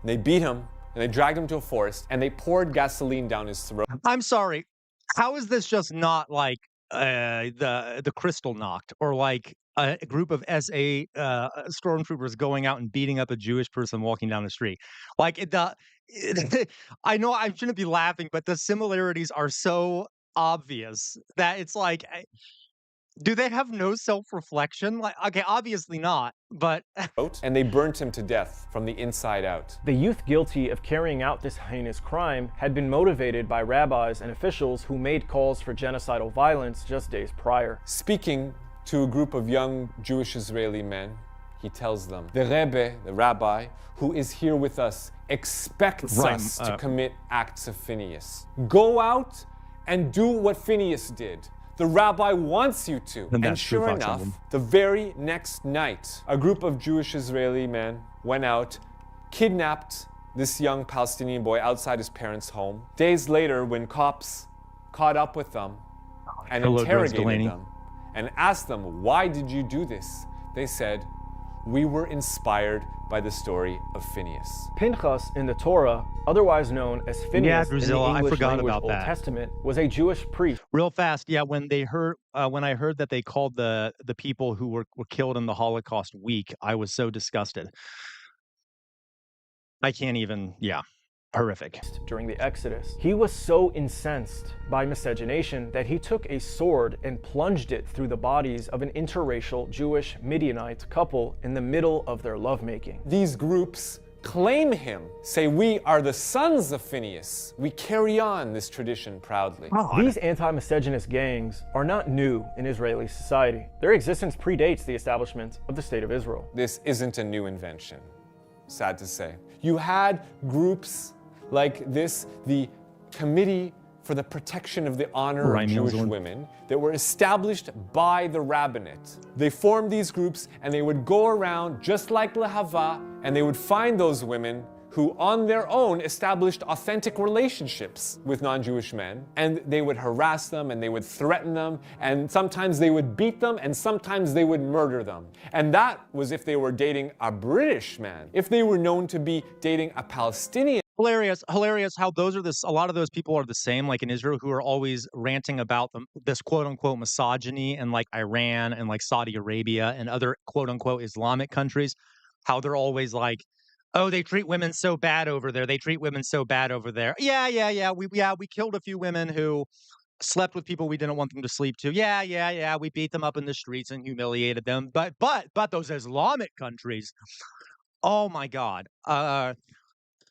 They beat him and they dragged him to a forest and they poured gasoline down his throat. I'm sorry. How is this just not like the Crystal Knocked, or like a group of SA stormtroopers going out and beating up a Jewish person walking down the street? Like, I know I shouldn't be laughing, but the similarities are so obvious that it's like, do they have no self-reflection? Like, okay, obviously not, but... And they burnt him to death from the inside out. The youth guilty of carrying out this heinous crime had been motivated by rabbis and officials who made calls for genocidal violence just days prior. Speaking to a group of young Jewish Israeli men, he tells them, the Rebbe, the rabbi, who is here with us, expects us to commit acts of Phineas. Go out and do what Phineas did. The rabbi wants you to. And sure enough, the very next night, a group of Jewish Israeli men went out, kidnapped this young Palestinian boy outside his parents' home. Days later, when cops caught up with them and interrogated them and asked them, why did you do this? They said, we were inspired by the story of Phineas. Pinchas in the Torah, otherwise known as Phineas in the English language Old Testament, was a Jewish priest. Real fast, yeah. When they heard, when I heard that they called the people who were killed in the Holocaust weak, I was so disgusted. I can't even. Yeah. Horrific. During the Exodus, he was so incensed by miscegenation that he took a sword and plunged it through the bodies of an interracial Jewish Midianite couple in the middle of their lovemaking. These groups claim him, say we are the sons of Phineas. We carry on this tradition proudly. These anti-miscegenist gangs are not new in Israeli society. Their existence predates the establishment of the State of Israel. This isn't a new invention, sad to say. You had groups like this, the Committee for the protection of the honor of Jewish women that were established by the rabbinate. They formed these groups and they would go around just like Lehava, and they would find those women who on their own established authentic relationships with non-Jewish men, and they would harass them and they would threaten them, and sometimes they would beat them and sometimes they would murder them. And that was if they were dating a British man. If they were known to be dating a Palestinian. Hilarious how a lot of those people are the same, like in Israel, who are always ranting about this quote unquote misogyny in like Iran and like Saudi Arabia and other quote unquote Islamic countries, how they're always like, oh, they treat women so bad over there. They treat women so bad over there. Yeah. We killed a few women who slept with people we didn't want them to sleep to. Yeah. We beat them up in the streets and humiliated them. But those Islamic countries, oh my God.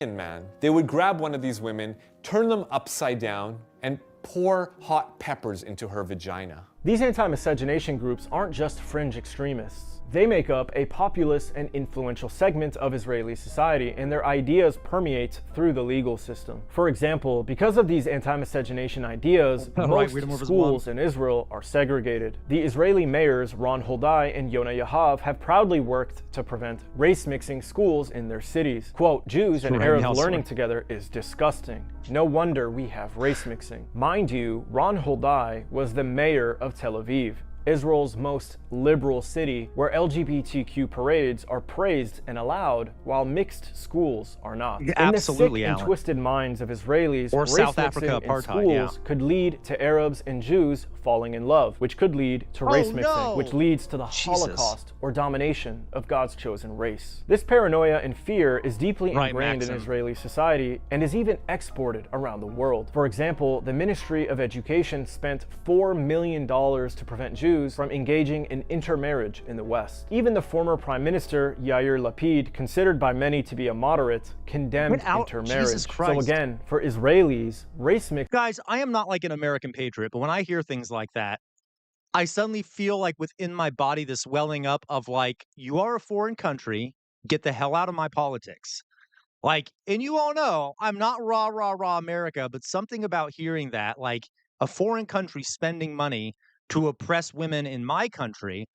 Man, they would grab one of these women, turn them upside down, and pour hot peppers into her vagina. These anti-miscegenation groups aren't just fringe extremists. They make up a populous and influential segment of Israeli society, and their ideas permeate through the legal system. For example, because of these anti-miscegenation ideas, most schools in Israel are segregated. The Israeli mayors Ron Huldai and Yona Yahav have proudly worked to prevent race-mixing schools in their cities. Quote, Jews and Arabs learning together is disgusting. No wonder we have race-mixing. Mind you, Ron Huldai was the mayor of Tel Aviv, Israel's most liberal city, where LGBTQ parades are praised and allowed, while mixed schools are not. Absolutely, in the sick and twisted minds of Israelis, or South Africa apartheid, in schools could lead to Arabs and Jews falling in love, which could lead to race mixing, which leads to the Holocaust or domination of God's chosen race. This paranoia and fear is deeply ingrained in Israeli society and is even exported around the world. For example, the Ministry of Education spent $4 million to prevent Jews from engaging in intermarriage in the West. Even the former Prime Minister, Yair Lapid, considered by many to be a moderate, condemned intermarriage. So again, for Israelis, race mix— Guys, I am not like an American patriot, but when I hear things like that, I suddenly feel like within my body this welling up of like, you are a foreign country, get the hell out of my politics. Like, and you all know, I'm not rah, America, but something about hearing that, like a foreign country spending money to oppress women in my country.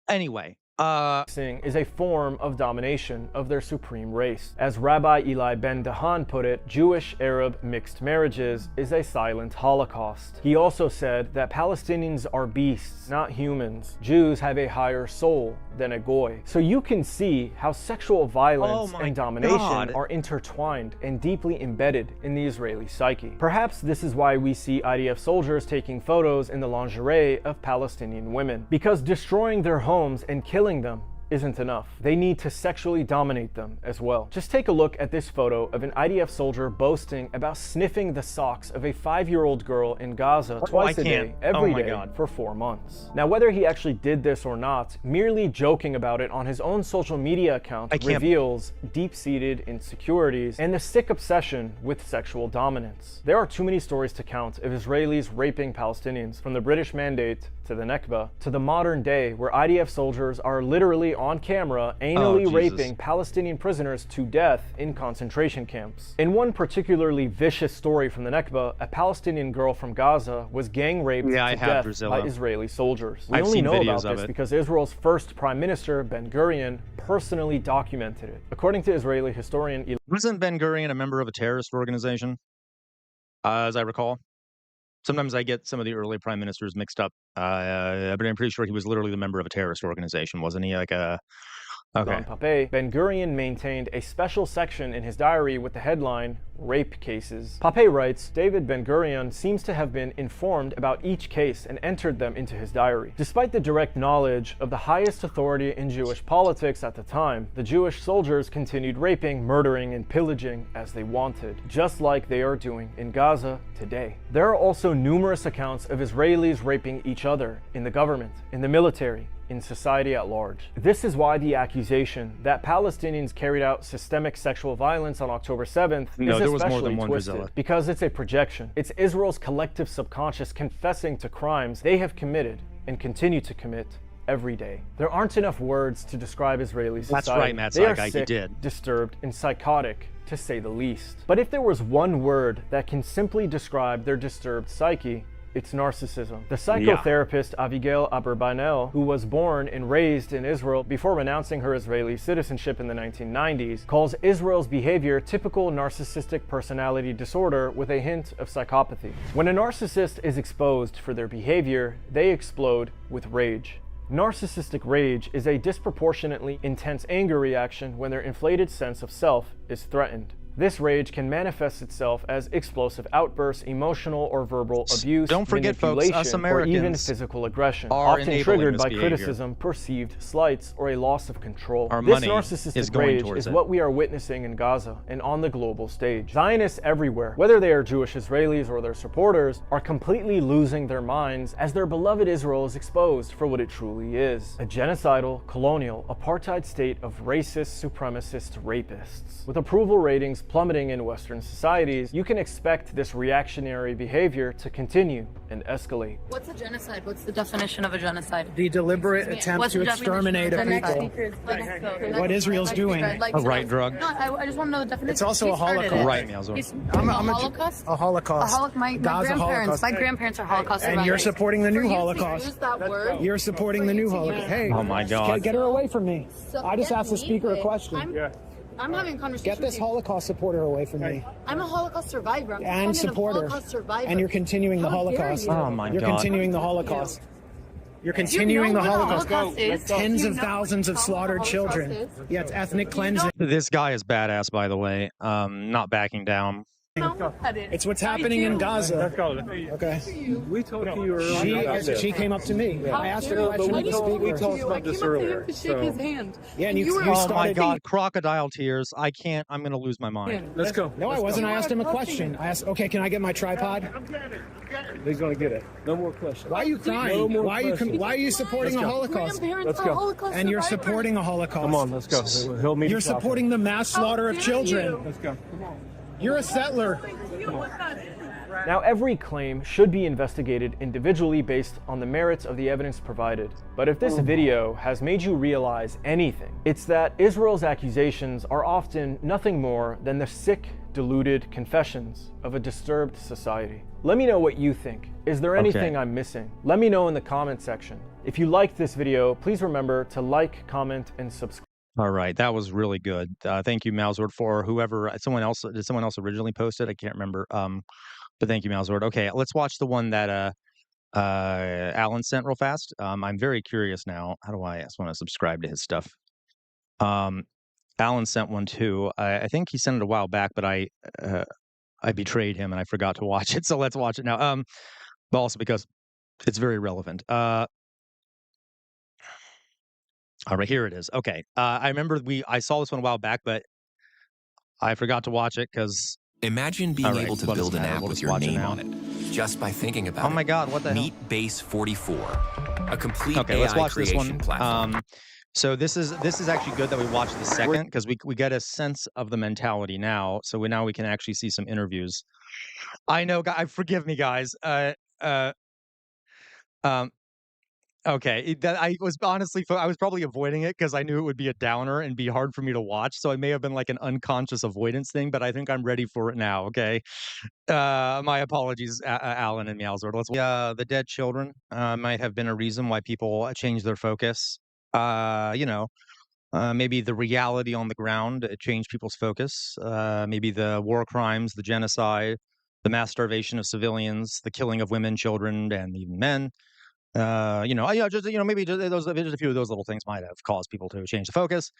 Anyway, is a form of domination of their supreme race. As Rabbi Eli Ben Dahan put it, Jewish-Arab mixed marriages is a silent Holocaust. He also said that Palestinians are beasts, not humans. Jews have a higher soul than a goy. So you can see how sexual violence and domination are intertwined and deeply embedded in the Israeli psyche. Perhaps this is why we see IDF soldiers taking photos in the lingerie of Palestinian women, because destroying their homes and killing them isn't enough. They need to sexually dominate them as well. Just take a look at this photo of an IDF soldier boasting about sniffing the socks of a 5-year-old girl in Gaza twice a day, every day, for 4 months. Now, whether he actually did this or not, merely joking about it on his own social media account reveals deep-seated insecurities and a sick obsession with sexual dominance. There are too many stories to count of Israelis raping Palestinians, from the British Mandate to the Nakba, to the modern day, where IDF soldiers are literally on camera anally raping Palestinian prisoners to death in concentration camps. In one particularly vicious story from the Nakba, a Palestinian girl from Gaza was gang raped to death by Israeli soldiers. We only know about this because Israel's first Prime Minister, Ben-Gurion, personally documented it. According to Israeli historian— Wasn't Ben-Gurion a member of a terrorist organization, as I recall? Sometimes I get some of the early prime ministers mixed up, but I'm pretty sure he was literally the member of a terrorist organization, wasn't he? Like a... Okay. Pape, Ben-Gurion maintained a special section in his diary with the headline, Rape Cases. Pape writes, David Ben-Gurion seems to have been informed about each case and entered them into his diary. Despite the direct knowledge of the highest authority in Jewish politics at the time, the Jewish soldiers continued raping, murdering, and pillaging as they wanted, just like they are doing in Gaza today. There are also numerous accounts of Israelis raping each other in the government, in the military, in society at large. This is why the accusation that Palestinians carried out systemic sexual violence on October 7th is especially twisted, because it's a projection. It's Israel's collective subconscious confessing to crimes they have committed and continue to commit every day. There aren't enough words to describe Israeli society. That's right, Matt They are Saigai, sick, he did. disturbed, and psychotic, to say the least. But if there was one word that can simply describe their disturbed psyche, it's narcissism. The psychotherapist Avigail Aberbanel, who was born and raised in Israel before renouncing her Israeli citizenship in the 1990s, calls Israel's behavior typical narcissistic personality disorder with a hint of psychopathy. When a narcissist is exposed for their behavior, they explode with rage. Narcissistic rage is a disproportionately intense anger reaction when their inflated sense of self is threatened. This rage can manifest itself as explosive outbursts, emotional or verbal abuse, Don't forget, folks, manipulation, us or even Americans physical aggression, are often enabling triggered this by behavior. criticism, perceived slights, or a loss of control. Our This money narcissistic is going rage towards is it. what we are witnessing in Gaza and on the global stage. Zionists everywhere, whether they are Jewish Israelis or their supporters, are completely losing their minds as their beloved Israel is exposed for what it truly is: a genocidal, colonial, apartheid state of racist, supremacist rapists. With approval ratings plummeting in Western societies, you can expect this reactionary behavior to continue and escalate. What's a genocide? What's the definition of a genocide? The deliberate attempt What's to the definition? exterminate a The next people. speaker is- What Israel's doing. A right drug. No, I just want to know the definition. It's also He a started Holocaust. it. Right, Meowsor. He's- I'm a a Holocaust? A Holocaust. My Gaza grandparents. Holocaust. My grandparents are Holocaust survivors. And you're supporting the new For you to Holocaust. use that word, You're supporting the new Holocaust. Hey, Oh my God. Get her away from me. So I just get asked the me, speaker a but question. I'm having a conversation Get this with you. Holocaust supporter away from me. I'm a Holocaust survivor. I'm a And descendant of supporter. Holocaust survivors. And you're continuing the How dare Holocaust. you? Oh my You're God. continuing the Holocaust. You're continuing know the what a Holocaust. Holocaust is? Tens You of know thousands of what a slaughtered Holocaust children. is? Yeah, it's ethnic cleansing. This guy is badass, by the way. Not backing down. It's what's happening in Gaza. Okay. We talked to you earlier. She came up to me. I asked her a but question we of the talked speaker. about this earlier. To shake his hand. Yeah, and you Oh my started. God, crocodile tears. I can't. I'm gonna lose my mind. Let's go. No, I wasn't. I asked him a question. I asked, okay, can I get my tripod? He's gonna get it. No more questions. Why are you crying? No more Why questions. are you supporting a Holocaust? Let's go. Holocaust And you're survivors. supporting a Holocaust. Come on, let's go. He'll meet You're us out supporting the mass slaughter of dare children. you. there. Let's go. You're a settler. Now, every claim should be investigated individually based on the merits of the evidence provided. But if this video has made you realize anything, it's that Israel's accusations are often nothing more than the sick, deluded confessions of a disturbed society. Let me know what you think. Is there anything I'm missing? Let me know in the comment section. If you liked this video, please remember to like, comment, and subscribe. All right, that was really good. Thank you, Malzord, for whoever. Someone else originally post it? I can't remember. But thank you, Malzord. Okay, let's watch the one that Alan sent real fast. I'm very curious now. How do I just want to subscribe to his stuff? Alan sent one too. I think he sent it a while back, but I betrayed him and I forgot to watch it. So let's watch it now. But also because it's very relevant. All right, here it is. Okay, I remember I saw this one a while back, but I forgot to watch it because. Imagine being able to build an app with your name on it, just by thinking about it. Oh my God, what the hell? Meet Base 44, a complete Okay, AI let's watch this creation one. platform. So this is actually good that we watched the second because we get a sense of the mentality now. So now we can actually see some interviews. I know, forgive me, guys. Okay, I was honestly, I was probably avoiding it because I knew it would be a downer and be hard for me to watch. So it may have been like an unconscious avoidance thing, but I think I'm ready for it now. Okay, my apologies, Alan and Meowsord. The dead children might have been a reason why people changed their focus. Maybe the reality on the ground changed people's focus. Maybe the war crimes, the genocide, the mass starvation of civilians, the killing of women, children, and even men. Maybe just a few of those little things might have caused people to change the focus.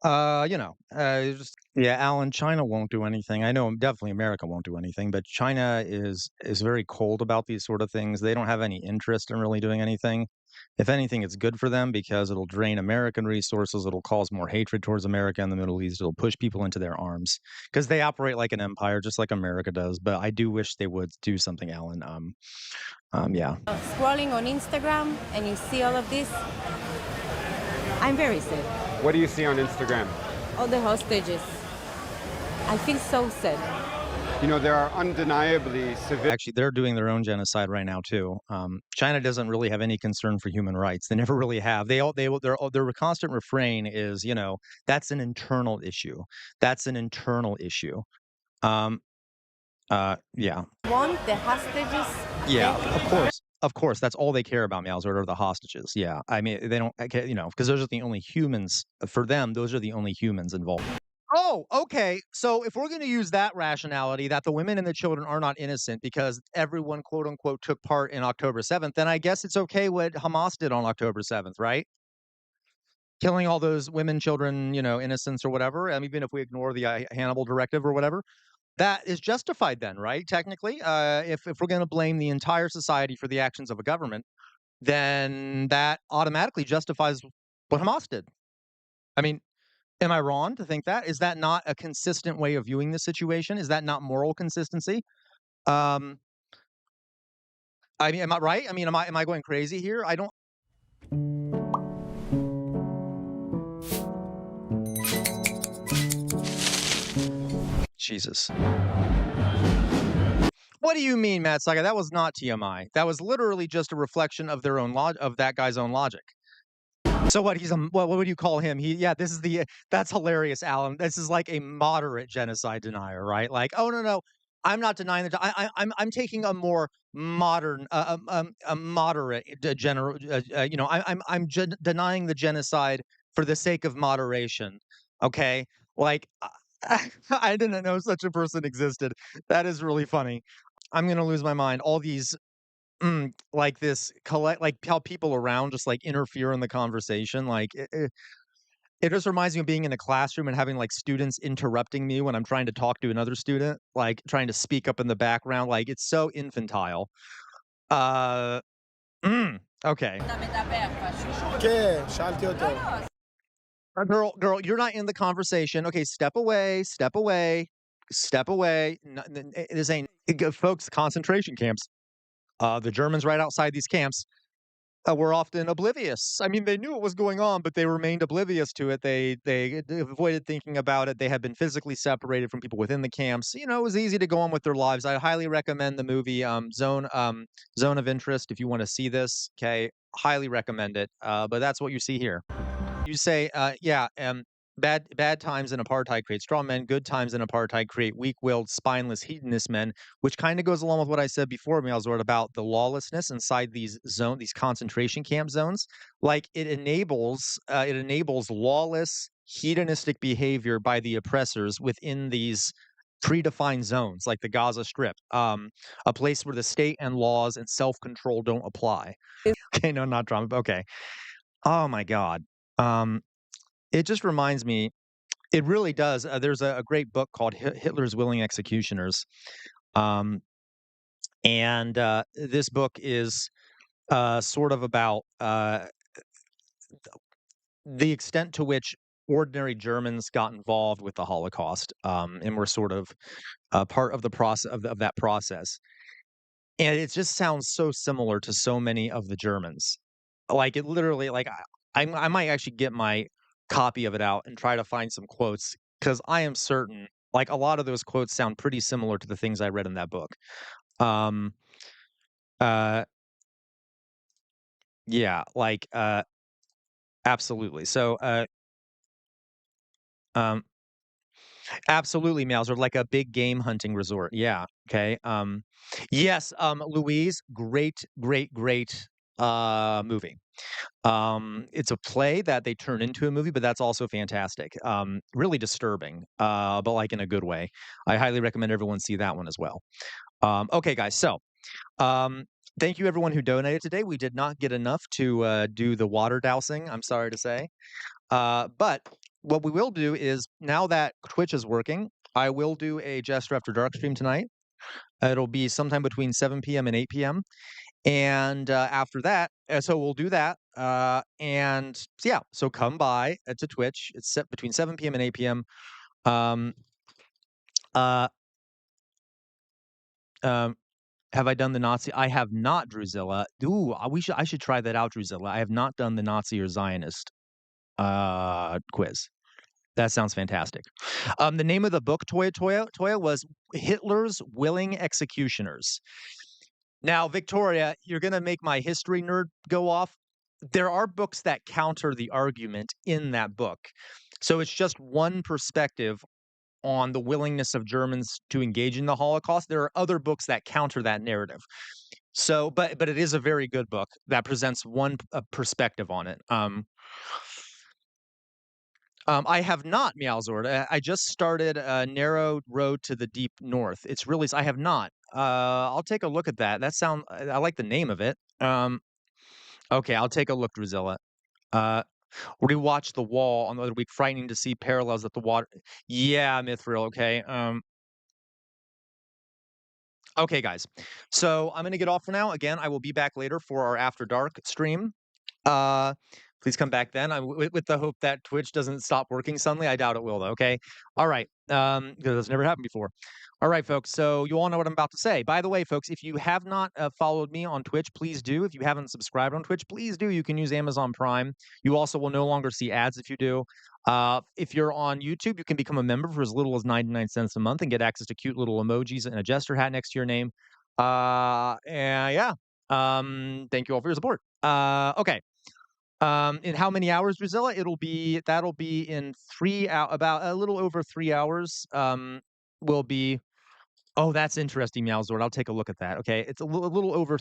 Alan, China won't do anything. I know definitely America won't do anything, but China is very cold about these sort of things. They don't have any interest in really doing anything. If anything, it's good for them because it'll drain American resources. It'll cause more hatred towards America in the Middle East. It'll push people into their arms because they operate like an empire, just like America does. But I do wish they would do something, Alan. Scrolling on Instagram and you see all of this, I'm very sad. What do you see on Instagram? All the hostages. I feel so sad. You know, there are undeniably civil. Actually, they're doing their own genocide right now too. China doesn't really have any concern for human rights. They never really have. Their constant refrain is, that's an internal issue. That's an internal issue. Yeah. Want the hostages? Yeah, of course, that's all they care about, Meowsword, are the hostages. Yeah, I mean, they don't, because those are the only humans. For them, those are the only humans involved. Oh, okay. So if we're going to use that rationality that the women and the children are not innocent because everyone, quote unquote, took part in October 7th, then I guess it's okay what Hamas did on October 7th, right? Killing all those women, children, innocents or whatever. Even if we ignore the Hannibal directive or whatever. That is justified then, right? Technically, if we're going to blame the entire society for the actions of a government, then that automatically justifies what Hamas did. I mean, am I wrong to think that? Is that not a consistent way of viewing the situation? Is that not moral consistency? I mean, am I right? I mean, am I going crazy here? I don't. Jesus. What do you mean, Matt Saga? That was not TMI. That was literally just a reflection of their own of that guy's own logic. So what? What would you call him? That's hilarious, Alan. This is like a moderate genocide denier, right? Like, oh no, I'm not denying that. I'm taking a more modern, a moderate general. I'm denying the genocide for the sake of moderation. Okay, like. I didn't know such a person existed. That is really funny. I'm gonna lose my mind. All these, like this like how people around just like interfere in the conversation. Like it just reminds me of being in a classroom and having like students interrupting me when I'm trying to talk to another student, like trying to speak up in the background. Like it's so infantile. Okay. Girl, you're not in the conversation. Okay, step away. This ain't, folks, concentration camps. The Germans right outside these camps were often oblivious. I mean, they knew what was going on, but they remained oblivious to it. They avoided thinking about it. They had been physically separated from people within the camps. It was easy to go on with their lives. I highly recommend the movie Zone of Interest if you want to see this. Okay, highly recommend it. But that's what you see here. You say, bad times in apartheid create strong men, good times in apartheid create weak-willed, spineless, hedonist men, which kind of goes along with what I said before, Meowsword, about the lawlessness inside these concentration camp zones. Like it enables lawless, hedonistic behavior by the oppressors within these predefined zones, like the Gaza Strip, a place where the state and laws and self-control don't apply. Okay, no, not drama. Okay. Oh my God. It just reminds me, it really does. There's a great book called Hitler's Willing Executioners. And this book is sort of about the extent to which ordinary Germans got involved with the Holocaust and were sort of part of the process of that process. And it just sounds so similar to so many of the Germans. Like it literally, like I might actually get my copy of it out and try to find some quotes because I am certain, like a lot of those quotes sound pretty similar to the things I read in that book. Yeah, like absolutely. So absolutely, Meowsword, like a big game hunting resort. Yeah. Okay. Yes, Louise, great movie. It's a play that they turn into a movie, but that's also fantastic. Really disturbing, but like in a good way. I highly recommend everyone see that one as well. Okay, guys. So, thank you everyone who donated today. We did not get enough to do the water dousing, I'm sorry to say. But what we will do is, now that Twitch is working, I will do a Jester After Dark stream tonight. It'll be sometime between 7 p.m. and 8 p.m. And after that, so we'll do that. And so, yeah, so come by to Twitch. It's set between 7 p.m. and 8 p.m. Have I done the Nazi? I have not, Druzilla. Ooh, I should try that out, Druzilla. I have not done the Nazi or Zionist quiz. That sounds fantastic. The name of the book, Toya, was Hitler's Willing Executioners. Now, Victoria, you're going to make my history nerd go off. There are books that counter the argument in that book. So it's just one perspective on the willingness of Germans to engage in the Holocaust. There are other books that counter that narrative. So, but it is a very good book that presents one perspective on it. I have not, Meowzord. I just started a Narrow Road to the Deep North. It's really, I have not. I'll take a look at that. I like the name of it. Okay, I'll take a look, Drusilla. Rewatch The Wall on the other week. Frightening to see parallels at the water. Yeah, Mithril. Okay. Okay, guys. So I'm gonna get off for now. Again, I will be back later for our After Dark stream. Please come back then. With the hope that Twitch doesn't stop working suddenly. I doubt it will, though. Okay. All right. Because it's never happened before. All right, folks. So you all know what I'm about to say. By the way, folks, if you have not followed me on Twitch, please do. If you haven't subscribed on Twitch, please do. You can use Amazon Prime. You also will no longer see ads if you do. If you're on YouTube, you can become a member for as little as 99 cents a month and get access to cute little emojis and a jester hat next to your name. And yeah. Thank you all for your support. Okay. In how many hours, Drusilla? That'll be in 3 hours, about a little over 3 hours. Will be. Oh, that's interesting, Meowzord. I'll take a look at that. Okay, it's a little over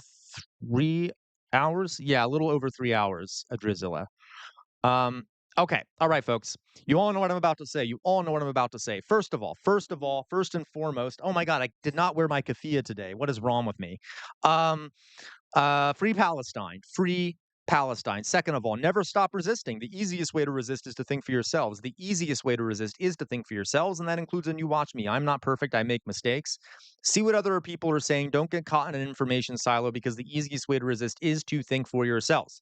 3 hours. Yeah, a little over 3 hours, Drusilla. Okay, all right, folks. You all know what I'm about to say. You all know what I'm about to say. First and foremost. Oh my God, I did not wear my keffiyeh today. What is wrong with me? Free Palestine. Free Palestine. Second of all, never stop resisting. The easiest way to resist is to think for yourselves. The easiest way to resist is to think for yourselves, and that includes when you watch me. I'm not perfect. I make mistakes. See what other people are saying. Don't get caught in an information silo, because the easiest way to resist is to think for yourselves.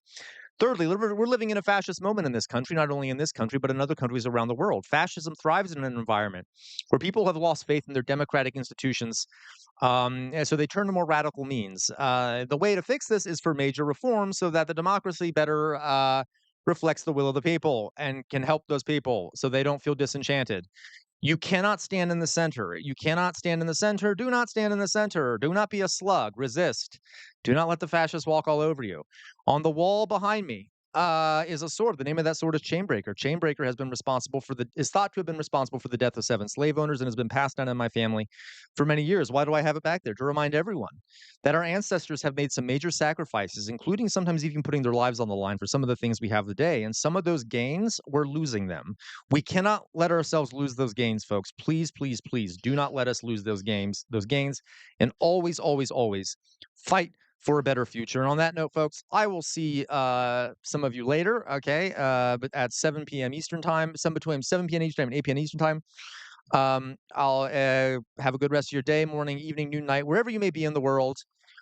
Thirdly, we're living in a fascist moment in this country, not only in this country, but in other countries around the world. Fascism thrives in an environment where people have lost faith in their democratic institutions, and so they turn to more radical means. The way to fix this is for major reforms so that the democracy better reflects the will of the people and can help those people so they don't feel disenchanted. You cannot stand in the center. You cannot stand in the center. Do not stand in the center. Do not be a slug. Resist. Do not let the fascists walk all over you. On the wall behind me is a sword. The name of that sword is Chainbreaker. Chainbreaker is thought to have been responsible for the death of 7 slave owners and has been passed down in my family for many years. Why do I have it back there? To remind everyone that our ancestors have made some major sacrifices, including sometimes even putting their lives on the line for some of the things we have today. And some of those gains, we're losing them. We cannot let ourselves lose those gains, folks. Please, please, please do not let us lose those gains, and always, always, always fight for a better future. And on that note, folks, I will see some of you later, okay? But at 7 p.m. Eastern time, between 7 p.m. Eastern time and 8 p.m. Eastern time. I'll have a good rest of your day, morning, evening, noon, night, wherever you may be in the world.